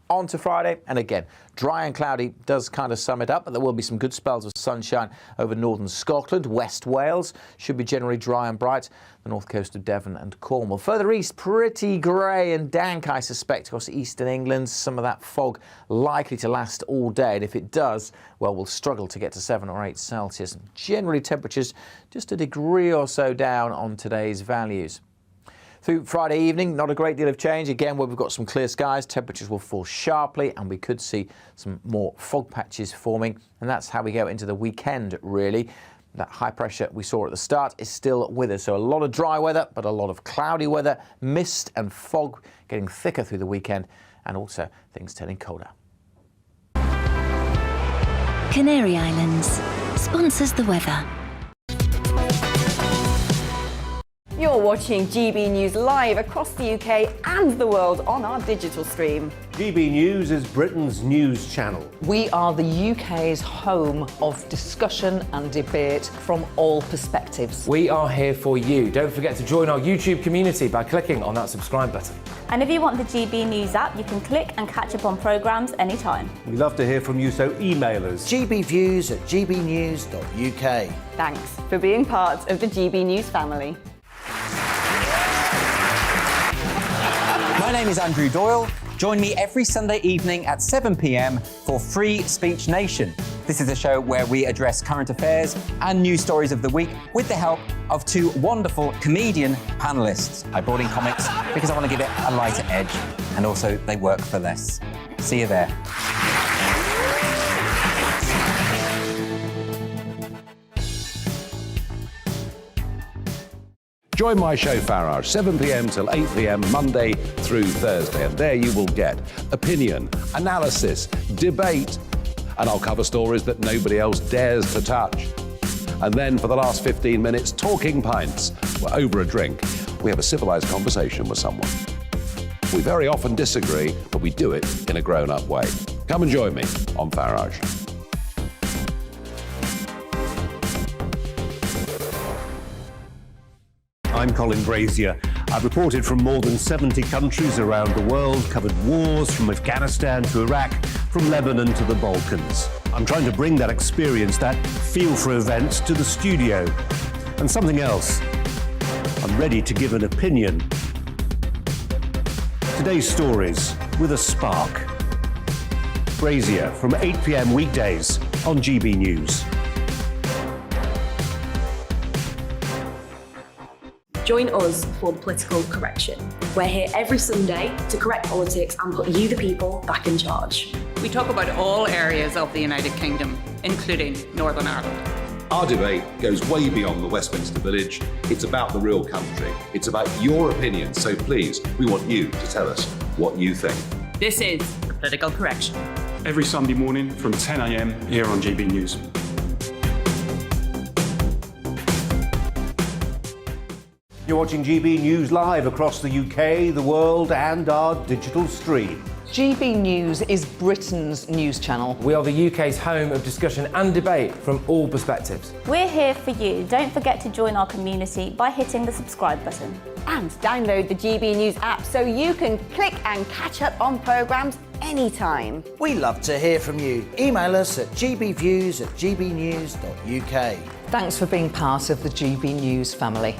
[SPEAKER 1] On to Friday, and again, dry and cloudy does kind of sum it up, but there will be some good spells of sunshine over northern Scotland. West Wales should be generally dry and bright, the north coast of Devon and Cornwall. Further east, pretty grey and dank, I suspect, across eastern England. Some of that fog likely to last all day, and if it does, well, we'll struggle to get to 7 or 8 Celsius. Generally, temperatures just a degree or so down on today's values. Through Friday evening, not a great deal of change. Again, where we've got some clear skies, temperatures will fall sharply, and we could see some more fog patches forming. And that's how we go into the weekend, really. That high pressure we saw at the start is still with us. So a lot of dry weather, but a lot of cloudy weather, mist and fog getting thicker through the weekend, and also things turning colder.
[SPEAKER 2] Canary Islands sponsors the weather.
[SPEAKER 3] You're watching GB News live across the UK and the world on our digital stream.
[SPEAKER 4] GB News is Britain's news channel.
[SPEAKER 5] We are the UK's home of discussion and debate from all perspectives.
[SPEAKER 6] We are here for you. Don't forget to join our YouTube community by clicking on that subscribe button.
[SPEAKER 7] And if you want the GB News app, you can click and catch up on programmes anytime.
[SPEAKER 4] We love to hear from you, so email us.
[SPEAKER 8] GBviews at gbnews.uk.
[SPEAKER 3] Thanks for being part of the GB News family.
[SPEAKER 9] My name is Andrew Doyle. Join me every Sunday evening at 7 p.m. for Free Speech Nation. This is a show where we address current affairs and news stories of the week with the help of 2 wonderful comedian panellists. I brought in comics because I want to give it a lighter edge, and also they work for less. See you there.
[SPEAKER 10] Join my show Farage, 7 p.m. till 8 p.m. Monday through Thursday, and there you will get opinion, analysis, debate, and I'll cover stories that nobody else dares to touch. And then for the last 15 minutes, talking pints. We're over a drink. We have a civilized conversation with someone. We very often disagree, but we do it in a grown-up way. Come and join me on Farage.
[SPEAKER 4] I'm Colin Brazier. I I've reported from more than 70 countries around the world, covered wars from Afghanistan to Iraq, from Lebanon to the Balkans. I'm trying to bring that experience, that feel for events, to the studio. And something else, I'm ready to give an opinion. Today's stories with a spark. Brazier from 8 p.m. weekdays on GB News.
[SPEAKER 12] Join us for Political Correction. We're here every Sunday to correct politics and put you, the people, back in charge.
[SPEAKER 13] We talk about all areas of the United Kingdom, including Northern Ireland.
[SPEAKER 10] Our debate goes way beyond the Westminster Village. It's about the real country. It's about your opinion. So please, we want you to tell us what you think.
[SPEAKER 13] This is Political Correction.
[SPEAKER 14] Every Sunday morning from 10 a.m. here on GB News.
[SPEAKER 4] You're watching GB News live across the UK, the world, and our digital stream.
[SPEAKER 5] GB News is Britain's news channel.
[SPEAKER 6] We are the UK's home of discussion and debate from all perspectives.
[SPEAKER 7] We're here for you. Don't forget to join our community by hitting the subscribe button.
[SPEAKER 3] And download the GB News app so you can click and catch up on programmes anytime.
[SPEAKER 8] We love to hear from you. Email us at gbviews@gbnews.uk.
[SPEAKER 5] Thanks for being part of the GB News family.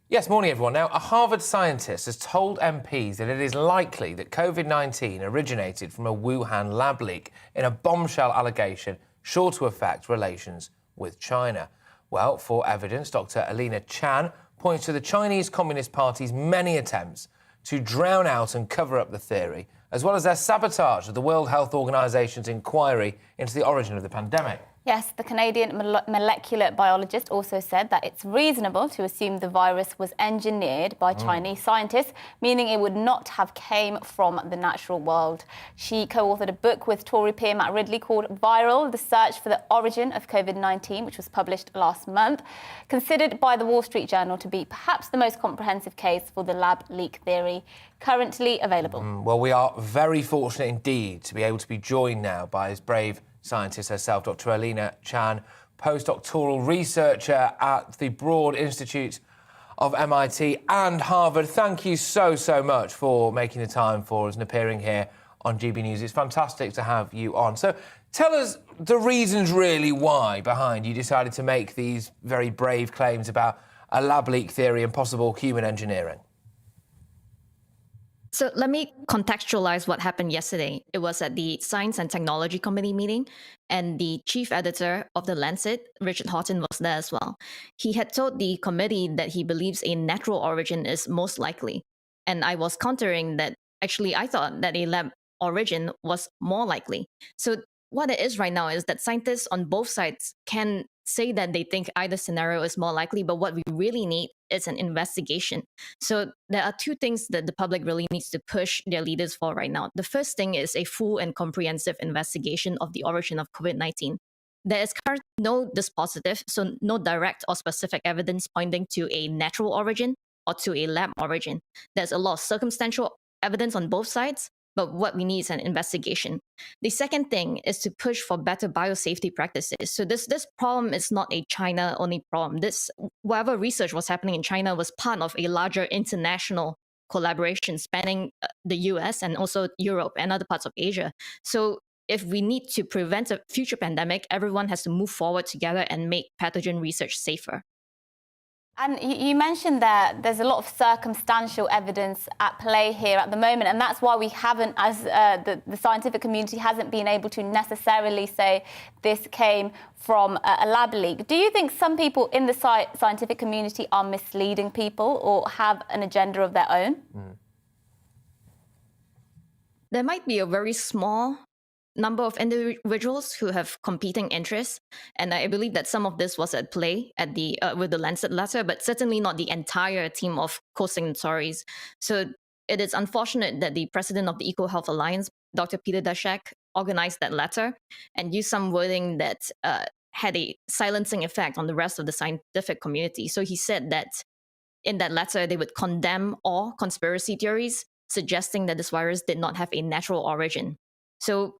[SPEAKER 6] Yes, morning everyone. Now, a Harvard scientist has told MPs that it is likely that COVID-19 originated from a Wuhan lab leak in a bombshell allegation sure to affect relations with China. Well, for evidence, Dr. Alina Chan points to the Chinese Communist Party's many attempts to drown out and cover up the theory, as well as their sabotage of the World Health Organization's inquiry into the origin of the pandemic.
[SPEAKER 7] Yes, the Canadian molecular biologist also said that it's reasonable to assume the virus was engineered by Chinese scientists, meaning it would not have came from the natural world. She co-authored a book with Tory peer Matt Ridley called Viral, The Search for the Origin of COVID-19, which was published last month, considered by the Wall Street Journal to be perhaps the most comprehensive case for the lab leak theory currently available.
[SPEAKER 6] Well, we are very fortunate indeed to be able to be joined now by his brave scientist herself, Dr. Alina Chan, postdoctoral researcher at the Broad Institute of MIT and Harvard. Thank you so much for making the time for us and appearing here on GB News. It's fantastic to have you on. So tell us the reasons really why behind you decided to make these very brave claims about a lab leak theory and possible human engineering.
[SPEAKER 23] So let me contextualize what happened yesterday. It was at the Science and Technology Committee meeting, and the chief editor of The Lancet, Richard Horton, was there as well. He had told the committee that he believes a natural origin is most likely. And I was countering that actually I thought that a lab origin was more likely. So what it is right now is that scientists on both sides can say that they think either scenario is more likely, but what we really need is an investigation. So there are two things that the public really needs to push their leaders for right now. The first thing is a full and comprehensive investigation of the origin of COVID-19. There is currently no dispositive, so no direct or specific evidence pointing to a natural origin or to a lab origin. There's a lot of circumstantial evidence on both sides, but what we need is an investigation. The second thing is to push for better biosafety practices. So this problem is not a China-only problem. Whatever research was happening in China was part of a larger international collaboration spanning the US and also Europe and other parts of Asia. So if we need to prevent a future pandemic, everyone has to move forward together and make pathogen research safer.
[SPEAKER 7] And you mentioned that there's a lot of circumstantial evidence at play here at the moment, and that's why we haven't, as the scientific community hasn't been able to necessarily say this came from a lab leak. Do you think some people in the scientific community are misleading people or have an agenda of their own?
[SPEAKER 23] There might be a very small number of individuals who have competing interests, and I believe that some of this was at play at the with the Lancet letter, but certainly not the entire team of co-signatories. So it is unfortunate that the president of the EcoHealth Alliance, Dr. Peter Daszak, organized that letter and used some wording that had a silencing effect on the rest of the scientific community. So he said that in that letter, they would condemn all conspiracy theories suggesting that this virus did not have a natural origin. So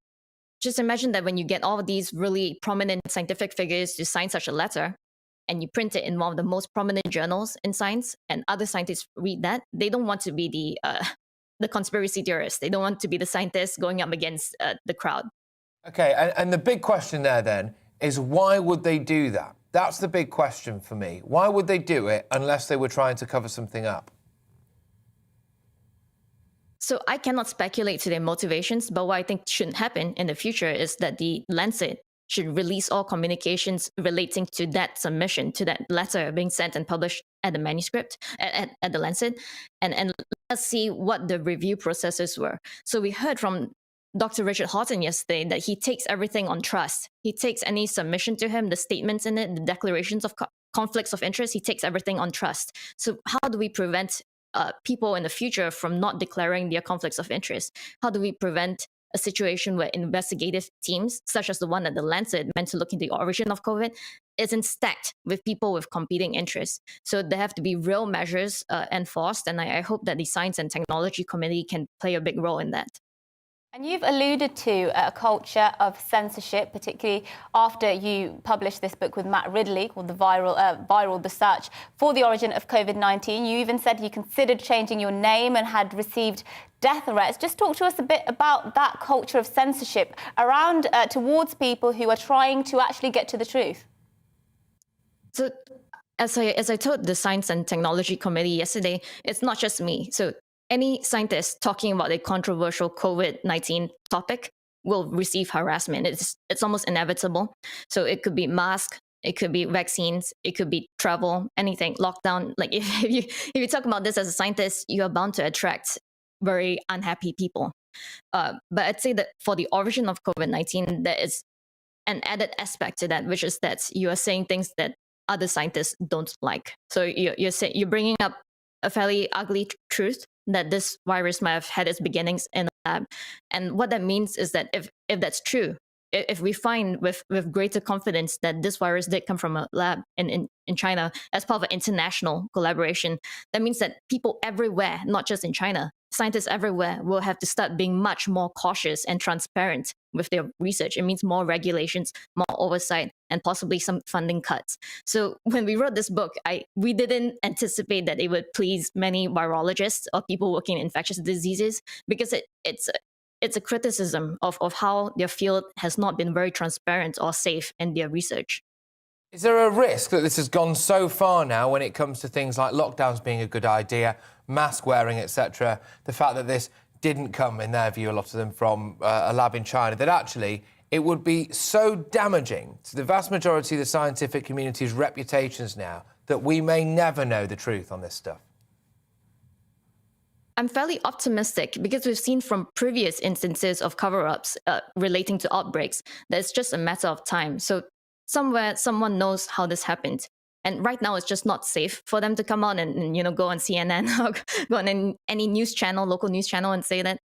[SPEAKER 23] just imagine that when you get all of these really prominent scientific figures to sign such a letter, and you print it in one of the most prominent journals in science, and other scientists read that, they don't want to be the conspiracy theorists. They don't want to be the scientists going up against the crowd.
[SPEAKER 6] Okay, and the big question there then is, why would they do that? That's the big question for me. Why would they do it unless they were trying to cover something up?
[SPEAKER 23] So I cannot speculate to their motivations, but what I think shouldn't happen in the future is that the Lancet should release all communications relating to that submission, to that letter being sent and published at the manuscript, at the Lancet, and let's see what the review processes were. So we heard from Dr. Richard Horton yesterday that he takes everything on trust. He takes any submission to him, the statements in it, the declarations of conflicts of interest, he takes everything on trust. So how do we prevent people in the future from not declaring their conflicts of interest? How do we prevent a situation where investigative teams, such as the one at the Lancet, meant to look into the origin of COVID, isn't stacked with people with competing interests? So there have to be real measures enforced, and I hope that the Science and Technology Committee can play a big role in that.
[SPEAKER 7] And you've alluded to a culture of censorship, particularly after you published this book with Matt Ridley called The Viral, The Search for the Origin of COVID-19. You even said you considered changing your name and had received death threats. Just talk to us a bit about that culture of censorship around towards people who are trying to actually get to the truth.
[SPEAKER 23] So as I told the Science and Technology Committee yesterday, it's not just me. So any scientist talking about a controversial COVID-19 topic will receive harassment. It's almost inevitable. So it could be masks, it could be vaccines, it could be travel, anything, lockdown. Like if you talk about this as a scientist, you are bound to attract very unhappy people. But I'd say that for the origin of COVID-19, there is an added aspect to that, which is that you are saying things that other scientists don't like. So you're bringing up a fairly ugly truth that this virus might have had its beginnings in a lab. And what that means is that if that's true, if we find with greater confidence that this virus did come from a lab in China as part of an international collaboration, that means that people everywhere, not just in China, scientists everywhere will have to start being much more cautious and transparent with their research. It means more regulations, more oversight, and possibly some funding cuts. So when we wrote this book, we didn't anticipate that it would please many virologists or people working in infectious diseases, because it's a criticism of how their field has not been very transparent or safe in their research.
[SPEAKER 6] Is there a risk that this has gone so far now when it comes to things like lockdowns being a good idea, mask wearing, etc., the fact that this didn't come, in their view, a lot of them, from a lab in China, that actually it would be so damaging to the vast majority of the scientific community's reputations now that we may never know the truth on this stuff?
[SPEAKER 23] I'm fairly optimistic because we've seen from previous instances of cover-ups relating to outbreaks that it's just a matter of time. So somewhere someone knows how this happened. And right now it's just not safe for them to come out and go on CNN or go on any news channel, local news channel, and say that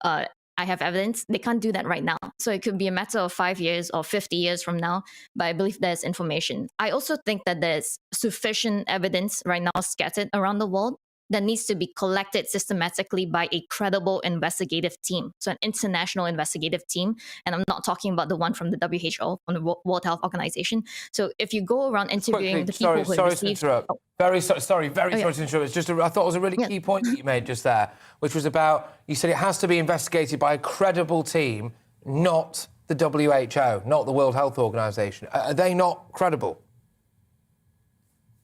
[SPEAKER 23] I have evidence. They can't do that right now. So it could be a matter of 5 years or 50 years from now, but I believe there's information. I also think that there's sufficient evidence right now scattered around the world that needs to be collected systematically by a credible investigative team. So an international investigative team. And I'm not talking about the one from the WHO, from the World Health Organization. So if you go around interviewing the people who received...
[SPEAKER 6] Sorry to interrupt. It's just I thought it was a really key point that you made just there, which was about, you said it has to be investigated by a credible team, not the WHO, not the World Health Organization. Are they not credible?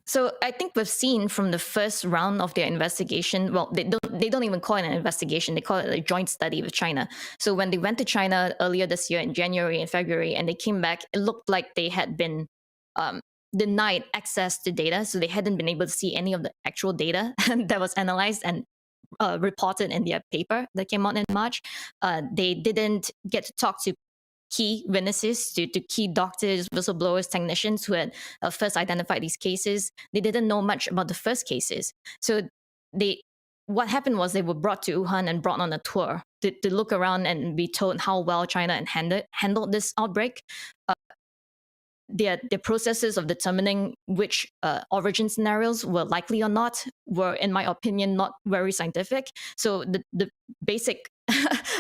[SPEAKER 23] So I think we've seen from the first round of their investigation, well, they don't even call it an investigation, they call it a joint study with China. So when they went to China earlier this year in January and February, and they came back, it looked like they had been denied access to data. So they hadn't been able to see any of the actual data that was analyzed and reported in their paper that came out in March. They didn't get to talk to key witnesses, to key doctors, whistleblowers, technicians who had first identified these cases. They didn't know much about the first cases. So what happened was they were brought to Wuhan and brought on a tour to look around and be told how well China had handled this outbreak. their processes of determining which origin scenarios were likely or not were, in my opinion, not very scientific. So the basic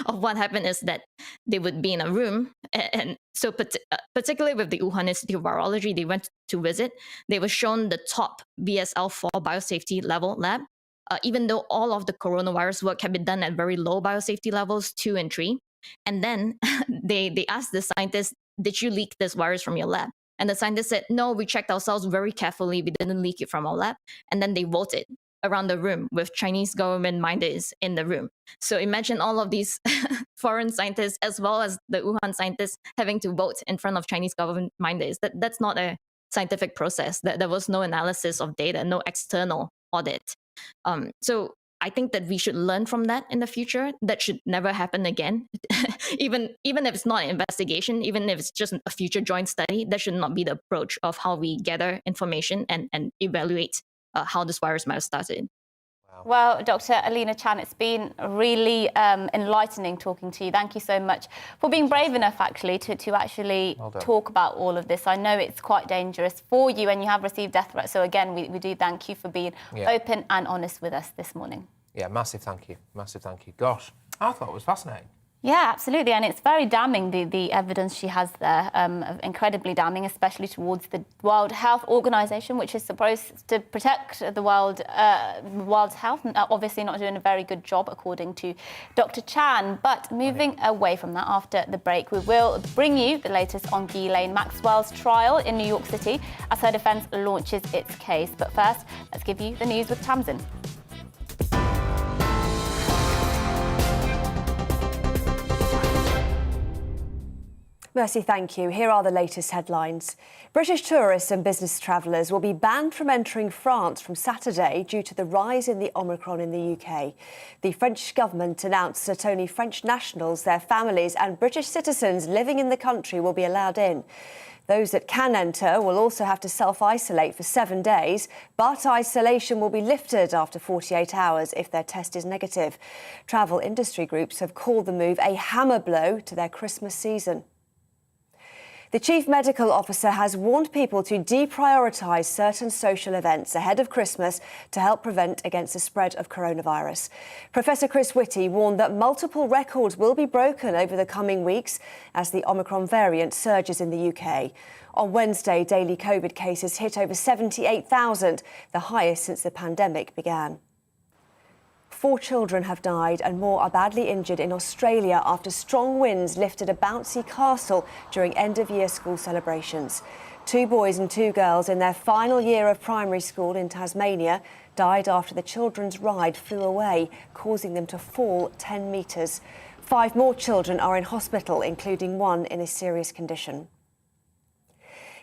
[SPEAKER 23] of what happened is that they would be in a room, and so particularly with the Wuhan Institute of Virology, they went to visit. They were shown the top BSL-4 biosafety level lab, even though all of the coronavirus work had been done at very low biosafety levels 2 and 3. And then they asked the scientists, did you leak this virus from your lab? And the scientists said, no, we checked ourselves very carefully. We didn't leak it from our lab. And then they voted around the room with Chinese government minders in the room. So imagine all of these foreign scientists as well as the Wuhan scientists having to vote in front of Chinese government minders. That's not a scientific process. There was no analysis of data, no external audit. So I think that we should learn from that in the future. That should never happen again. even if it's not an investigation, even if it's just a future joint study, that should not be the approach of how we gather information and evaluate how this virus might have started.
[SPEAKER 7] Well, Dr. Alina Chan, it's been really enlightening talking to you. Thank you so much for being brave enough, actually, to actually talk about all of this. I know it's quite dangerous for you and you have received death threats. So, again, we do thank you for being open and honest with us this morning.
[SPEAKER 6] Yeah, massive thank you. Massive thank you. Gosh, I thought it was fascinating.
[SPEAKER 7] Yeah, absolutely. And it's very damning, the evidence she has there, incredibly damning, especially towards the World Health Organization, which is supposed to protect the world's health, and obviously not doing a very good job, according to Dr. Chan. But moving away from that, after the break, we will bring you the latest on Ghislaine Maxwell's trial in New York City as her defence launches its case. But first, let's give you the news with Tamsin.
[SPEAKER 15] Mercy, thank you. Here are the latest headlines. British tourists and business travellers will be banned from entering France from Saturday due to the rise in the Omicron in the UK. The French government announced that only French nationals, their families and British citizens living in the country will be allowed in. Those that can enter will also have to self-isolate for 7 days, but isolation will be lifted after 48 hours if their test is negative. Travel industry groups have called the move a hammer blow to their Christmas season. The Chief Medical Officer has warned people to deprioritise certain social events ahead of Christmas to help prevent against the spread of coronavirus. Professor Chris Witty warned that multiple records will be broken over the coming weeks as the Omicron variant surges in the UK. On Wednesday, daily COVID cases hit over 78,000, the highest since the pandemic began. 4 children have died and more are badly injured in Australia after strong winds lifted a bouncy castle during end-of-year school celebrations. 2 boys and 2 girls in their final year of primary school in Tasmania died after the children's ride flew away, causing them to fall 10 metres. 5 more children are in hospital, including 1 in a serious condition.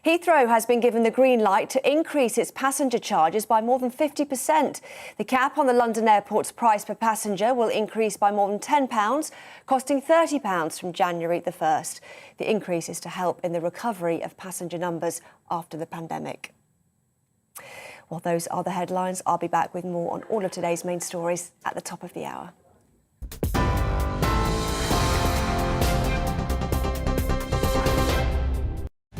[SPEAKER 15] Heathrow has been given the green light to increase its passenger charges by more than 50%. The cap on the London airport's price per passenger will increase by more than £10, costing £30 from January the 1st. The increase is to help in the recovery of passenger numbers after the pandemic. Well, those are the headlines. I'll be back with more on all of today's main stories at the top of the hour.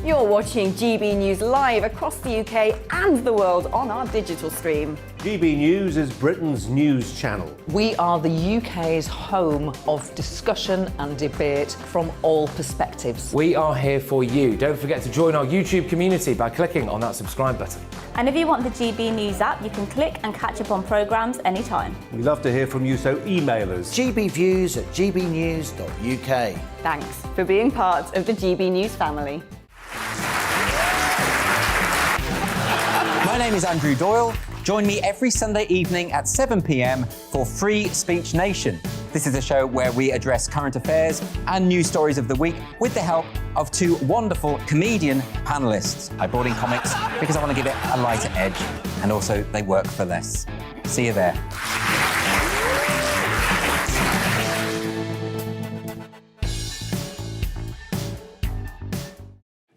[SPEAKER 3] You're watching GB News live across the UK and the world on our digital stream.
[SPEAKER 4] GB News is Britain's news channel.
[SPEAKER 5] We are the UK's home of discussion and debate from all perspectives.
[SPEAKER 6] We are here for you. Don't forget to join our YouTube community by clicking on that subscribe button.
[SPEAKER 7] And if you want the GB News app, you can click and catch up on programmes anytime.
[SPEAKER 4] We love to hear from you, so email us.
[SPEAKER 8] gbviews@gbnews.uk.
[SPEAKER 3] Thanks for being part of the GB News family.
[SPEAKER 9] My name is Andrew Doyle. Join me every Sunday evening at 7 p.m. for Free Speech Nation. This is a show where we address current affairs and news stories of the week with the help of 2 wonderful comedian panellists. I brought in comics because I want to give it a lighter edge, and also they work for less. See you there.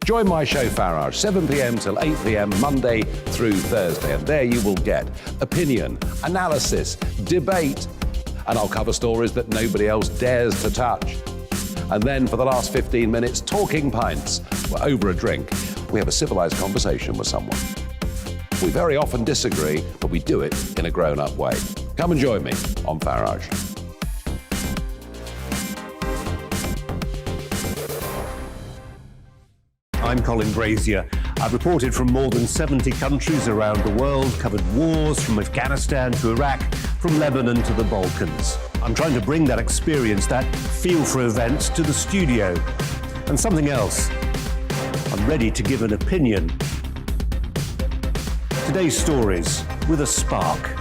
[SPEAKER 10] Join my show Farage, 7 p.m. till 8 p.m. Monday through Thursday. And there you will get opinion, analysis, debate, and I'll cover stories that nobody else dares to touch. And then for the last 15 minutes, talking pints over a drink we have a civilised conversation with someone. We very often disagree, but we do it in a grown-up way. Come and join me on Farage.
[SPEAKER 4] I'm Colin Brazier. I've reported from more than 70 countries around the world, covered wars from Afghanistan to Iraq, from Lebanon to the Balkans. I'm trying to bring that experience, that feel for events, to the studio. And something else. I'm ready to give an opinion. Today's stories with a spark.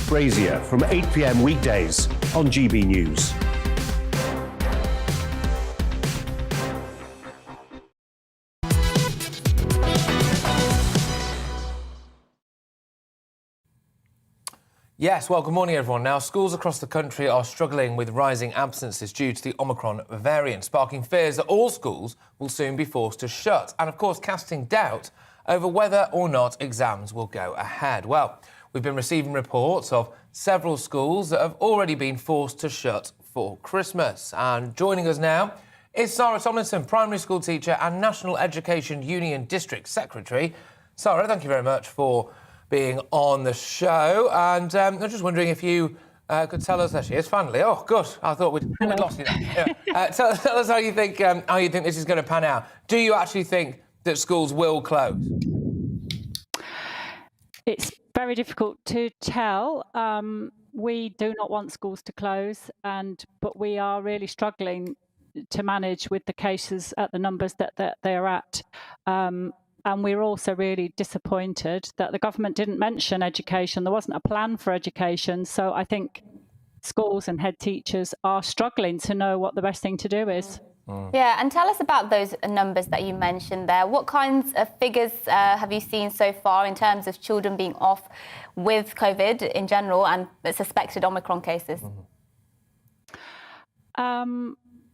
[SPEAKER 4] Brazier from 8 p.m. weekdays on GB News.
[SPEAKER 6] Yes, well, good morning, everyone. Now, schools across the country are struggling with rising absences due to the Omicron variant, sparking fears that all schools will soon be forced to shut, and, of course, casting doubt over whether or not exams will go ahead. Well, we've been receiving reports of several schools that have already been forced to shut for Christmas. And joining us now is Sarah Tomlinson, primary school teacher and National Education Union District Secretary. Sarah, thank you very much for being on the show. And I'm just wondering if you could tell us... There she is, finally. Oh, good. I thought we'd lost you there. Yeah. Tell us how you think this is going to pan out. Do you actually think that schools will close?
[SPEAKER 17] It's very difficult to tell. We do not want schools to close, but we are really struggling to manage with the cases at the numbers that they're at. And we're also really disappointed that the government didn't mention education. There wasn't a plan for education. So I think schools and head teachers are struggling to know what the best thing to do is.
[SPEAKER 7] Yeah, and tell us about those numbers that you mentioned there. What kinds of figures have you seen so far in terms of children being off with COVID in general and suspected Omicron cases?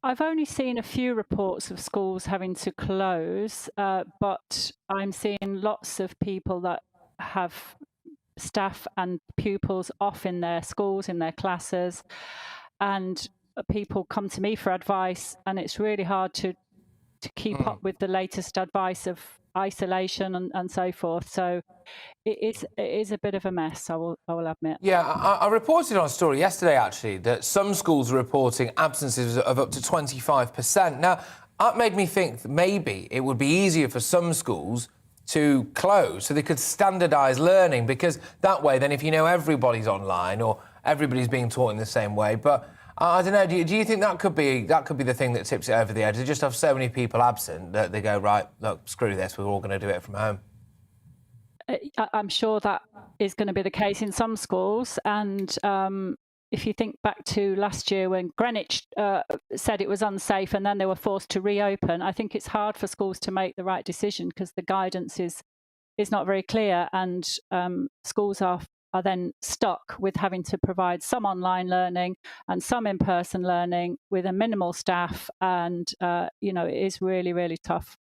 [SPEAKER 17] I've only seen a few reports of schools having to close, but I'm seeing lots of people that have staff and pupils off in their schools, in their classes, and people come to me for advice, and it's really hard to keep up with the latest advice of isolation and so forth. So it is a bit of a mess, I will admit.
[SPEAKER 6] Yeah, I reported on a story yesterday, actually, that some schools are reporting absences of up to 25%. Now, that made me think that maybe it would be easier for some schools to close so they could standardise learning, because that way, then, if you know everybody's online or everybody's being taught in the same way, but I don't know, do you think that could be the thing that tips it over the edge? They just have so many people absent that they go, right, look, screw this, we're all going to do it from home.
[SPEAKER 17] I'm sure that is going to be the case in some schools. And if you think back to last year when Greenwich said it was unsafe and then they were forced to reopen, I think it's hard for schools to make the right decision because the guidance is not very clear, and schools are then stuck with having to provide some online learning and some in-person learning with a minimal staff, and it is really, really tough.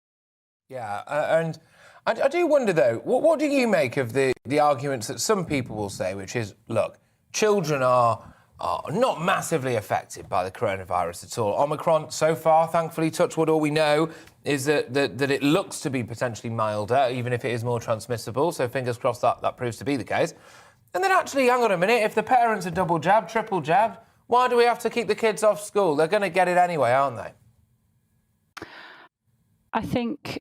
[SPEAKER 6] Yeah, and I do wonder, though, what do you make of the arguments that some people will say, which is, look, children are not massively affected by the coronavirus at all. Omicron, so far, thankfully, touch wood, all we know is that it looks to be potentially milder, even if it is more transmissible, so fingers crossed that proves to be the case. And then actually, hang on a minute, if the parents are double jabbed, triple jabbed, why do we have to keep the kids off school? They're going to get it anyway, aren't they?
[SPEAKER 17] I think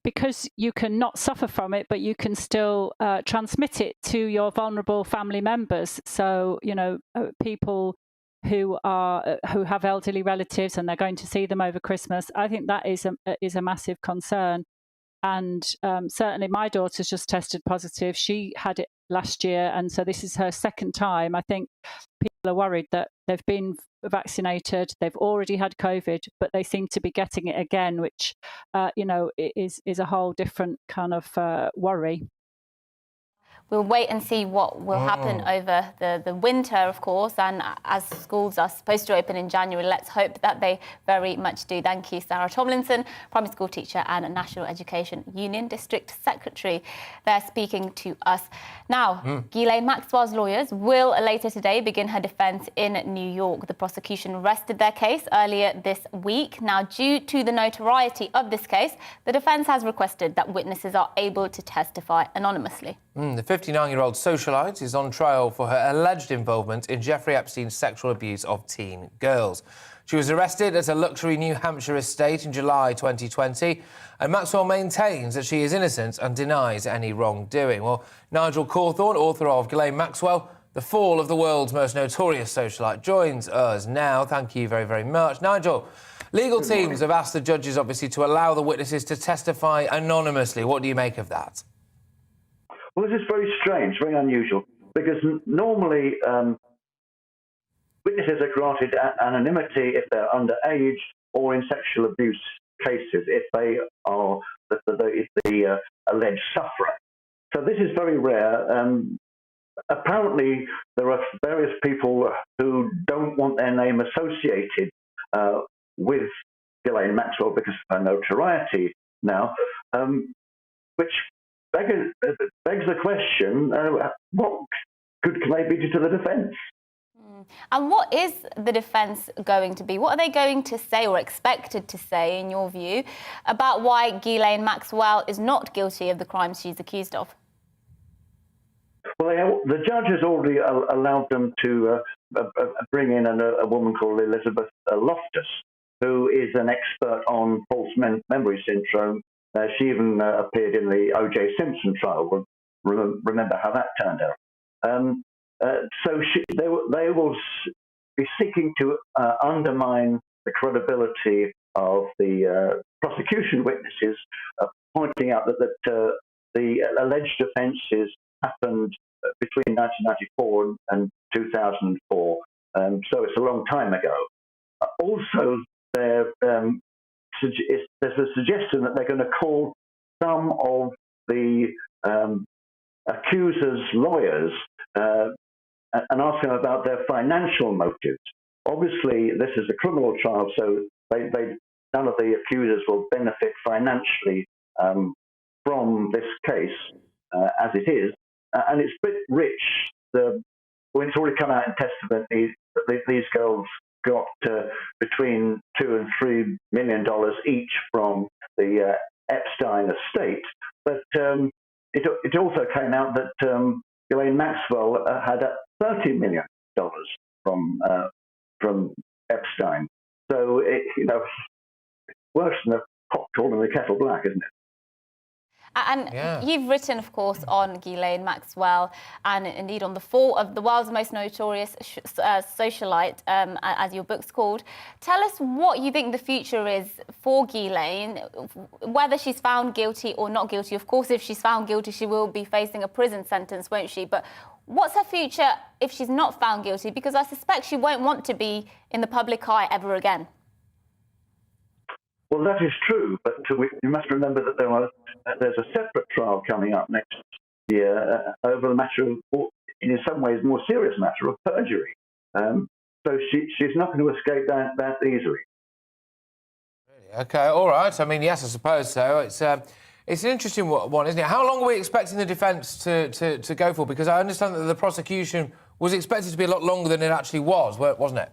[SPEAKER 17] because you can not suffer from it, but you can still transmit it to your vulnerable family members. So, people who have elderly relatives and they're going to see them over Christmas, I think that is a massive concern. And certainly my daughter's just tested positive. She had it last year, and so this is her second time. I think people are worried that they've been vaccinated, they've already had COVID, but they seem to be getting it again, which, is a whole different kind of worry.
[SPEAKER 7] we'll wait and see what will happen over the winter, of course, and as schools are supposed to open in January, let's hope that they very much do. Thank you, Sarah Tomlinson, primary school teacher and National Education Union District Secretary. They're speaking to us. Now, Ghislaine Maxwell's lawyers will later today begin her defence in New York. The prosecution rested their case earlier this week. Now, due to the notoriety of this case, the defence has requested that witnesses are able to testify anonymously.
[SPEAKER 6] The 59-year-old socialite is on trial for her alleged involvement in Jeffrey Epstein's sexual abuse of teen girls. She was arrested at a luxury New Hampshire estate in July 2020, and Maxwell maintains that she is innocent and denies any wrongdoing. Well, Nigel Cawthorne, author of Ghislaine Maxwell, The Fall of the World's Most Notorious Socialite, joins us now. Thank you very, very much. Nigel, legal teams have asked the judges, obviously, to allow the witnesses to testify anonymously. What do you make of that?
[SPEAKER 18] Well, this is very strange, very unusual, because normally witnesses are granted anonymity if they're underage or in sexual abuse cases, if they are the alleged sufferer. So this is very rare. Apparently, there are various people who don't want their name associated with Ghislaine Maxwell because of her notoriety now, which begs the question, what good can they be to the defence?
[SPEAKER 7] And what is the defence going to be? What are they going to say or expected to say, in your view, about why Ghislaine Maxwell is not guilty of the crimes she's accused of?
[SPEAKER 18] Well, the judge has already allowed them to bring in a woman called Elizabeth Loftus, who is an expert on false memory syndrome. She even appeared in the O.J. Simpson trial. We'll remember how that turned out. So they will be seeking to undermine the credibility of the prosecution witnesses, pointing out that the alleged offences happened between 1994 and 2004, so it's a long time ago. Also, there's a suggestion that they're going to call some of the accusers' lawyers and ask them about their financial motives. Obviously, this is a criminal trial, so none of the accusers will benefit financially from this case, as it is. And it's a bit rich. When it's already come out in testament, these girls got between $2 and $3 million each from the Epstein estate. But it also came out that Ghislaine Maxwell had $30 million from Epstein. So worse than a pot calling the kettle black, isn't it?
[SPEAKER 7] And you've written, of course, on Ghislaine Maxwell and indeed on the fall of the world's most notorious socialite, as your book's called. Tell us what you think the future is for Ghislaine, whether she's found guilty or not guilty. Of course, if she's found guilty, she will be facing a prison sentence, won't she? But what's her future if she's not found guilty? Because I suspect she won't want to be in the public eye ever again.
[SPEAKER 18] Well, that is true, but you must remember that there's a separate trial coming up next year over a matter of, in some ways, more serious matter of perjury. So she's not going to escape that easily.
[SPEAKER 6] OK, all right. I mean, yes, I suppose so. It's an interesting one, isn't it? How long are we expecting the defence to go for? Because I understand that the prosecution was expected to be a lot longer than it actually was, wasn't it?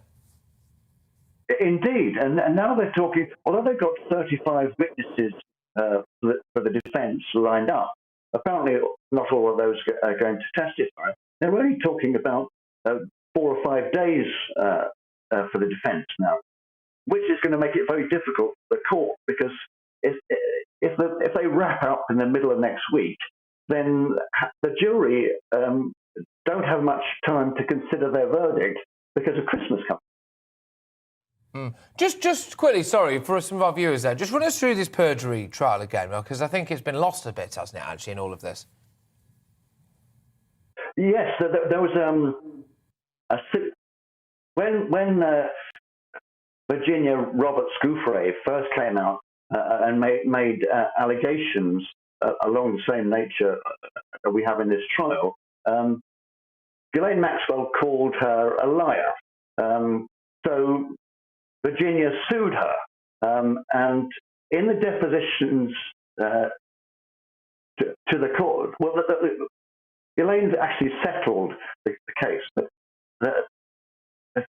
[SPEAKER 18] Indeed, and now they're talking, although they've got 35 witnesses for the defence lined up, apparently not all of those are going to testify. They're only talking about 4 or 5 days for the defence now, which is going to make it very difficult for the court, because if they wrap up in the middle of next week, then the jury don't have much time to consider their verdict because of Christmas coming.
[SPEAKER 6] Just quickly, sorry, for some of our viewers there, just run us through this perjury trial again, because I think it's been lost a bit, hasn't it, actually, in all of this?
[SPEAKER 18] Yes, there was when Virginia Roberts Giuffre first came out and made allegations along the same nature that we have in this trial, Ghislaine Maxwell called her a liar. So Virginia sued her, and in the depositions to the court, well, Ghislaine actually settled the case, but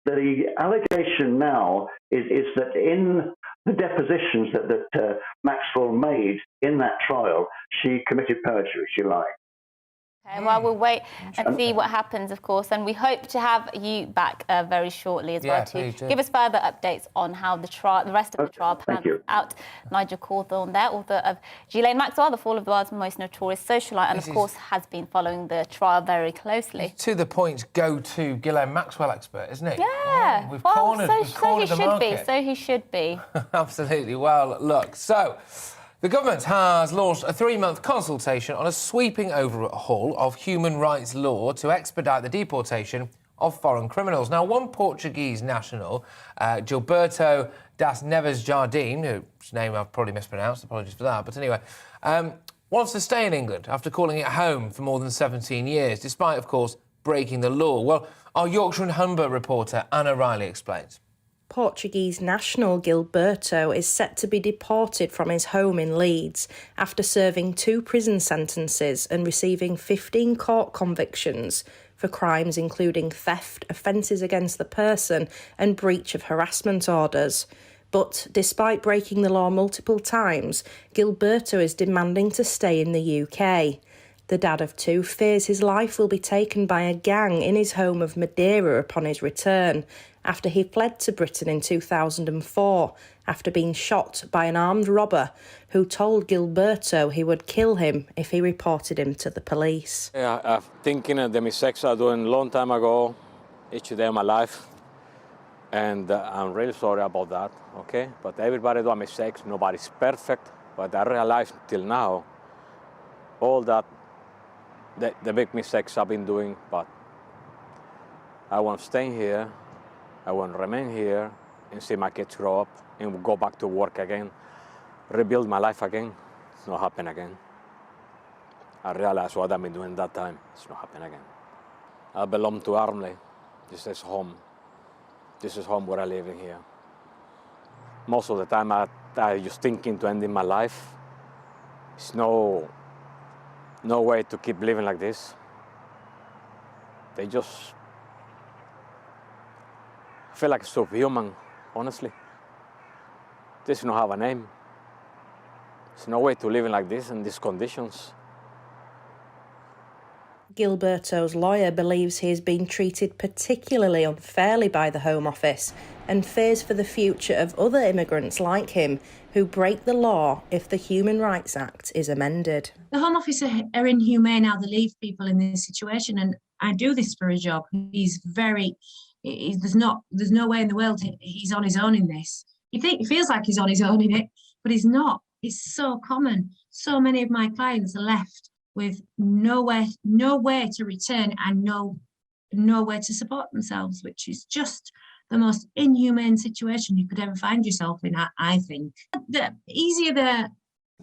[SPEAKER 18] the allegation now is that in the depositions that Maxwell made in that trial, she committed perjury, she lied.
[SPEAKER 7] Okay, well, we'll wait and see what happens, of course, and we hope to have you back very shortly as well to give us further updates on how the rest of the trial pans out. Nigel Cawthorne there, author of Ghislaine Maxwell, The Fall of the World's Most Notorious Socialite, and of course has been following the trial very closely.
[SPEAKER 6] To the point, go-to Ghislaine Maxwell expert, isn't it?
[SPEAKER 7] Yeah,
[SPEAKER 6] We've
[SPEAKER 7] well,
[SPEAKER 6] cornered the market.
[SPEAKER 7] So he should be.
[SPEAKER 6] Absolutely. Well, look, so the government has launched a 3-month consultation on a sweeping overhaul of human rights law to expedite the deportation of foreign criminals. Now, one Portuguese national, Gilberto das Neves Jardim, whose name I've probably mispronounced, apologies for that, but anyway, wants to stay in England after calling it home for more than 17 years, despite, of course, breaking the law. Well, our Yorkshire and Humber reporter, Anna Riley, explains.
[SPEAKER 19] Portuguese national Gilberto is set to be deported from his home in Leeds after serving 2 prison sentences and receiving 15 court convictions for crimes including theft, offences against the person and breach of harassment orders. But despite breaking the law multiple times, Gilberto is demanding to stay in the UK. The dad of 2 fears his life will be taken by a gang in his home of Madeira upon his return, after he fled to Britain in 2004 after being shot by an armed robber who told Gilberto he would kill him if he reported him to the police.
[SPEAKER 21] Yeah, I'm thinking of the mistakes I done a long time ago, each day of my life, and I'm really sorry about that, okay? But everybody does mistakes, nobody's perfect, but I realize till now all that the big mistakes I've been doing, but I want to stay here, I want to remain here and see my kids grow up and go back to work again, rebuild my life again. It's not happen again. I realize what I've been doing that time. It's not happen again. I belong to Armley. This is home. This is home where I live in here. Most of the time I just thinking to ending my life. It's no way to keep living like this. They just feel like subhuman, honestly. This don't have a name. There's no way to live like this in these conditions.
[SPEAKER 19] Gilberto's lawyer believes he is being treated particularly unfairly by the Home Office and fears for the future of other immigrants like him who break the law if the Human Rights Act is amended.
[SPEAKER 22] The Home Office are inhumane how they leave people in this situation, and I do this for a job. There's no way in the world he's on his own in this. He feels like he's on his own in it, but he's not. It's so common. So many of my clients are left with nowhere to return and nowhere to support themselves, which is just the most inhumane situation you could ever find yourself in, I think. The easier the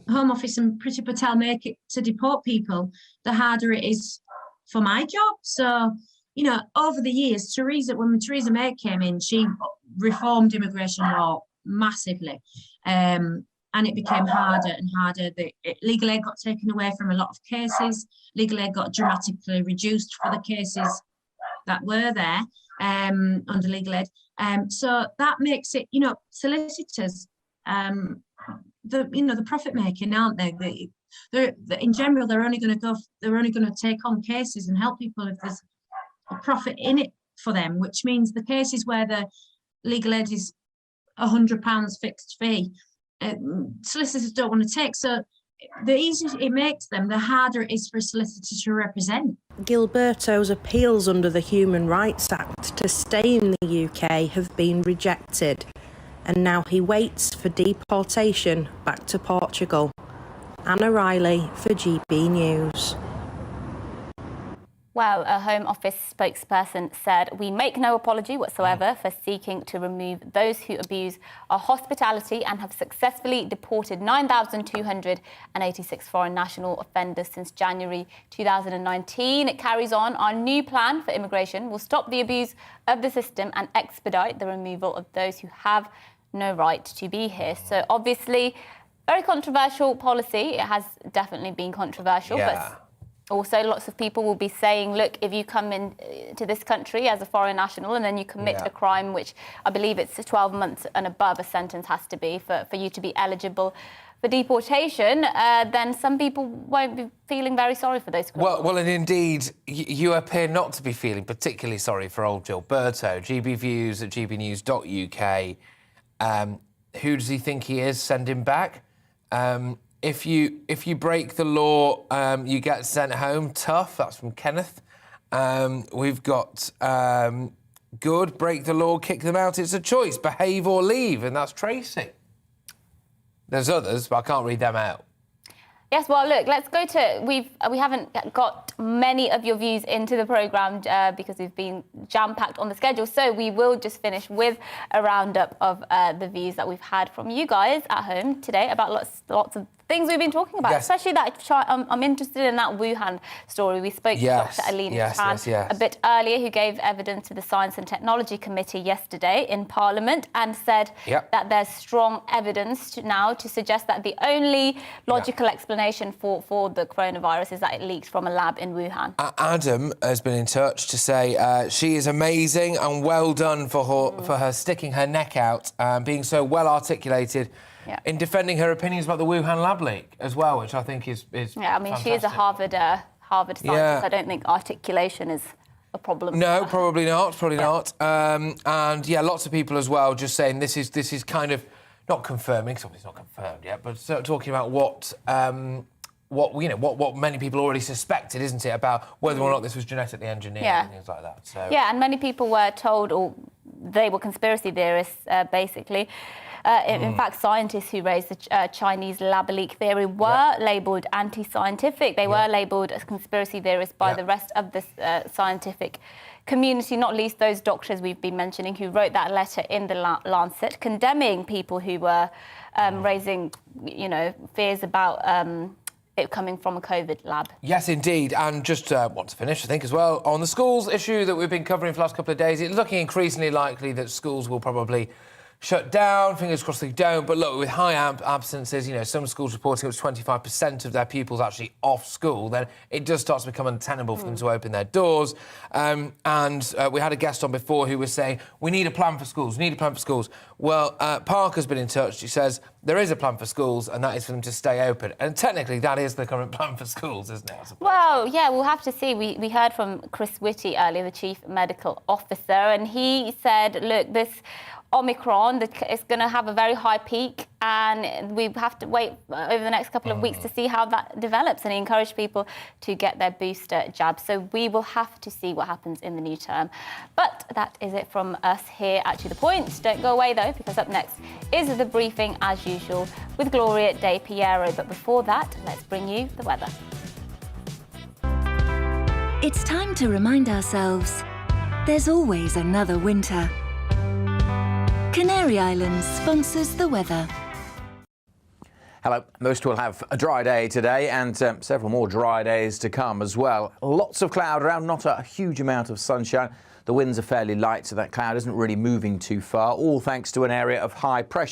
[SPEAKER 22] Home Office and Priti Patel make it to deport people, the harder it is for my job. So, you know, over the years, when Theresa May came in, she reformed immigration law massively. And it became harder and harder. Legal aid got taken away from a lot of cases. Legal aid got dramatically reduced for the cases that were there under legal aid. So that makes it, you know, solicitors, the profit making, aren't they? In general, they're only going to take on cases and help people if there's a profit in it for them, which means the cases where the legal aid is £100 fixed fee, solicitors don't want to take. So the easier it makes them, the harder it is for a solicitor to represent.
[SPEAKER 19] Gilberto's appeals under the Human Rights Act to stay in the UK have been rejected, and now he waits for deportation back to Portugal. Anna Riley for GB News.
[SPEAKER 7] Well, a Home Office spokesperson said, "We make no apology whatsoever for seeking to remove those who abuse our hospitality and have successfully deported 9,286 foreign national offenders since January 2019. It carries on, "Our new plan for immigration will stop the abuse of the system and expedite the removal of those who have no right to be here." So obviously, very controversial policy. It has definitely been controversial, but also, lots of people will be saying, look, if you come in to this country as a foreign national and then you commit a crime, which I believe it's 12 months and above a sentence has to be for you to be eligible for deportation, then some people won't be feeling very sorry for those criminals.
[SPEAKER 6] Well, and indeed, you appear not to be feeling particularly sorry for old Gilberto. GB Views at gbnews.uk. Who does he think he is? Send him back. If you break the law, you get sent home. Tough. That's from Kenneth. We've got good. Break the law, kick them out. It's a choice. Behave or leave, and that's Tracy. There's others, but I can't read them out.
[SPEAKER 7] Yes, well, look, let's go to... We haven't got many of your views into the programme because we've been jam-packed on the schedule, so we will just finish with a roundup of the views that we've had from you guys at home today about lots of things we've been talking about, especially that I'm interested in that Wuhan story. We spoke to Dr. Alina Chan a bit earlier, who gave evidence to the Science and Technology Committee yesterday in Parliament and said that there's strong evidence now to suggest that the only logical explanation for the coronavirus is that it leaked from a lab in Wuhan.
[SPEAKER 6] Adam has been in touch to say she is amazing and well done for her sticking her neck out, being so well articulated in defending her opinions about the Wuhan lab leak as well, which I think is
[SPEAKER 7] yeah, I mean,
[SPEAKER 6] fantastic.
[SPEAKER 7] she is a Harvard scientist. I don't think articulation is a problem.
[SPEAKER 6] No, probably not. Probably not. And yeah, lots of people as well just saying this is kind of not confirming, because it's not confirmed yet, but talking about what many people already suspected, isn't it, about whether or not this was genetically engineered and things like that. So
[SPEAKER 7] yeah, and many people were told, or they were conspiracy theorists, basically. In fact, scientists who raised the Chinese lab leak theory were labelled anti-scientific. They were labelled as conspiracy theorists by the rest of the scientific community, not least those doctors we've been mentioning who wrote that letter in the Lancet condemning people who were raising, fears about it coming from a COVID lab.
[SPEAKER 6] Yes, indeed. And just want to finish, I think, as well, on the schools issue that we've been covering for the last couple of days. It's looking increasingly likely that schools will probably shut down. Fingers crossed they don't. But look, with high absences, some schools reporting it was 25% of their pupils actually off school, then it does start to become untenable for them to open their doors. And we had a guest on before who was saying, we need a plan for schools, Well, Parker's been in touch. She says there is a plan for schools, and that is for them to stay open. And technically, that is the current plan for schools, isn't it?
[SPEAKER 7] Well, yeah, we'll have to see. We heard from Chris Witty earlier, the Chief Medical Officer, and he said, look, this Omicron is going to have a very high peak, and we have to wait over the next couple of weeks to see how that develops, and he encouraged people to get their booster jab. So we will have to see what happens in the new term. But that is it from us here at To The Point. Don't go away, though, because up next is the briefing, as usual, with Gloria De Piero. But before that, let's bring you the weather.
[SPEAKER 2] It's time to remind ourselves there's always another winter. Canary Islands sponsors the weather.
[SPEAKER 1] Hello. Most will have a dry day today and several more dry days to come as well. Lots of cloud around, not a huge amount of sunshine. The winds are fairly light, so that cloud isn't really moving too far, all thanks to an area of high pressure.